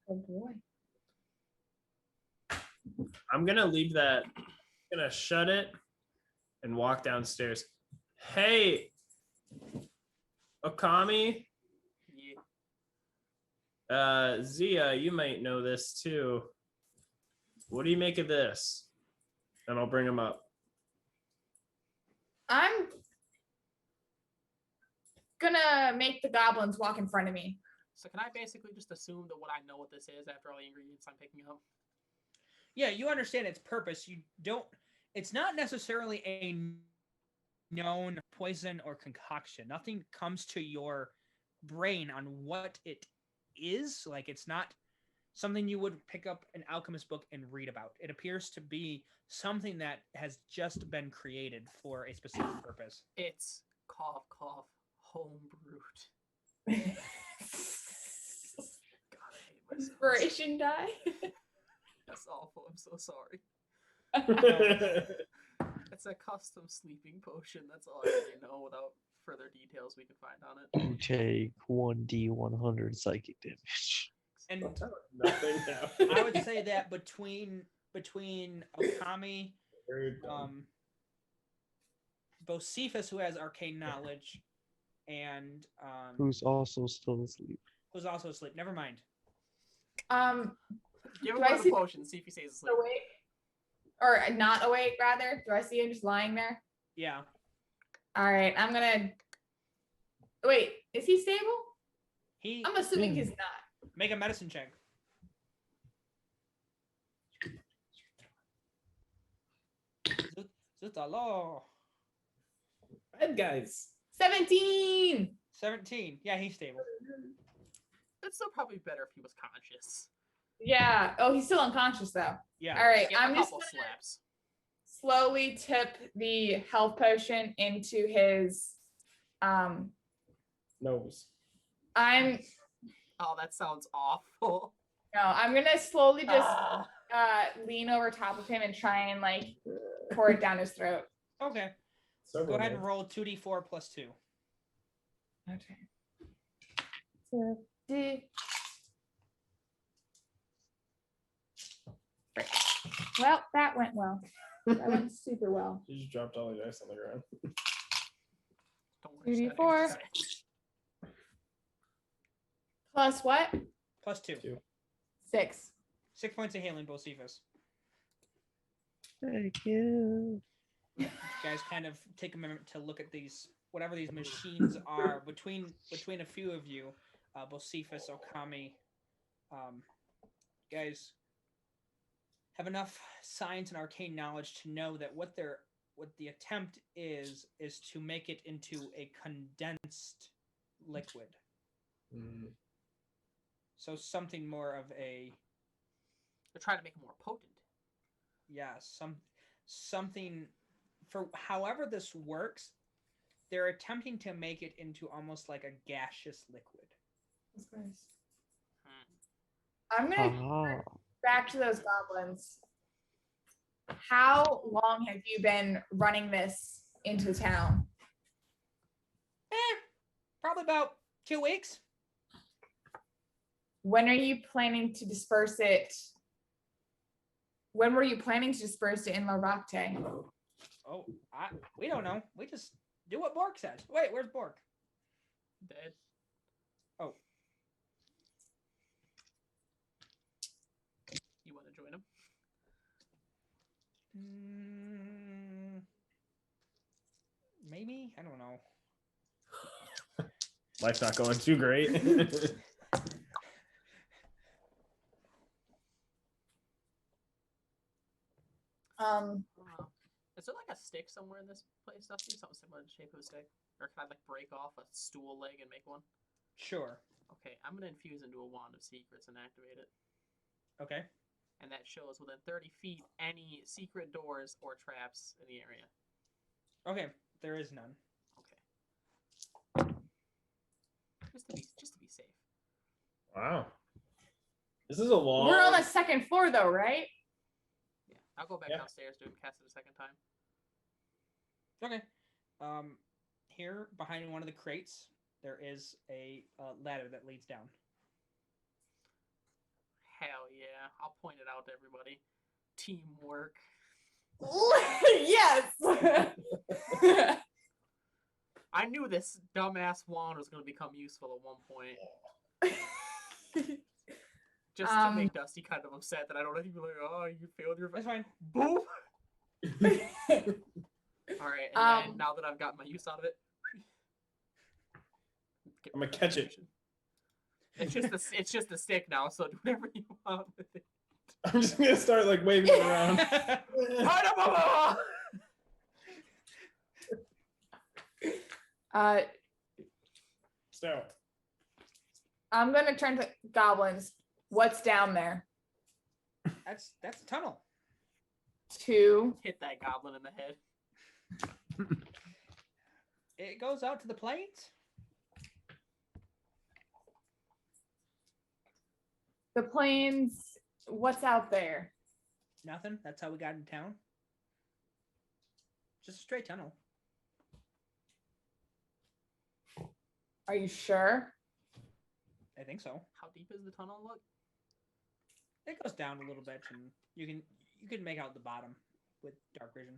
Oh boy. I'm gonna leave that. I'm gonna shut it and walk downstairs. Hey, Okami. Yeah. Zia, you might know this too. What do you make of this? And I'll bring him up. I'm gonna make the goblins walk in front of me. So can I basically just assume that what I know what this is after all the ingredients I'm picking up? Yeah, you understand its purpose. You don't. It's not necessarily a known poison or concoction. Nothing comes to your brain on what it is. Like, it's not something you would pick up an alchemist book and read about. It appears to be something that has just been created for a specific purpose. It's cough cough home brewed. God, I hate myself. Inspiration die. That's awful. I'm so sorry. It's a custom sleeping potion. That's all I really know without further details we can find on it. You take 1d100 psychic damage. And Nothing now. I would say that between Okami, Bocephus, who has arcane knowledge, and Who's also still asleep. who's also asleep. Never mind. Give him Do I one of the see- potions, see if he stays asleep. Awake. Or not awake, rather. Do I see him just lying there? Yeah. All right, I'm gonna. Wait, is he stable? He I'm assuming he's not. make a medicine check. Zutalo. Bad guys. 17. 17. Yeah, he's stable. It's still probably better if he was conscious. Yeah. Oh, he's still unconscious though. Yeah. All right, Give I'm a just couple gonna slaps. slowly tip the health potion into his. Nose. I'm Oh, that sounds awful. no. I'm gonna slowly just Ah. lean over top of him and try and like pour it down his throat. Okay. So Go ahead and roll 2d4 plus 2. Okay. So, well, that went well. That went super well. You just dropped all the dice on the ground. Don't worry, 2d4. Seth, Plus what? Plus 2. 6. 6 points of healing, Bocephus. Thank you. You guys kind of take a moment to look at these, whatever these machines are. Between a few of you, Bocephus, Okami, guys have enough science and arcane knowledge to know that what the attempt is to make it into a condensed liquid. Mm. So something more of a They're trying to make it more potent. something for however this works, they're attempting to make it into almost like a gaseous liquid. I'm gonna Ah. back to those goblins. How long have you been running this into town? Probably about 2 weeks. When are you planning to disperse it? When were you planning to disperse it in La Rocte? Oh, we don't know. We just do what Bork says. Wait, where's Bork? Dead. Oh. You want to join him? Maybe? I don't know. Life's not going too great. I don't know. Is there like a stick somewhere in this place, Dusty? Something similar to the shape of a stick? Or can I like break off a stool leg and make one? Sure. Okay, I'm gonna infuse into a wand of secrets and activate it. Okay. And that shows within 30 feet any secret doors or traps in the area. Okay. There is none. Okay. Just to be safe. Wow. This is a long. We're on the second floor though, right? Yeah. I'll go back Yeah. downstairs to cast it a second time. Okay. Here behind one of the crates, there is a ladder that leads down. Hell yeah. I'll point it out to everybody. Teamwork. Yes. I knew this dumbass wand was going to become useful at one point. Just to make Dusty kind of upset that I don't know. He'd be like, oh, you failed your. That's fine. Boop! All right, and then Um, now that I've got my use out of it, I'm gonna catch it. It's just a stick now, so do whatever you want with it. I'm just gonna start like waving it around. So I'm gonna turn to goblins. What's down there? That's a tunnel. 2. Hit that goblin in the head. It goes out to the plains. The plains. What's out there? Nothing. That's how we got in town. Just a straight tunnel. Are you sure? I think so. How deep is the tunnel? Look. It goes down a little bit, and you can make out the bottom with dark vision.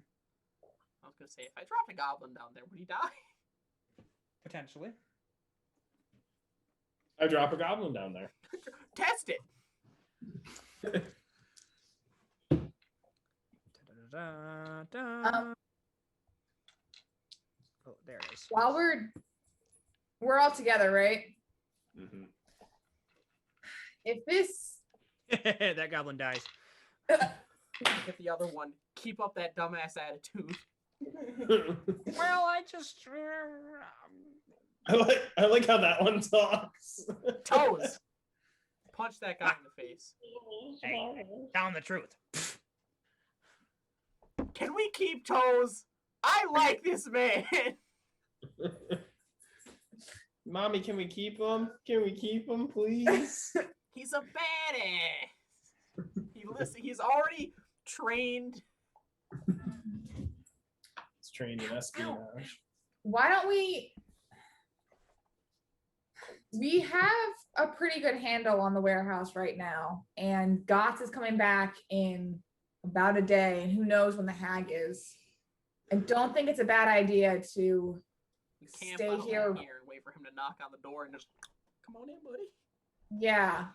I was gonna say, if I dropped a goblin down there, would he die? Potentially. I drop a goblin down there. Test it. Um, Oh, there it is. While we're all together, right? Mm-hmm. If this That goblin dies. Get the other one. Keep up that dumbass attitude. Well, I just. I like how that one talks. Toes. Punch that guy in the face. Hey, telling the truth. Can we keep Toes? I like this man. Mommy, can we keep him? Can we keep him, please? He's a badass. He's already trained. He's trained in espionage. why don't we have a pretty good handle on the warehouse right now, and Gotts is coming back in about a day, and who knows when the hag is. I don't think it's a bad idea to We camp stay out here. and wait for him to knock on the door and just come on in, buddy. Yeah,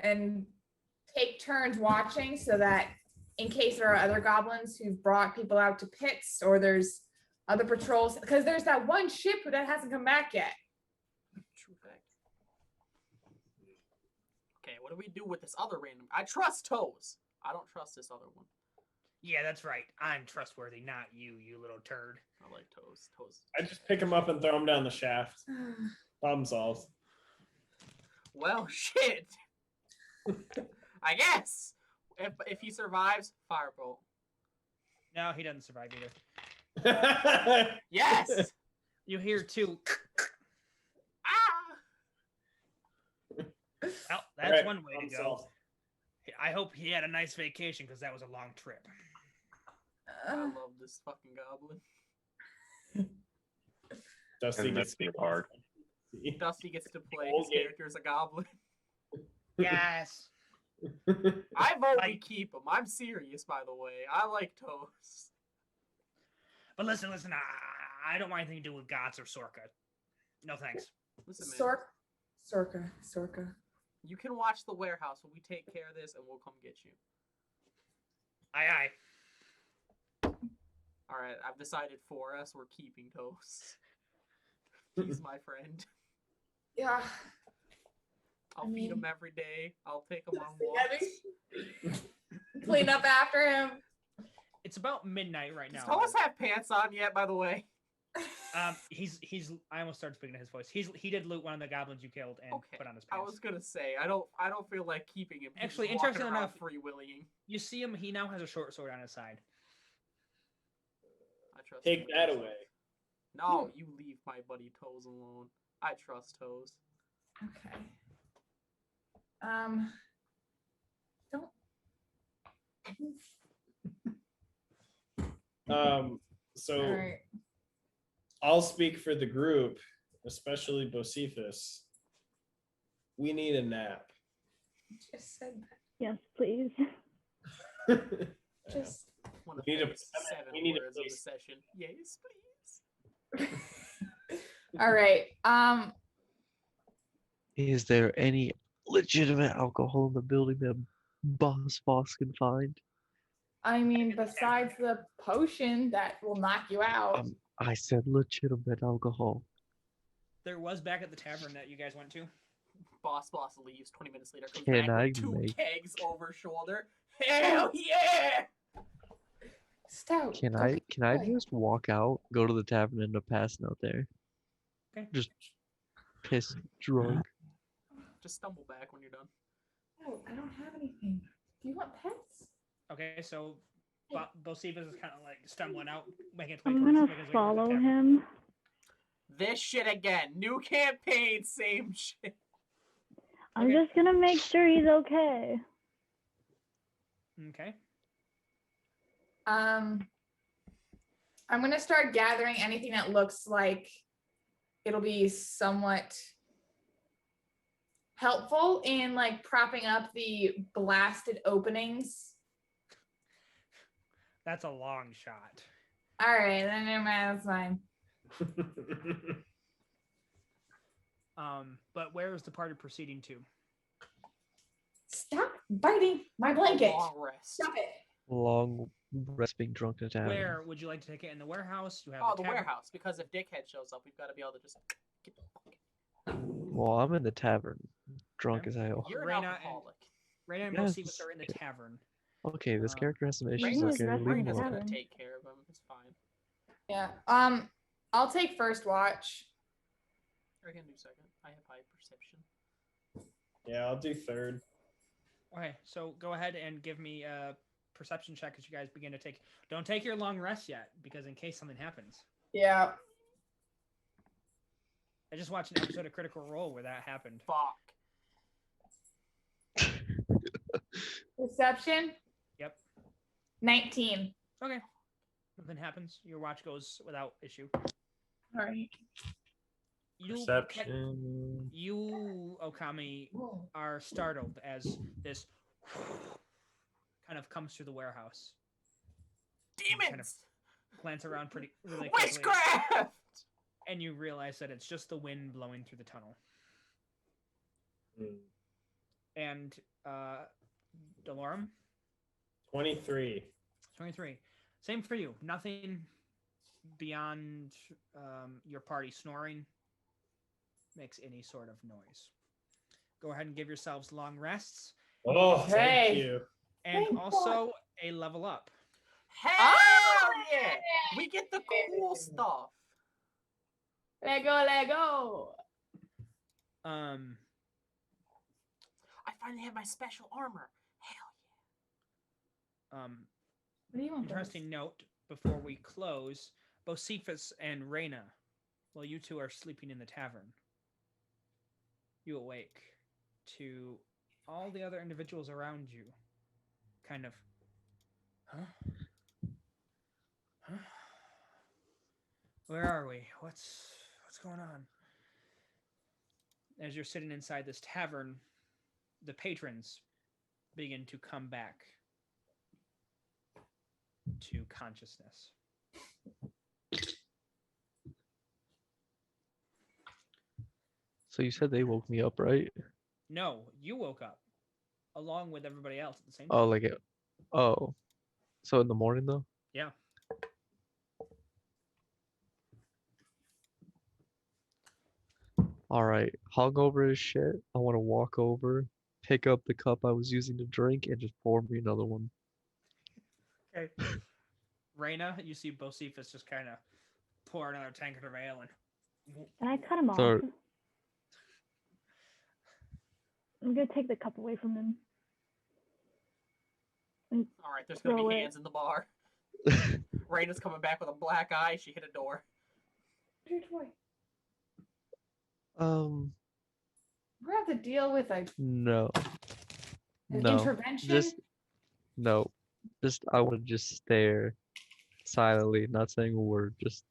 and take turns watching so that in case there are other goblins who've brought people out to pits, or there's other patrols, because there's that one ship that hasn't come back yet. True fact. Okay, what do we do with this other random? I trust Toes. I don't trust this other one. Yeah, that's right. I'm trustworthy, not you, you little turd. I like Toes. Toes. I just pick him up and throw him down the shaft. Problem solved. Well, shit. I guess if he survives, firebolt. No, he doesn't survive either. Yes. You hear two. Ah. Well, that's Alright, one way to problem go. solved. I hope he had a nice vacation because that was a long trip. I love this fucking goblin. Dusty And gets that's pretty hard. Dusty gets to play Whole his game. character as a goblin. Yes. I vote we Like- keep him. I'm serious, by the way. I like Toes. But listen, I don't want anything to do with Gotts or Sorka. No thanks. Listen, man. Sorka. You can watch the warehouse when we take care of this, and we'll come get you. Aye, aye. All right, I've decided for us, we're keeping Toes. He's my friend. Yeah. I'll I feed him mean- every day. I'll take him on Yeah, walks. Clean up after him. It's about midnight right Does now. Toes have pants on yet, by the way? He's. I almost started speaking to his voice. He did loot one of the goblins you killed and Okay. put on his I pants. was gonna say I don't feel like keeping him. He's Actually, just walking interesting around enough- free willing. You see him. He now has a short sword on his side. I trust. Take him. that away. No, you leave my buddy Toes alone. I trust Toes. Okay. Don't. So All right. I'll speak for the group, especially Bocephus. We need a nap. Just said Yes, please. that. Just. One of We need a- the 7 we need a words of the place. session. Yes, please. All right. Is there any legitimate alcohol in the building that Boss can find? I mean, besides the potion that will knock you out. I said legitimate alcohol. There was back at the tavern that you guys went to. Boss leaves. 20 minutes later, comes Can back I with 2 make- kegs over shoulder. Hell yeah! Stout. Can go I boy. just walk out, go to the tavern, and end up passing out there? Okay. Just piss drunk. Just stumble back when you're done. Oh, I don't have anything. Do you want pets? Okay, so Bocephus is kind of like stumbling out, making his way I'm towards gonna making his way towards the follow tavern. him. This shit again. New campaign, same shit. I'm Okay. just gonna make sure he's okay. Okay. I'm gonna start gathering anything that looks like it'll be somewhat helpful in like propping up the blasted openings. That's a long shot. All right, then never mind. That's fine. But where is the party proceeding to? Stop biting my blanket. Long rest. Stop it. Long rest being drunk in a tavern. Where would you like to take it? In the warehouse? You have Oh, the tavern? warehouse. Because if Dickhead shows up, we've got to be able to just get the fuck. Well, I'm in the tavern, drunk Okay. as hell. You're an Raina and- alcoholic. Raina and Yes, Bocephus are in the okay. tavern. Okay, this Um, character has some issues. Raina's Okay, resting leave in him the Raina's alone. gonna tavern. take care of him. It's fine. Yeah. I'll take first watch. I can do second. I have high perception. Yeah, I'll do third. Okay, so go ahead and give me a perception check as you guys begin to take. Don't take your long rest yet, because in case something happens. Yeah. I just watched an episode of Critical Role where that happened. Fuck. Perception. Yep. 19. Okay. Nothing happens. Your watch goes without issue. All right. Perception. You, Okami, are startled as this kind of comes through the warehouse. Demons! Kind of glance around really quickly, Witchcraft! and you realize that it's just the wind blowing through the tunnel. Hmm. And Delorum, 23. 23. Same for you. Nothing beyond your party snoring makes any sort of noise. Go ahead and give yourselves long rests, Oh, Hey. thank you. and Thank also a level up. Hell yeah! We get the cool stuff. Lego, Lego. I finally have my special armor. Hell What do you want? Interesting note before we close: Bocephus and Raina, while you two are sleeping in the tavern, you awake to all the other individuals around you, kind of, huh? Where are we? What's going on? As you're sitting inside this tavern, the patrons begin to come back to consciousness. So you said they woke me up, right? No, you woke up along with everybody else at the same time. Oh, like it. Oh, so in the morning though? Yeah. All right, hungover as shit. I want to walk over, pick up the cup I was using to drink, and just pour me another one. Okay. Raina, you see Bocephus just kind of pour another tankard of ale and Can I cut him off? So- I'm gonna take the cup away from him. All right, there's gonna Throw be it. hands in the bar. Raina's coming back with a black eye. She hit a door. Your toy. Um, We're gonna have to deal with no, an no, intervention. just no, just I want to just stare silently, not saying a word, just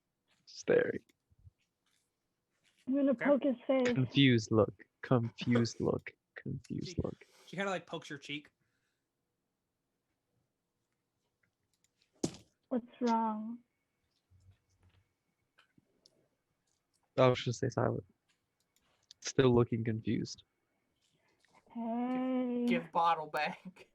staring. I'm gonna Okay. poke his face. Confused look, confused look, confused look. she kind of like pokes your cheek. What's wrong? I was just stay silent. Still looking confused. Hey. Give bottle back.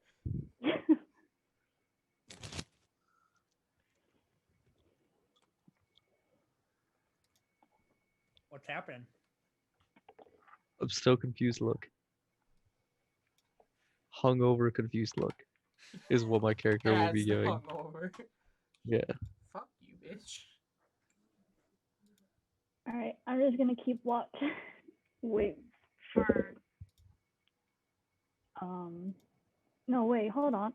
What's happening? I'm still confused look. Hungover confused look is what my character will be That's the doing. hungover. Yeah. Fuck you, bitch. All right, I'm just gonna keep watch. Wait for. No, wait, hold on.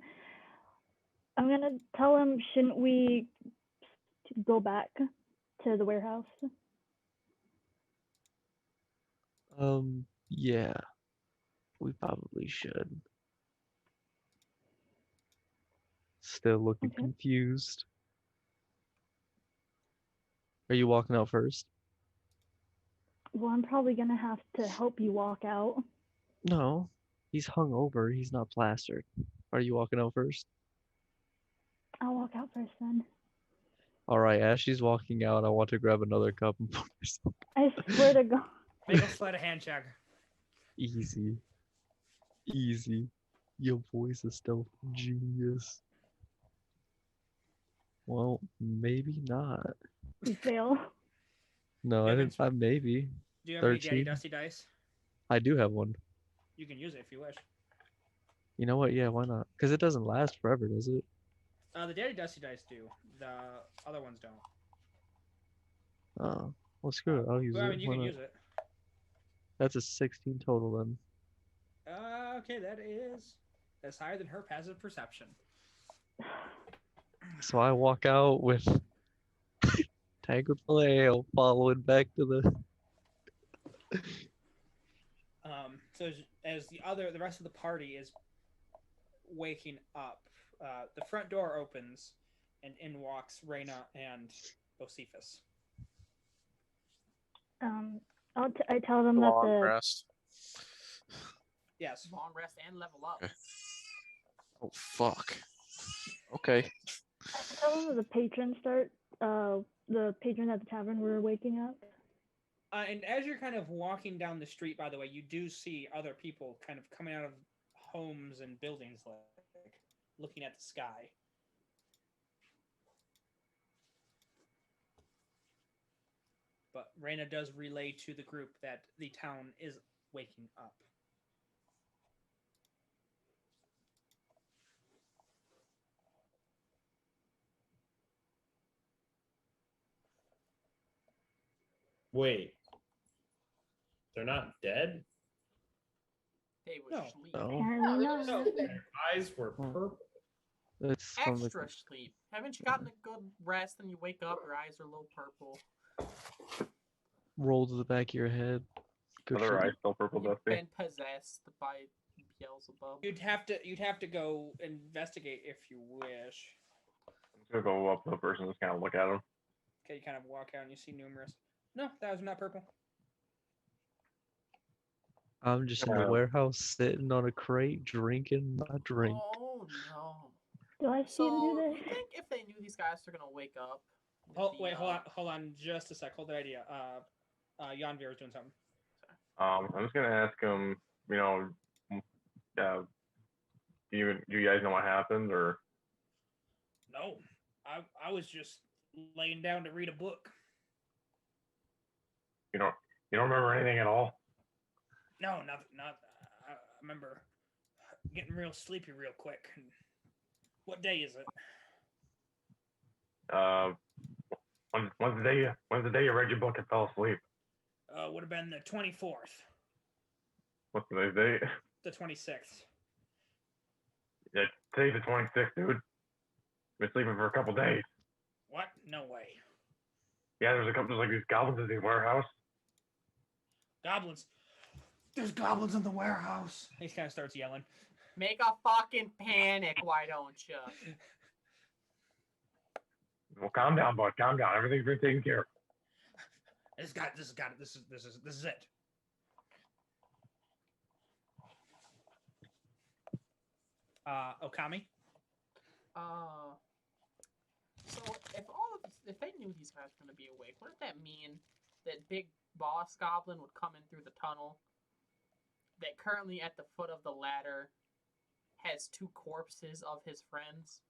I'm gonna tell him. Shouldn't we go back to the warehouse? Yeah, we probably should. Still looking Okay. confused. Are you walking out first? Well, I'm probably gonna have to help you walk out. No, he's hungover. He's not plastered. Are you walking out first? I'll walk out first then. All right, as she's walking out, I want to grab another cup and pour myself. I swear to God. Make a sleight of hand check. Easy. Easy. Your voice is still genius. Well, maybe not. You fail. No, I Yeah, didn't. Maybe. Do you have any Daddy 13. Dusty dice? I do have one. You can use it if you wish. You know what? Yeah, why not? Because it doesn't last forever, does it? The Daddy Dusty dice do. The other ones don't. Oh, well, screw it. I'll use Well, I it. mean, you Why can not? use it. That's a 16 total then. Okay, that's higher than her passive perception. So I walk out with tankard full of ale, following back to the. So as the rest of the party is waking up, the front door opens, and in walks Reyna and Bocephus. I tell them that Long the rest. Yes. Long rest and level up. Okay. Oh fuck. Okay. I tell them that the patrons start. The patrons at the tavern were waking up. And as you're kind of walking down the street, by the way, you do see other people kind of coming out of homes and buildings, like looking at the sky. But Reyna does relay to the group that the town is waking up. Wait. They're not dead? They were No. sleep. No, Apparently not. No. Their eyes were purple. it's from the. Extra sleep. Haven't you gotten a good rest and you wake up, your eyes are a little purple? Roll to the back of your head. Good Other for eyes you. still purple You've dusty. been possessed by Beelzebub. You'd have to go investigate if you wish. I'm just gonna go up to the person and just kind of look at him. Okay, you kind of walk out and you see numerous. No, that was not purple. I'm just in the warehouse sitting on a crate drinking my drink. Oh no. Do I see him do So, this? you think if they knew these guys are gonna wake up? with Oh, the, wait, hold on, just a sec. Hold that idea. Yanvir is doing something. I'm just gonna ask him. You know, do you guys know what happened or? No, I was just laying down to read a book. You don't remember anything at all? No, not. I remember getting real sleepy real quick. What day is it? When's the day you read your book and fell asleep? Would have been the 24th, What's today's date? the 26th. Yeah, today's the 26th, dude. Been sleeping for a couple days. What? No way. Yeah, there's like these goblins in the warehouse. Goblins. There's goblins in the warehouse. He kind of starts yelling. Make a fucking panic, why don't you? Well, calm down, bud. Calm down. Everything's been taken care of. This is it. Okami. So if they knew these guys were gonna be awake, wouldn't that mean that big boss goblin would come in through the tunnel? That currently at the foot of the ladder has two corpses of his friends.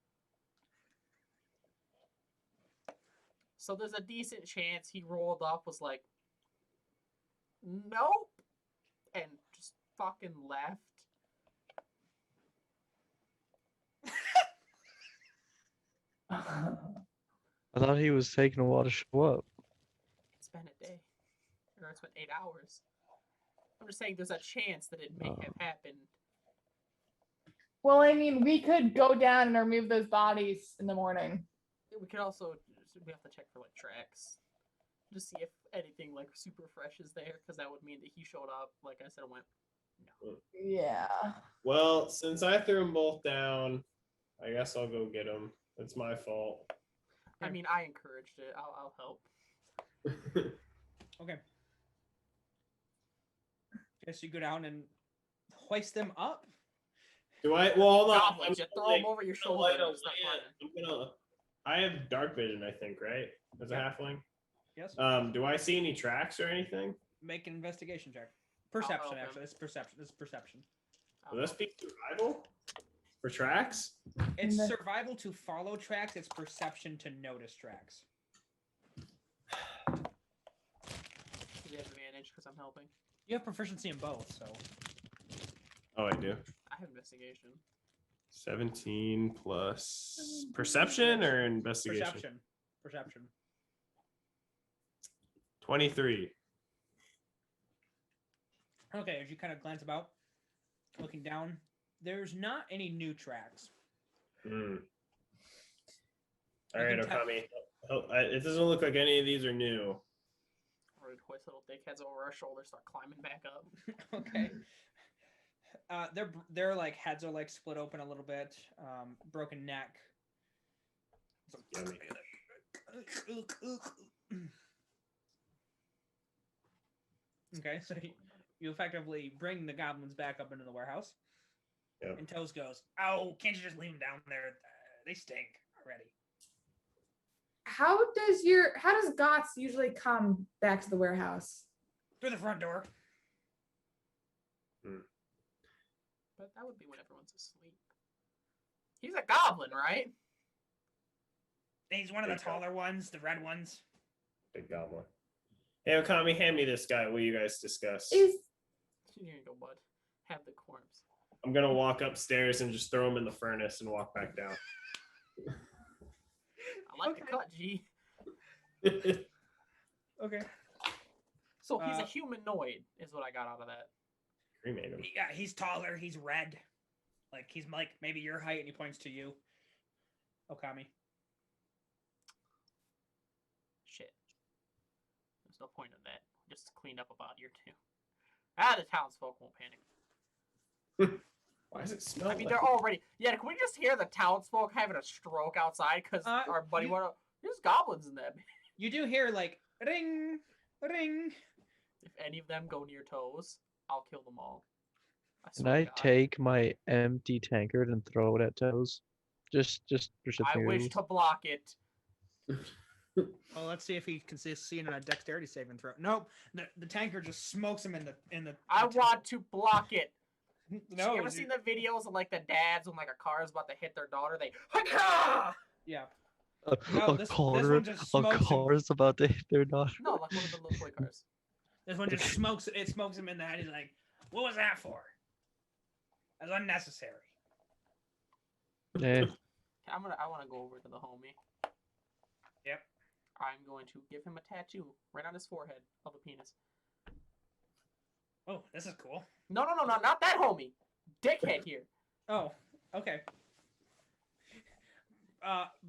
So there's a decent chance he rolled up, was like, nope, and just fucking left. I thought he was taking a while to show up. It's been a day. Or it's been 8 hours. I'm just saying there's a chance that it may have happened. Well, I mean, we could go down and remove those bodies in the morning. We could also, we have to check for like tracks. Just see if anything like super fresh is there, because that would mean that he showed up, like I said, and went, no. Yeah. Well, since I threw them both down, I guess I'll go get them. It's my fault. I mean, I encouraged it. I'll help. Okay. Guess you go down and hoist them up. Do I? Well, hold on. Goblins, you throw them over your shoulder and start climbing. I have dark vision, I think, right? As a halfling. Yes. Do I see any tracks or anything? Make an investigation check. Perception, help him. actually. It's perception. This is perception. Will this be survival for tracks? It's survival to follow tracks. It's perception to notice tracks. Do you have advantage because I'm helping? You have proficiency in both, so. Oh, I do. I have investigation. 17 plus perception or investigation? Perception. Perception. 23. Okay, as you kind of glance about, looking down, there's not any new tracks. Hmm. You All right, can tell- Okami. It doesn't look like any of these are new. Or we'd hoist little dickheads over our shoulders, start climbing back up. Okay. Their like heads are like split open a little bit. Broken neck. Yummy. Okay, so you effectively bring the goblins back up into the warehouse. Yep. And Toes goes, "Oh, can't you just leave them down there? They stink already." How does Gots usually come back to the warehouse? Through the front door. But that would be when everyone's asleep. He's a goblin, right? He's one of the Big taller ones, the red ones. Big goblin. Hey, Okami, hand me this guy. Will you guys discuss? Here you go, bud. Have the corpse. I'm going to walk upstairs and just throw him in the furnace and walk back down. I like the cut, G. Okay. So he's a humanoid, is what I got out of that. Cremate him. Yeah, he's taller. He's red. Like he's like maybe your height, and he points to you, Okami. Shit. There's no point in that. Just cleaned up a body or two. The townsfolk won't panic. Why does it smell I mean, like they're already. Yeah, can we just hear the townsfolk having a stroke outside? Because our buddy there's goblins in that. You do hear like ring, ring. If any of them go near Toes, I'll kill them all. Can I take my empty tankard and throw it at Toes? Just for shits I and wish giggles. to block it. Well, let's see if he can see it in a dexterity saving throw. Nope, the tanker just smokes him in the. I want to block it. No, you ever seen the videos of like the dads when like a car is about to hit their daughter? They Yeah. A this car, one just smokes him. car's about to hit their daughter. No, like one of the little toy cars. This one just smokes it. It smokes him in the head. He's like, "What was that for? That's unnecessary." Yeah. I want to go over to the homie. Yep. I'm going to give him a tattoo right on his forehead of a penis. Oh, this is cool. No, not that homie. Dickhead here. Oh, okay.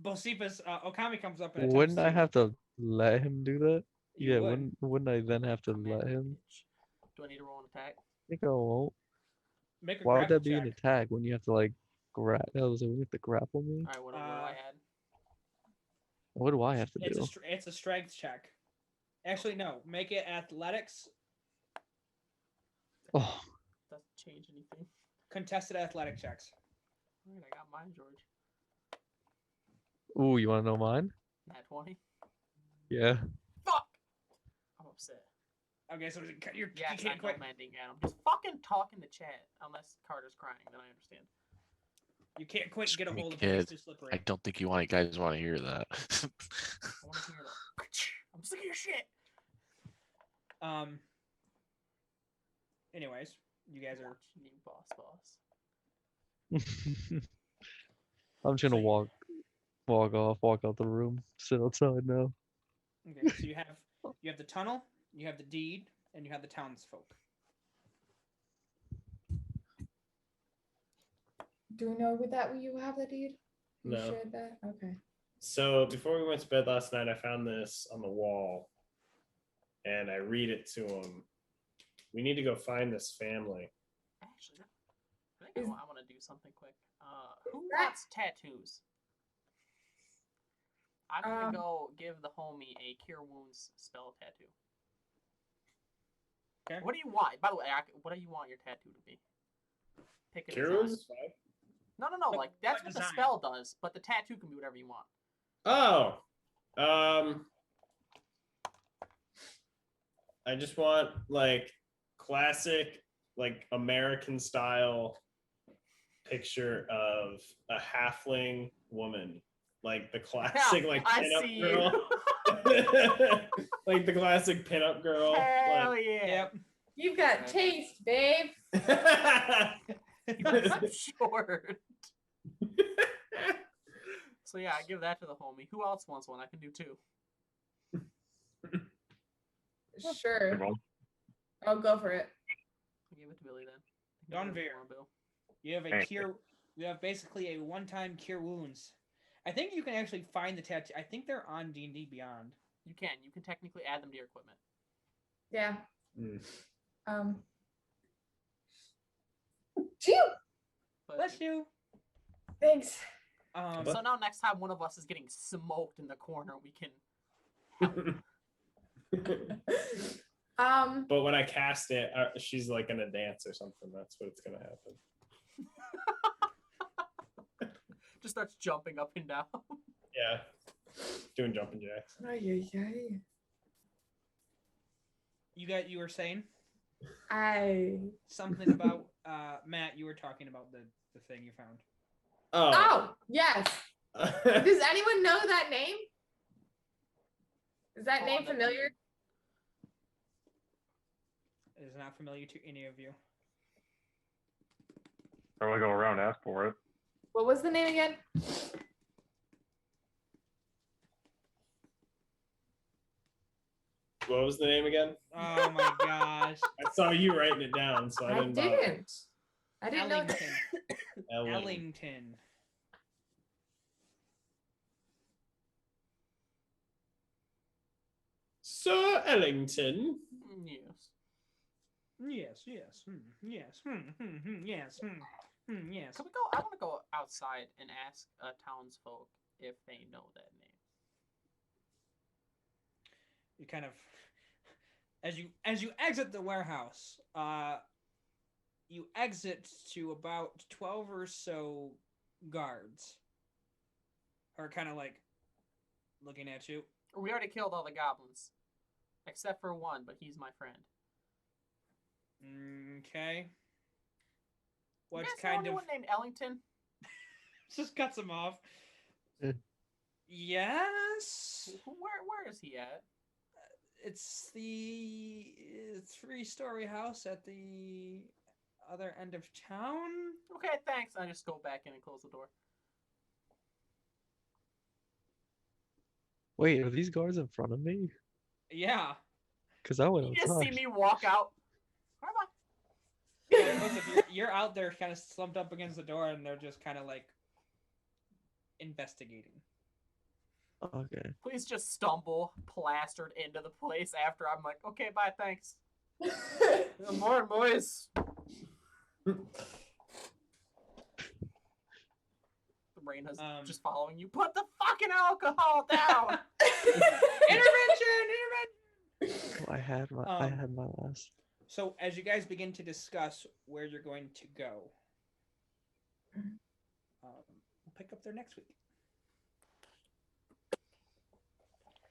Bocephus, Okami comes up and Wouldn't I attempts have to let him do that? You Yeah, would. wouldn't I then have to Come in, let him? bitch. Do I need to roll an attack? I think I won't. make a Why would grapple that be an check. attack when you have to like grab? When you have to grapple me? All right, what do I add? What do I have to It's do? it's a strength check. Actually, no. Make it athletics. Oh, Doesn't change anything. Contested athletic checks. All right, I got mine, George. ooh, you want to know mine? Nat 20. Yeah. Fuck! I'm upset. Okay, so you Yes, I can't know quite landing at him. Just fucking talk in the chat. Unless Carter's crying, then I understand. you can't quite get a Screaming hold of him. It's kid. too slippery. I don't think guys want to hear that. I want to hear the. I'm sick of your shit. anyways, you guys are. Watch new boss. I'm just So gonna you- walk out the room, sit outside now. Okay, so you have the tunnel, you have the deed, and you have the townsfolk. Do we know that you have the deed? You No. shared that? Okay. So before we went to bed last night, I found this on the wall, and I read it to him. We need to go find this family. Actually, I think I want to do something quick. Who that- wants tattoos? I'm gonna go give the homie a cure wounds spell tattoo. Okay. What do you want? By the way, what do you want your tattoo to be? Pick a Cure design. wounds is fine. No. What- Like that's what what the design? spell does, but the tattoo can be whatever you want. Oh, I just want like classic, like American style picture of a halfling woman, like the classic, like I pinup see girl, like the classic pinup girl. Hell Like, yeah! Yep. You've got taste, babe. I'm short. So yeah, I give that to the homie. Who else wants one? I can do two. Sure. Everyone. I'll go for it. I'll give it to Billy then. Don Whatever you Veer. want, Bill. You have a Thank cure. You have basically a one-time cure wounds. I think you can actually find the tattoo. I think they're on D&D Beyond. You can. You can technically add them to your equipment. Yeah. Mm. Phew! But Bless you. Thanks. So now next time one of us is getting smoked in the corner, we can But when I cast it, she's like gonna dance or something. That's what's gonna happen. just starts jumping up and down. Yeah, doing jumping jacks. You were saying I. something about Matt. You were talking about the thing you found. Oh, yes. Does anyone know that name? Is that Oh, name that familiar? It is not familiar to any of you. Probably go around and ask for it. What was the name again? What was the name again? Oh my gosh. I saw you writing it down, so I I didn't. bother. didn't. I didn't know. Ellington. Ellen. Ellington. Sir Ellington. Yes. Yes. Yes. Yes. Yes. Yes. Can we go? I want to go outside and ask townsfolk if they know that name. You kind of, as you exit the warehouse, you exit to about 12 or so guards, are kind of like looking at you. We already killed all the goblins, except for one, but he's my friend. Okay. What's you guys know kind of anyone named Ellington? just cuts him off. Eh. Yes. Where is he at? It's the 3-story house at the other end of town. Okay, thanks. I just go back in and close the door. Wait, are these guards in front of me? Yeah. Because I went You just see outside. me walk out. Bye bye. Yeah, look, if you're out there kind of slumped up against the door and they're just kind of like investigating. Okay. Please just stumble plastered into the place after I'm like, okay, bye, thanks. Good morning, boys. Raina's just following you. Put the fucking alcohol down. Intervention! Oh, I had my last. So as you guys begin to discuss where you're going to go, we'll pick up there next week.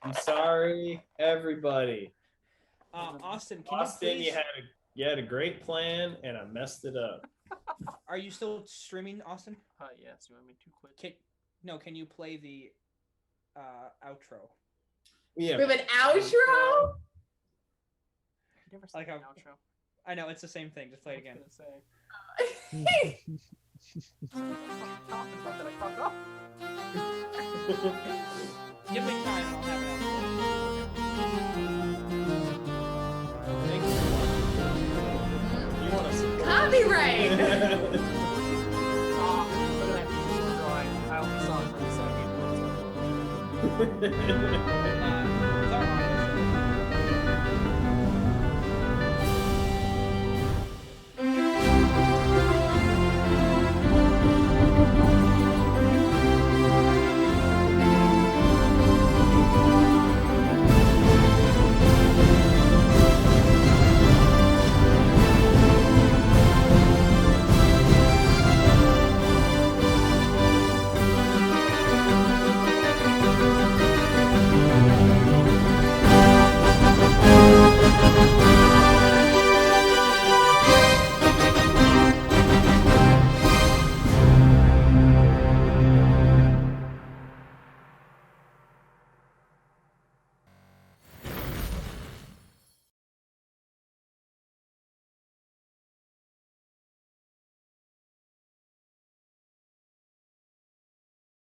I'm sorry, everybody. Austin, can Austin, you please? you had a great plan, and I messed it up. Are you still streaming, Austin? Yes. You want me to quit? Can you play the outro? Yeah. We have an outro? You never said Like an a- outro. I know it's the same thing. Just play it again. Give me time and I'll have it You want us to Copyright. Look at that beautiful drawing. I only saw it for a second.